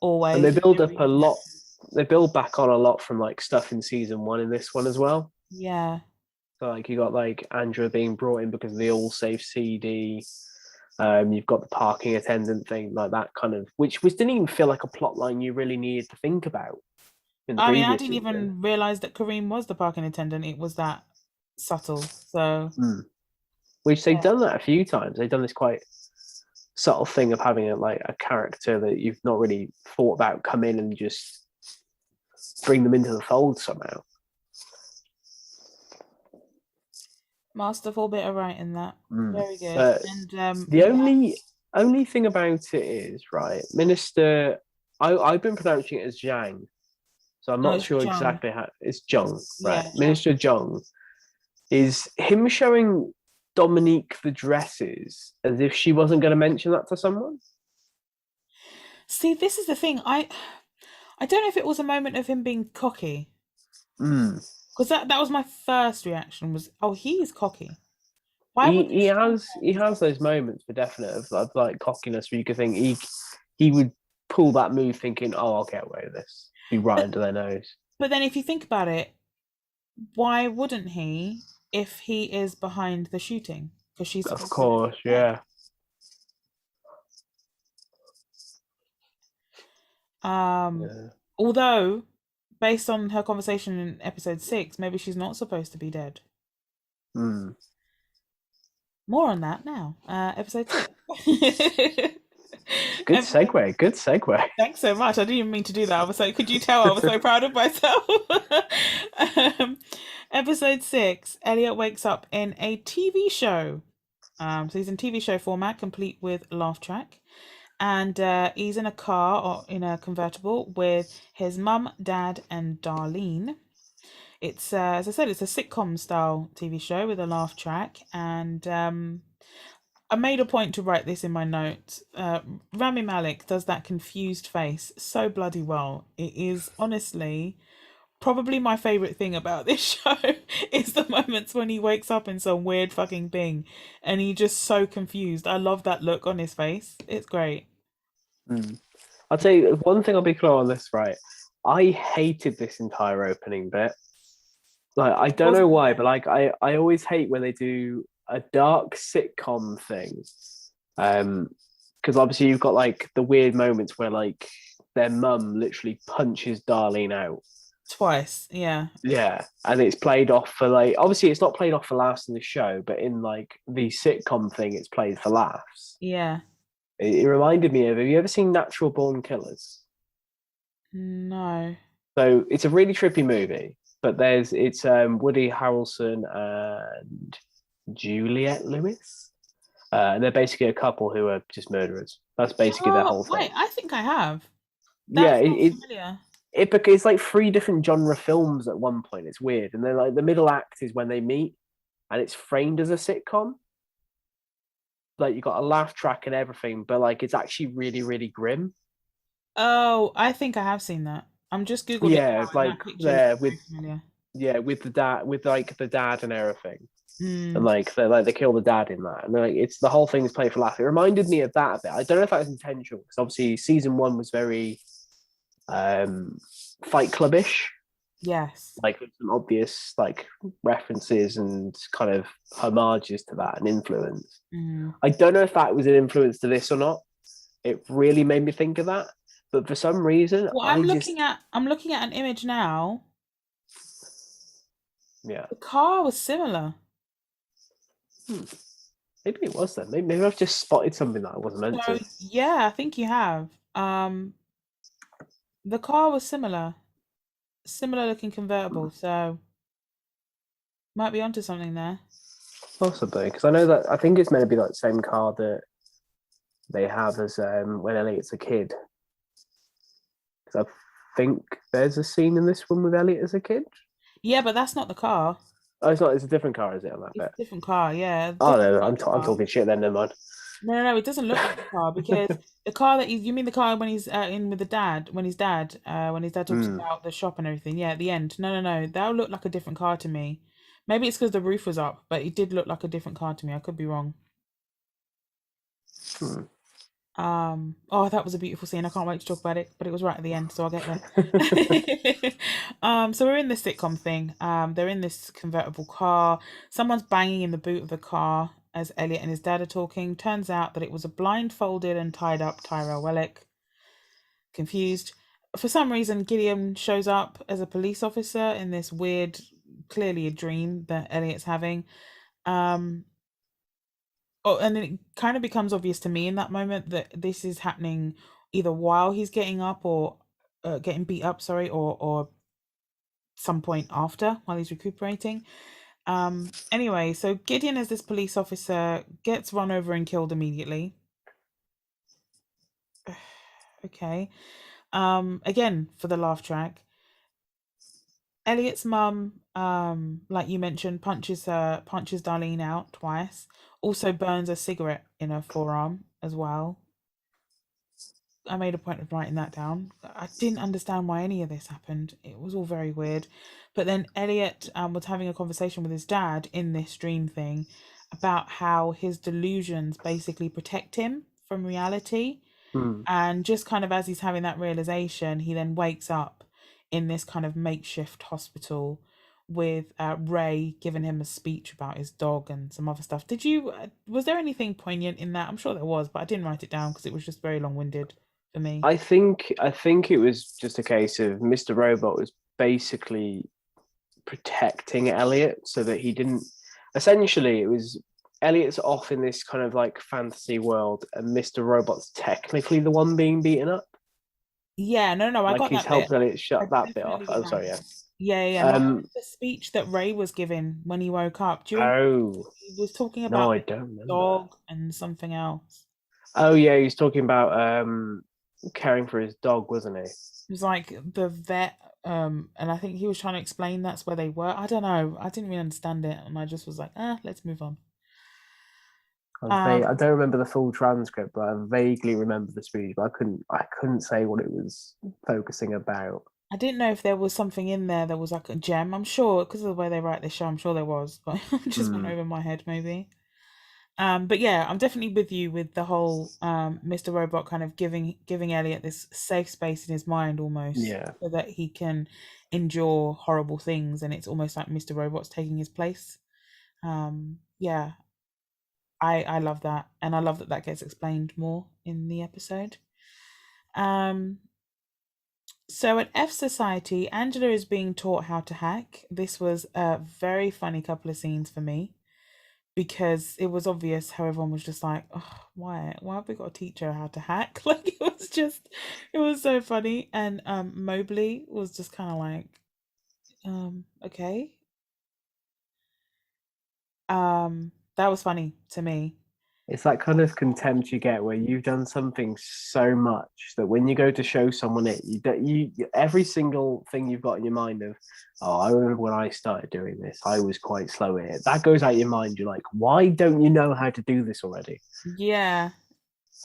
Always. And they build up a lot build back on a lot from like stuff in season 1 in this one as well. Yeah. So like you got like Andrea being brought in because of the All Safe CD. You've got the parking attendant thing, like that kind of, which didn't even feel like a plot line you really needed to think about. In the I mean, I previous didn't season. even realize that Kareem was the parking attendant. It was that subtle. So, Which they've done that a few times. They've done this quite subtle thing of having a character that you've not really thought about come in and just bring them into the fold somehow. masterful bit of writing that. Very good. And the only thing about it is, right, Minister, I've been pronouncing it as Zhang, so I'm not sure Zhang. exactly how it's Zhang, right? Yeah, Minister Zhang is him showing Dominique the dresses as if she wasn't going to mention that to someone. See, this is the thing. I don't know if it was a moment of him being cocky. Because that was my first reaction was, oh, he's cocky. He has those moments for definite of like cockiness where you could think he would pull that move thinking, oh, I'll get away with this. Be right under their nose. But then if you think about it, why wouldn't he if he is behind the shooting? Because she's of course, yeah. Although, based on her conversation in episode 6, maybe she's not supposed to be dead. More on that now. Episode 6. Good segue. Good segue. Thanks so much. I didn't even mean to do that. I was like, could you tell I was so proud of myself? Episode 6. Elliot wakes up in a TV show. So he's in TV show format, complete with laugh track. And he's in a car or in a convertible with his mum, dad, and Darlene. It's as I said, it's a sitcom style TV show with a laugh track, and I made a point to write this in my notes. Rami Malek does that confused face so bloody well. It is honestly probably my favorite thing about this show is the moments when he wakes up in some weird fucking thing and he's just so confused. I love that look on his face. It's great. I'll tell you one thing, I'll be clear on this, right? I hated this entire opening bit. Like, I don't know why, but like I always hate when they do a dark sitcom thing. Because obviously you've got like the weird moments where like their mum literally punches Darlene out. Twice, yeah. Yeah, and it's played off for like, obviously it's not played off for laughs in the show, but in like the sitcom thing, it's played for laughs. Yeah. It reminded me of, have you ever seen Natural Born Killers? No. So it's a really trippy movie, but it's Woody Harrelson and Juliette Lewis. And they're basically a couple who are just murderers. That's basically their whole thing. Wait, I think I have. Familiar. It's like 3 different genre films at one point. It's weird. And then like the middle act is when they meet and it's framed as a sitcom. Like you got a laugh track and everything, but like it's actually really, really grim. Oh, I think I have seen that. I'm just googling. Yeah, like with the dad, with like the dad and everything, and like they kill the dad in that, and like it's the whole thing is played for laugh. It reminded me of that a bit. I don't know if that was intentional because obviously season 1 was very Fight Club-ish. Yes, like some obvious like references and kind of homages to that and influence. I don't know if that was an influence to this or not. It really made me think of that, but for some reason, I'm looking at an image now. Yeah, the car was similar. Maybe it was then. Maybe I've just spotted something that I wasn't meant to. Yeah, I think you have. The car was similar looking convertible, so might be onto something there. Possibly, because I know that I think it's meant to be like the same car that they have as when Elliot's a kid. Because I think there's a scene in this one with Elliot as a kid. Yeah, but that's not the car. Oh, it's not. It's a different car, is it? On that bit? Different car, yeah. Oh no, I'm talking shit. Then never mind. No, it doesn't look like the car because the car that you mean the car when he's in with the dad, when his dad talks about the shop and everything. Yeah, at the end. No, that would look like a different car to me. Maybe it's because the roof was up, but it did look like a different car to me. I could be wrong. Oh, that was a beautiful scene. I can't wait to talk about it, but it was right at the end, so I'll get there. So we're in this sitcom thing. They're in this convertible car. Someone's banging in the boot of the car as Elliot and his dad are talking. Turns out that it was a blindfolded and tied up Tyrell Wellick. Confused. For some reason, Gideon shows up as a police officer in this weird, clearly a dream that Elliot's having. Oh, and then it kind of becomes obvious to me in that moment that this is happening either while he's getting up or getting beat up, sorry, or some point after while he's recuperating. Anyway, so Gideon as this police officer gets run over and killed immediately. Okay. Again, for the laugh track. Elliot's mum, like you mentioned, punches Darlene out twice. Also burns a cigarette in her forearm as well. I made a point of writing that down. I didn't understand why any of this happened. It was all very weird. But then Elliot was having a conversation with his dad in this dream thing about how his delusions basically protect him from reality. And just kind of as he's having that realization, he then wakes up in this kind of makeshift hospital with Ray giving him a speech about his dog and some other stuff. Was there anything poignant in that? I'm sure there was, but I didn't write it down because it was just very long-winded for me. I think it was just a case of Mr. Robot was basically protecting Elliot so that he didn't. Essentially, it was Elliot's off in this kind of like fantasy world, and Mr. Robot's technically the one being beaten up. Yeah, no, I got that. He's helped Elliot shut that bit off. I'm sorry, yeah. Yeah. The speech that Ray was giving when he woke up. Do you remember? He was talking about no, I don't remember. Dog and something else. Oh yeah, he was talking about caring for his dog, wasn't he? It was like the vet, and I think he was trying to explain that's where they were. I don't know. I didn't really understand it, and I just was like, let's move on. I don't remember the full transcript, but I vaguely remember the speech. But I couldn't say what it was focusing about. I didn't know if there was something in there that was like a gem. I'm sure because of the way they write this show, I'm sure there was, but it just went over my head maybe. But yeah, I'm definitely with you with the whole Mr. Robot kind of giving Elliot this safe space in his mind almost, so that he can endure horrible things, and it's almost like Mr. Robot's taking his place. Yeah. I love that, and I love that gets explained more in the episode. So at F Society, Angela is being taught how to hack. This was a very funny couple of scenes for me because it was obvious how everyone was just like, oh, why have we got to teach her how to hack? Like it was so funny. And Mobley was just kind of like, okay. That was funny to me. It's that kind of contempt you get where you've done something so much that when you go to show someone it, you every single thing you've got in your mind of, oh, I remember when I started doing this, I was quite slow at it. That goes out your mind. You're like, why don't you know how to do this already? Yeah.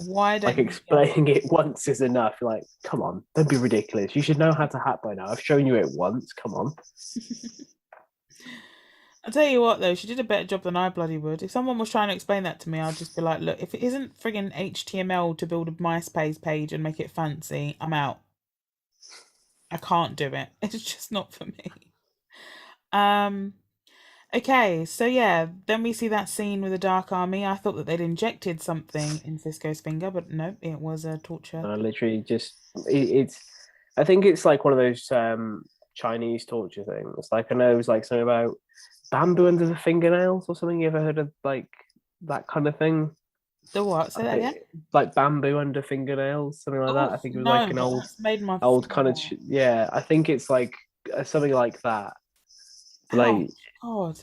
Why don't explaining it once is enough? You're like, come on, don't be ridiculous. You should know how to hack by now. I've shown you it once. Come on. I'll tell you what, though, she did a better job than I bloody would. If someone was trying to explain that to me, I'd just be like, look, if it isn't friggin' HTML to build a MySpace page and make it fancy, I'm out. I can't do it. It's just not for me. Okay, so yeah, then we see that scene with the Dark Army. I thought that they'd injected something in Cisco's finger, but no, it was a torture. Literally just, I think it's like one of those Chinese torture things. Like I know it was like something about bamboo under the fingernails or something. You ever heard of like that kind of thing? The what? Say that again? Like bamboo under fingernails, something like that. I think it was like an old kind of yeah. I think it's like something like that. Like God.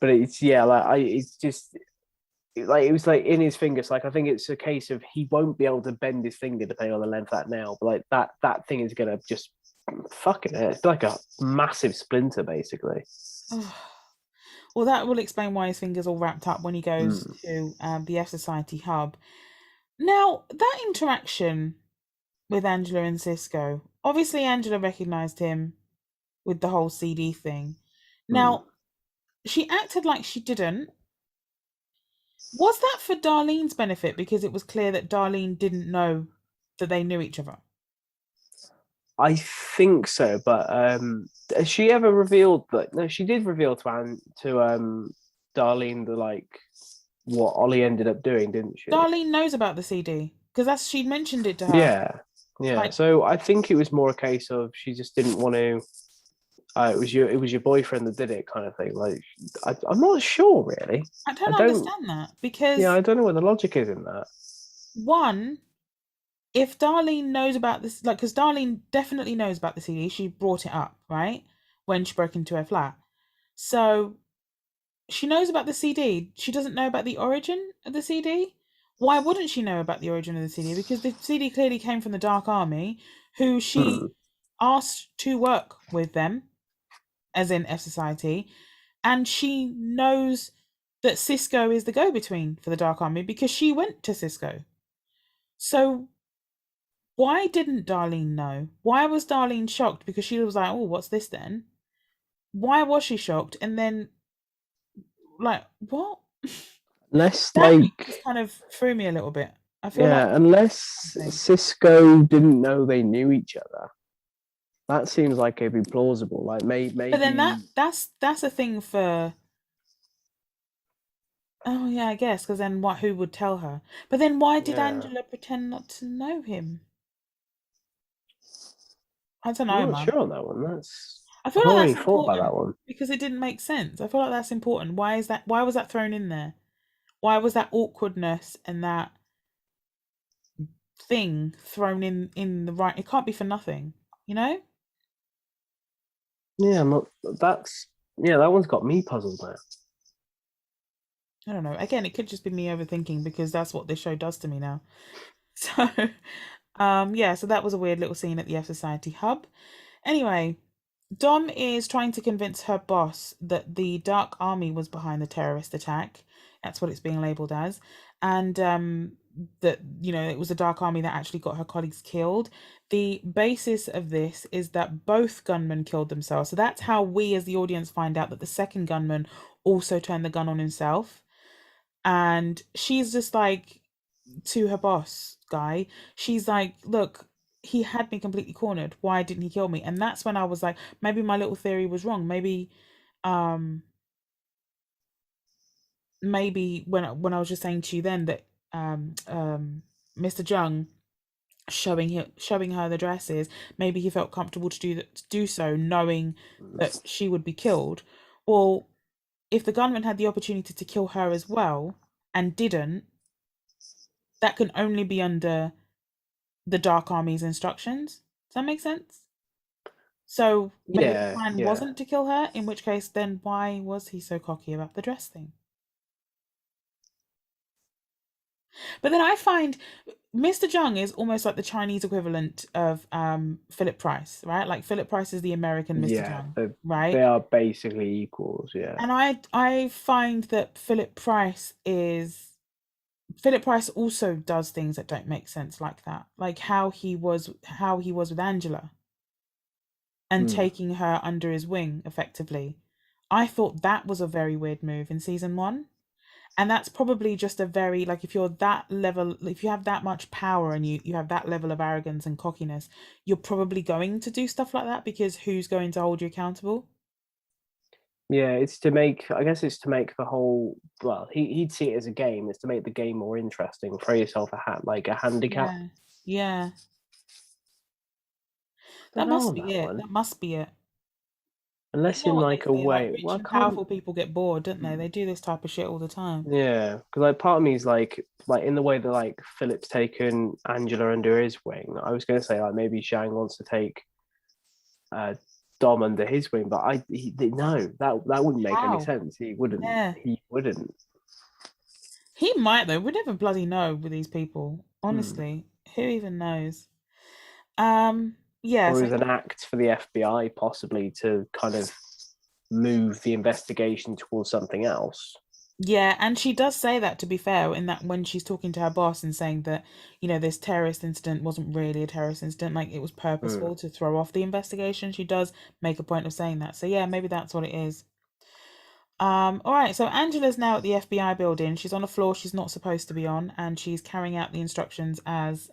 But it's it's just like it was like in his fingers. Like I think it's a case of he won't be able to bend his finger depending on the length of that nail. But like that thing is gonna just fucking it. It's like a massive splinter basically. Well, that will explain why his finger's all wrapped up when he goes to the F Society hub. Now, that interaction with Angela and Cisco, obviously Angela recognized him with the whole CD thing. Now, she acted like she didn't, Was that for Darlene's benefit because it was clear that Darlene didn't know that they knew each other? I think so, but has she ever revealed that? No, she did reveal to Darlene the like what Ollie ended up doing, didn't she? Darlene knows about the CD because she mentioned it to her. Yeah, yeah. Like- So I think it was more a case of she just didn't want to. It was your boyfriend that did it, kind of thing. Like I'm not sure really. I don't understand that because I don't know what the logic is in that. one, if Darlene knows about this, like, because Darlene definitely knows about the CD, she brought it up, right? When she broke into her flat. So she knows about the CD. She doesn't know about the origin of the CD. Why wouldn't she know about the origin of the CD? Because the CD clearly came from the Dark Army, who she asked to work with them, as in F Society, and she knows that Cisco is the go-between for the Dark Army because she went to Cisco. So why didn't Darlene know? Why was Darlene shocked? Because she was like, oh, what's this then? Why was she shocked? And then, like, what? Unless, That like, just kind of threw me a little bit. I feel like unless Cisco didn't know they knew each other. That seems like it'd be plausible. Like, maybe. But then that's a thing for. Oh yeah, I guess, because then who would tell her? But then why did Angela pretend not to know him? I don't know, I'm man. not sure on that one. I feel I've like already that's thought about important that one. because it didn't make sense. I feel like that's important. Why is that? Why was that thrown in there? Why was that awkwardness and that thing thrown in the right? It can't be for nothing, you know? Yeah, that one's got me puzzled now. I don't know. Again, it could just be me overthinking because that's what this show does to me now. So, so that was a weird little scene at the F Society hub. Anyway, Dom is trying to convince her boss that the Dark Army was behind the terrorist attack. That's what it's being labeled as. And that, it was the Dark Army that actually got her colleagues killed. The basis of this is that both gunmen killed themselves. So that's how we as the audience find out that the second gunman also turned the gun on himself. And she's just like, to her boss guy, she's like, look, he had me completely cornered. Why didn't he kill me? And that's when I was like, maybe my little theory was wrong. Maybe when I was just saying to you then that Mr. Jung showing her the dresses, maybe he felt comfortable to do so, knowing that she would be killed. Well, if the gunman had the opportunity to kill her as well and didn't, that can only be under the Dark Army's instructions. Does that make sense? So maybe the plan wasn't to kill her, in which case then why was he so cocky about the dress thing? But then I find Mr. Jung is almost like the Chinese equivalent of Philip Price, right? Like Philip Price is the American Mr. Jung, right? They are basically equals, yeah. And I find that Philip Price also does things that don't make sense like that. Like how he was with Angela and taking her under his wing effectively. I thought that was a very weird move in season 1. And that's probably just a very, like, if you're that level, if you have that much power and you have that level of arrogance and cockiness, you're probably going to do stuff like that because who's going to hold you accountable? Yeah, it's to make the whole, well, he'd see it as a game. It's to make the game more interesting. Throw yourself a handicap. Yeah. That must be it. Unless in like a way, rich and powerful people get bored, don't they? They do this type of shit all the time. Yeah, because like part of me is like in the way that like Philip's taken Angela under his wing. I was going to say like maybe Zhang wants to take Dom under his wing, but no, that wouldn't make any sense. He wouldn't. Yeah. He wouldn't. He might though. We never bloody know with these people. Honestly, who even knows? Yeah, or as an act for the FBI, possibly to kind of move the investigation towards something else. Yeah, and she does say that, to be fair, in that when she's talking to her boss and saying that, this terrorist incident wasn't really a terrorist incident, like it was purposeful to throw off the investigation. She does make a point of saying that. So yeah, maybe that's what it is. All right, so Angela's now at the FBI building. She's on a floor she's not supposed to be on, and she's carrying out the instructions as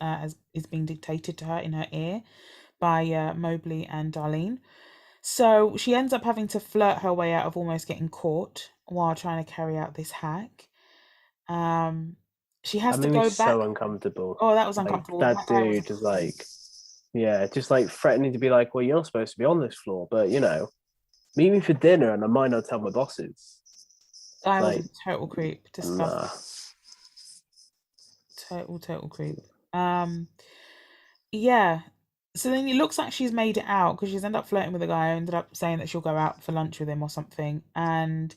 is being dictated to her in her ear by Mobley and Darlene. So she ends up having to flirt her way out of almost getting caught while trying to carry out this hack. She has That to made me go back. so uncomfortable. Oh, that was Like, uncomfortable. that That guy was dude is like, yeah, just like threatening to be like, well, you're not supposed to be on this floor, but you know, meet me for dinner and I might not tell my bosses. guy was Like, a total creep. Disgusting. Total creep. Yeah. So then it looks like she's made it out because she's ended up flirting with a guy who ended up saying that she'll go out for lunch with him or something and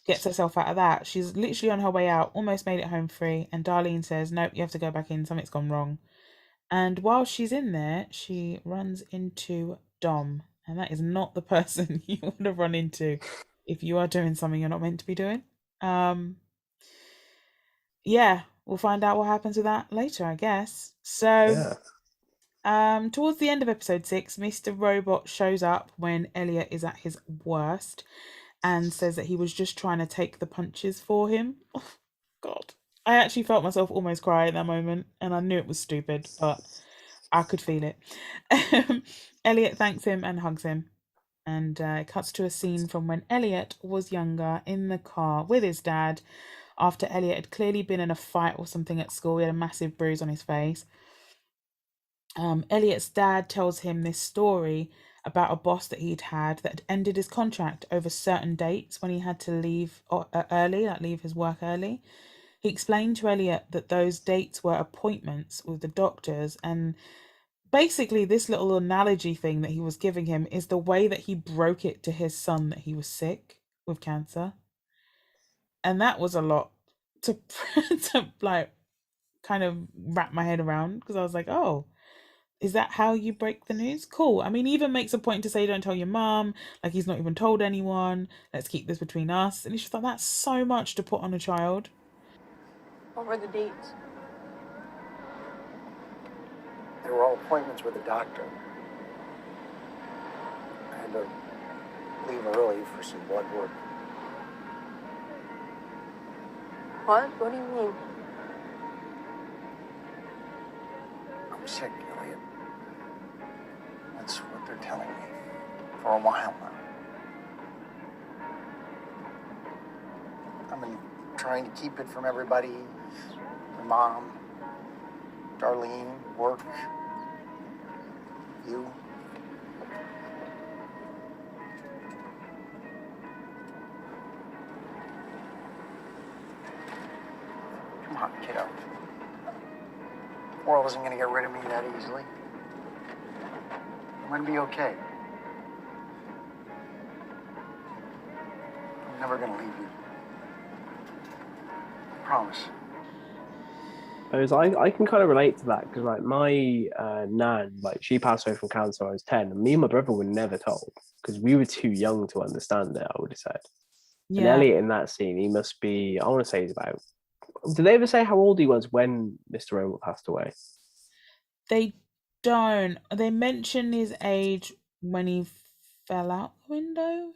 gets herself out of that. She's literally on her way out, almost made it home free, and Darlene says, nope, you have to go back in, something's gone wrong. And while she's in there, she runs into Dom, and that is not the person you want to run into if you are doing something you're not meant to be doing. Yeah, we'll find out what happens with that later, I guess. So, towards the end of episode 6, Mr. Robot shows up when Elliot is at his worst and says that he was just trying to take the punches for him. Oh, God. I actually felt myself almost cry at that moment, and I knew it was stupid, but I could feel it. Elliot thanks him and hugs him, and it cuts to a scene from when Elliot was younger in the car with his dad after Elliot had clearly been in a fight or something at school. He had a massive bruise on his face. Elliot's dad tells him this story about a boss that he'd had that had ended his contract over certain dates when he had to leave early, like leave his work early. He explained to Elliot that those dates were appointments with the doctors, and basically this little analogy thing that he was giving him is the way that he broke it to his son that he was sick with cancer. And that was a lot to like kind of wrap my head around, because I was like, oh, is that how you break the news? Cool. I mean, he even makes a point to say, don't tell your mom. Like, he's not even told anyone. Let's keep this between us. And it's just like, that's so much to put on a child. What were the dates? They were all appointments with a doctor. I had to leave early for some blood work. What? What do you mean? I'm sick, Elliot. That's what they're telling me for a while now. I've been trying to keep it from everybody. My mom, Darlene, work, you. Come on, kiddo. The world isn't going to get rid of me that easily. I'm going to be okay. I'm never going to leave you. I promise. I can kind of relate to that because like my nan, like she passed away from cancer when I was 10, and me and my brother were never told because we were too young to understand it, I would have said. Yeah. And Elliot in that scene, he must be, I want to say he's about, did they ever say how old he was when Mr. Robot passed away? They don't. They mention his age when he fell out the window.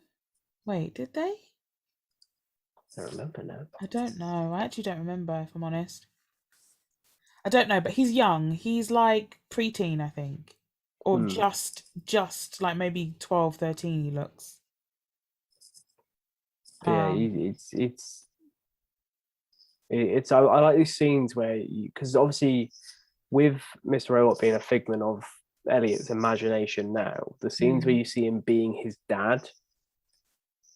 Wait, did they? I don't remember now. I don't know. I actually don't remember, if I'm honest. I don't know, but he's young. He's like preteen, I think. Or just like maybe 12, 13 he looks. Yeah, it's I like these scenes where, because obviously with Mr. Robot being a figment of Elliot's imagination now, the scenes where you see him being his dad,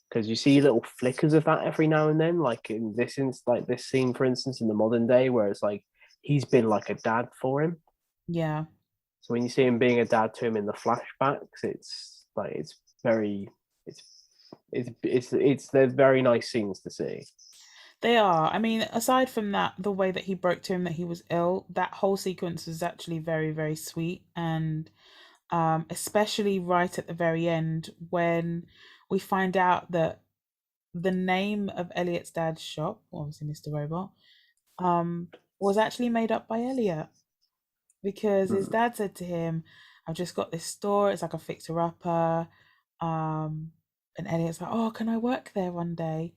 because you see little flickers of that every now and then, like in this like this scene, for instance, in the modern day, where it's like he's been like a dad for him. Yeah. So when you see him being a dad to him in the flashbacks, it's like they're very nice scenes to see. They are. I mean, aside from that, the way that he broke to him that he was ill, that whole sequence was actually very, very sweet. And especially right at the very end when we find out that the name of Elliot's dad's shop, obviously Mr. Robot, was actually made up by Elliot. Because his dad said to him, I've just got this store, it's like a fixer-upper. and Elliot's like, oh, can I work there one day?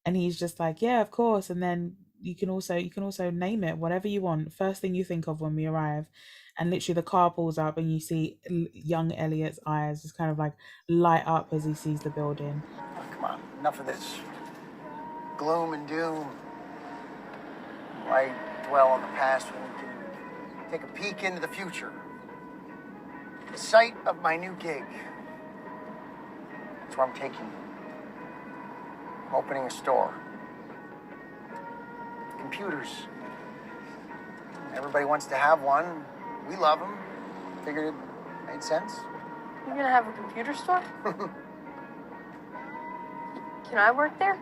And he's just like, yeah, of course. And then you can also name it whatever you want, first thing you think of when we arrive. And literally the car pulls up and you see young Elliot's eyes just kind of like light up as he sees the building. Oh, come on, enough of this gloom and doom. Why dwell on the past when we can take a peek into the future? The site of my new gig. That's where I'm taking you. I'm opening a store. Computers. Everybody wants to have one. We love them. Figured it made sense. You're gonna have a computer store? Can I work there?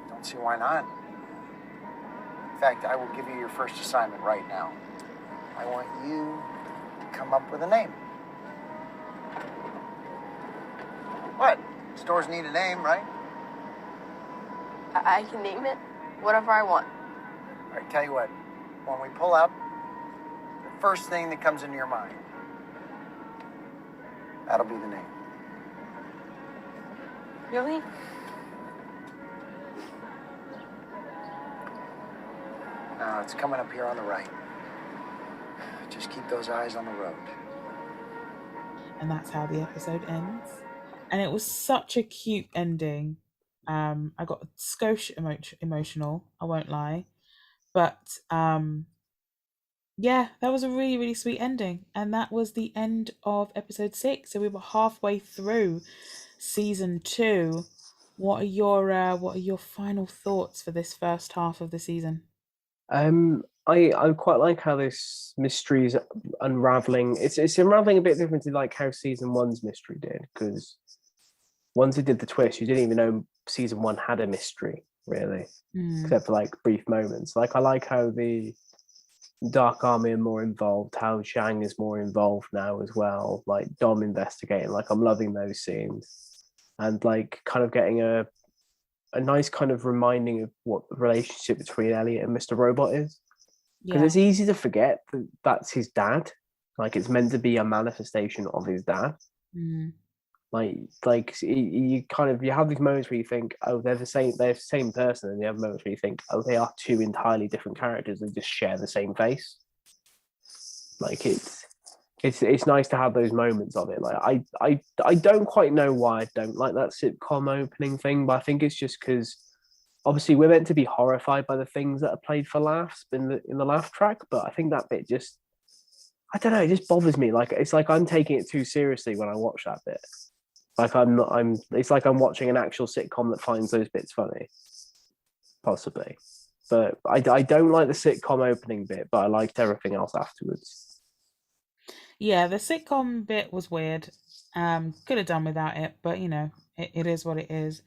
Don't see why not. In fact, I will give you your first assignment right now. I want you to come up with a name. What? Stores need a name, right? I can name it whatever I want. All right, tell you what. When we pull up, the first thing that comes into your mind, that'll be the name. Really? No, it's coming up here on the right. Just keep those eyes on the road. And that's how the episode ends. And it was such a cute ending. I got a skosh emotional, I won't lie. But yeah, that was a really, really sweet ending. And that was the end of episode 6. So we were halfway through season 2. What are your final thoughts for this first half of the season? I quite like how this mystery is unraveling. It's unraveling a bit differently, like how season 1's mystery did, because once it did the twist, you didn't even know season 1 had a mystery, really, except for like brief moments. Like I like how the Dark Army are more involved, how Zhang is more involved now as well, like Dom investigating. Like I'm loving those scenes, and like kind of getting a nice kind of reminding of what the relationship between Elliot and Mr. Robot is. Because it's easy to forget that that's his dad. Like it's meant to be a manifestation of his dad. Like you kind of, you have these moments where you think, oh, they're the same person, and you have moments where you think, oh, they are two entirely different characters that just share the same face. Like it's nice to have those moments of it. Like I don't quite know why I don't like that sitcom opening thing, but I think it's just because obviously we're meant to be horrified by the things that are played for laughs in the laugh track, but I think that bit just, I don't know, it just bothers me. Like it's like I'm taking it too seriously when I watch that bit. Like it's like I'm watching an actual sitcom that finds those bits funny, possibly. But I don't like the sitcom opening bit, but I liked everything else afterwards. Yeah, the sitcom bit was weird. Could have done without it, but you know, it is what it is.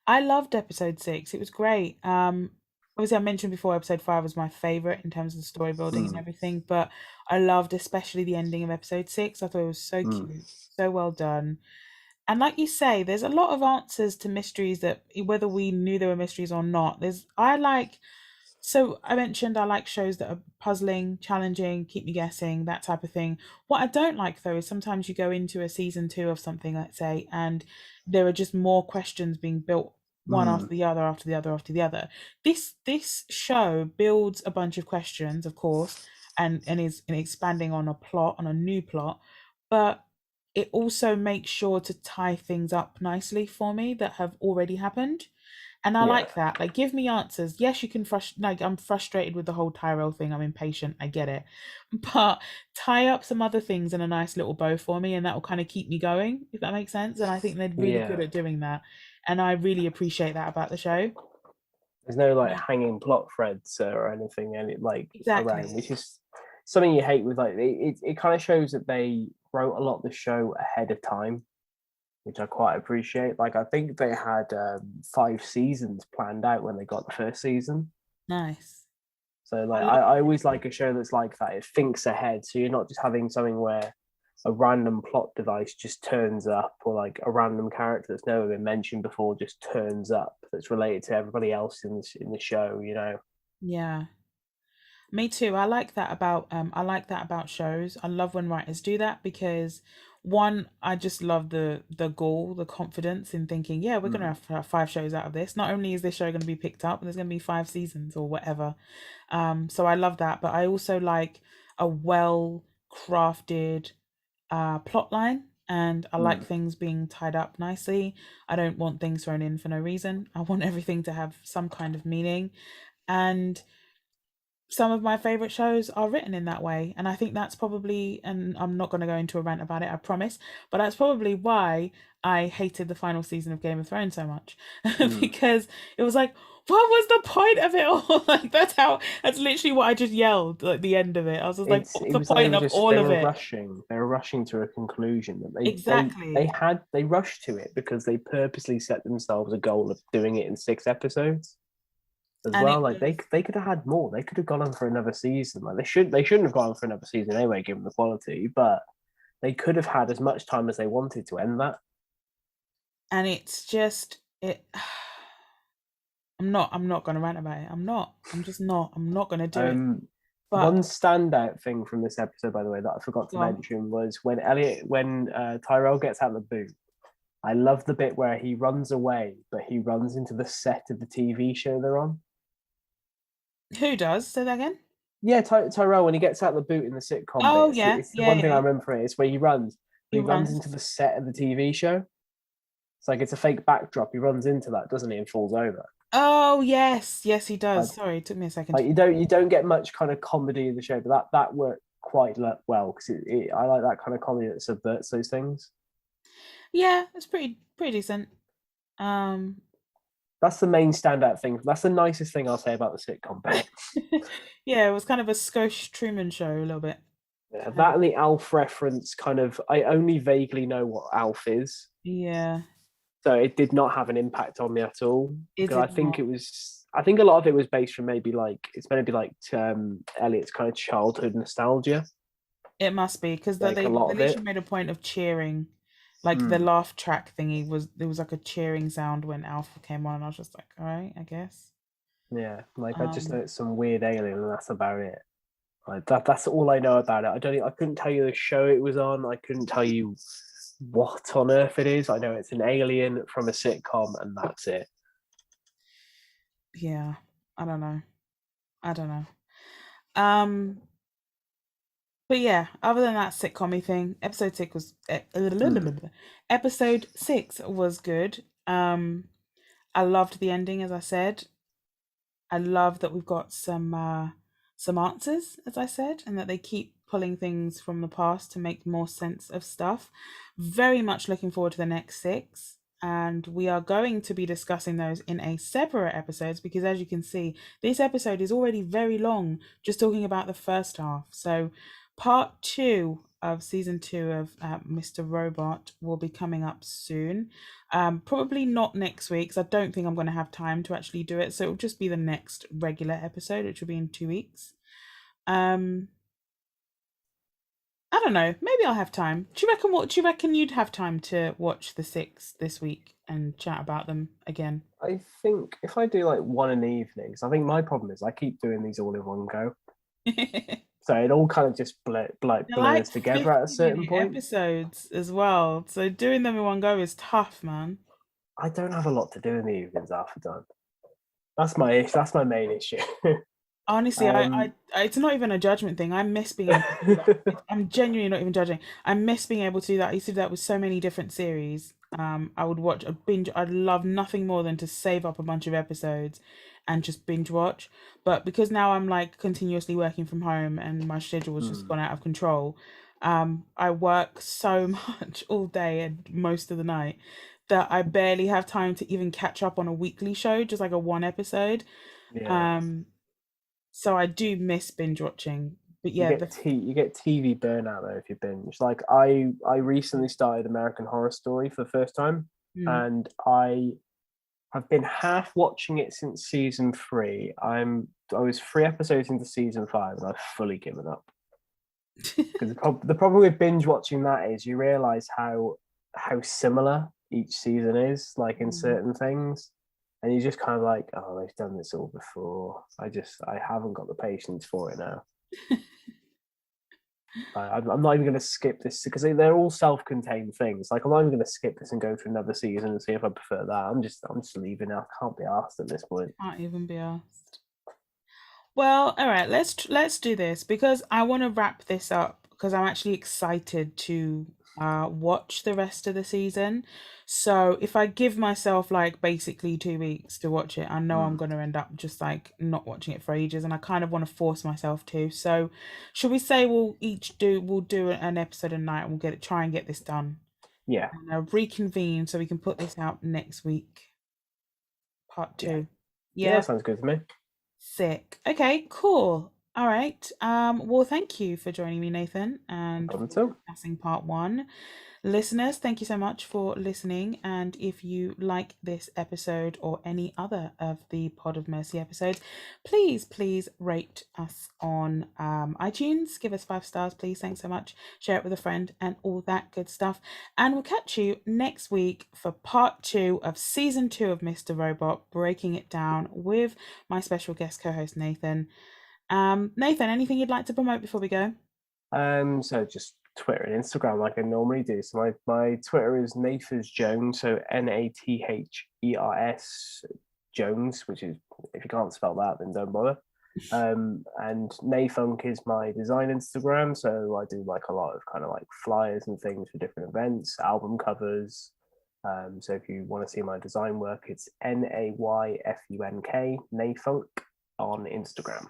I loved episode 6. It was great. Obviously I mentioned before episode 5 was my favorite in terms of the story building and everything, but I loved especially the ending of episode 6. I thought it was so cute, so well done. And like you say, there's a lot of answers to mysteries that whether we knew there were mysteries or not. So I mentioned I like shows that are puzzling, challenging, keep me guessing, that type of thing. What I don't like though is sometimes you go into a season 2 of something, let's say, and there are just more questions being built one after the other, after the other, after the other. This show builds a bunch of questions, of course, and is expanding on a new plot, but it also makes sure to tie things up nicely for me that have already happened. And I like that. Like, give me answers. Yes, you can I'm frustrated with the whole Tyrell thing. I'm impatient. I get it. But tie up some other things in a nice little bow for me, and that will kind of keep me going, if that makes sense. And I think they're really good at doing that. And I really appreciate that about the show. There's no like hanging plot threads or anything, and exactly around, which is something you hate with like it kind of shows that they wrote a lot of the show ahead of time, which I quite appreciate. Like I think they had 5 seasons planned out when they got the first season. Nice. So like I always like a show that's like that. It thinks ahead, so you're not just having something where a random plot device just turns up, or like a random character that's never been mentioned before just turns up that's related to everybody else in the show, you know. Yeah, me too. I like that about shows. I love when writers do that, because One, I just love the gall, the confidence in thinking, yeah, we're gonna have 5 shows out of this. Not only is this show going to be picked up, there's going to be 5 seasons or whatever. So I love that, but I also like a well crafted plot line, and I like things being tied up nicely. I don't want things thrown in for no reason. I want everything to have some kind of meaning, and some of my favorite shows are written in that way, and I think that's probably, and I'm not going to go into a rant about it, I promise, but that's probably why I hated the final season of Game of Thrones so much. Because it was like, what was the point of it all? Like, that's literally what I just yelled at the end of it. I was just like, what's the point of all of it? They were rushing to a conclusion that Exactly. they rushed to it because they purposely set themselves a goal of doing it in 6 episodes as well. Like they could have had more. They could have gone on for another season. Like they shouldn't have gone on for another season anyway, given the quality, but they could have had as much time as they wanted to end that. And it's just I'm not going to rant about it. I'm just not. I'm not going to do it. But one standout thing from this episode, by the way, that I forgot to mention was when Tyrell gets out of the boot. I love the bit where he runs away, but he runs into the set of the TV show they're on. Who does? Say that again? Yeah, Tyrell, when he gets out of the boot in the sitcom. Oh, bit, yeah. It's the one thing I remember from it. It's where he runs. He runs into the set of the TV show. It's like it's a fake backdrop. He runs into that, doesn't he, and falls over. Oh, yes. Yes, he does. Sorry, it took me a second. Like you don't get much kind of comedy in the show, but that worked quite well because I like that kind of comedy that subverts those things. Yeah, it's pretty decent. That's the main standout thing. That's the nicest thing I'll say about the sitcom bit. Yeah, it was kind of a Skosh Truman Show a little bit. Yeah, that and the Alf reference kind of, I only vaguely know what Alf is. Yeah. So it did not have an impact on me at all. I think a lot of it was based from maybe like, it's meant to be like Elliot's kind of childhood nostalgia. It must be, because Like they literally made a point of cheering. Like the laugh track thingy there was like a cheering sound when Alpha came on, and I was just like, all right, I guess. Yeah, like I just know it's some weird alien, and that's about it. Like that's all I know about it. I couldn't tell you the show it was on. I couldn't tell you what on earth it is. I know it's an alien from a sitcom, and that's it. Yeah, I don't know. But yeah, other than that sitcom-y thing, episode 6 was good. I loved the ending, as I said. I love that we've got some answers, as I said, and that they keep pulling things from the past to make more sense of stuff. Very much looking forward to the next 6. And we are going to be discussing those in a separate episodes because, as you can see, this episode is already very long, just talking about the first half. So part 2 of season 2 of Mr. Robot will be coming up soon. Probably not next week, because I don't think I'm going to have time to actually do it. So it'll just be the next regular episode, which will be in 2 weeks. I don't know. Maybe I'll have time. Do you reckon you'd have time to watch the 6 this week and chat about them again? I think if I do like one in the evenings, I think my problem is I keep doing these all in one go. So it all kind of just blurs together at a certain point. Episodes as well. So doing them in one go is tough, man. I don't have a lot to do in the evenings after done. That's my main issue. Honestly, it's not even a judgment thing. I miss being I'm genuinely not even judging. I miss being able to do that. I used to do that with so many different series. I would watch a binge. I'd love nothing more than to save up a bunch of episodes and just binge watch. But because now I'm like continuously working from home and my schedule has just gone out of control, I work so much all day and most of the night that I barely have time to even catch up on a weekly show, just like a 1 episode. Yeah. So I do miss binge watching, but yeah, you get TV burnout though if you binge. Like I recently started American Horror Story for the first time, and I have been half watching it since season 3. I was 3 episodes into season 5, and I've fully given up. Because the problem with binge watching that is you realize how similar each season is, like in certain things. And you're just kind of like, oh, they've done this all before. I haven't got the patience for it now. I'm not even going to skip this because they're all self-contained things. Like I'm not even going to skip this and go through another season and see if I prefer that. I'm just leaving now. I can't be asked at this point. Can't even be asked. Well, all right, let's do this because I want to wrap this up because I'm actually excited to watch the rest of the season. So if I give myself like basically 2 weeks to watch it, I know I'm going to end up just like not watching it for ages, and I kind of want to force myself to. So should we say we'll do an episode a night and we'll try and get this done? Yeah. And I'll reconvene so we can put this out next week. Part 2. Yeah, sounds good to me. Sick. Okay, cool. All right. Well, thank you for joining me, Nathan, and passing part 1. Listeners, thank you so much for listening. And if you like this episode or any other of the Pod of Mercy episodes, please rate us on iTunes. Give us 5 stars, please. Thanks so much. Share it with a friend and all that good stuff. And we'll catch you next week for part 2 of season 2 of Mr. Robot, breaking it down with my special guest co-host, Nathan. Nathan, anything you'd like to promote before we go? So just Twitter and Instagram like I normally do. So my Twitter is Nathers Jones, so Nathers Jones, which is, if you can't spell that, then don't bother. And Nathunk is my design Instagram, so I do like a lot of kind of like flyers and things for different events, album covers. So if you want to see my design work, it's Nayfunk, Nathunk on Instagram.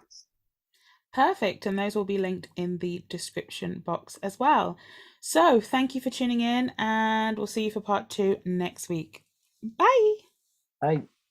Perfect, and those will be linked in the description box as well. So thank you for tuning in, and we'll see you for part 2 next week. Bye. Bye.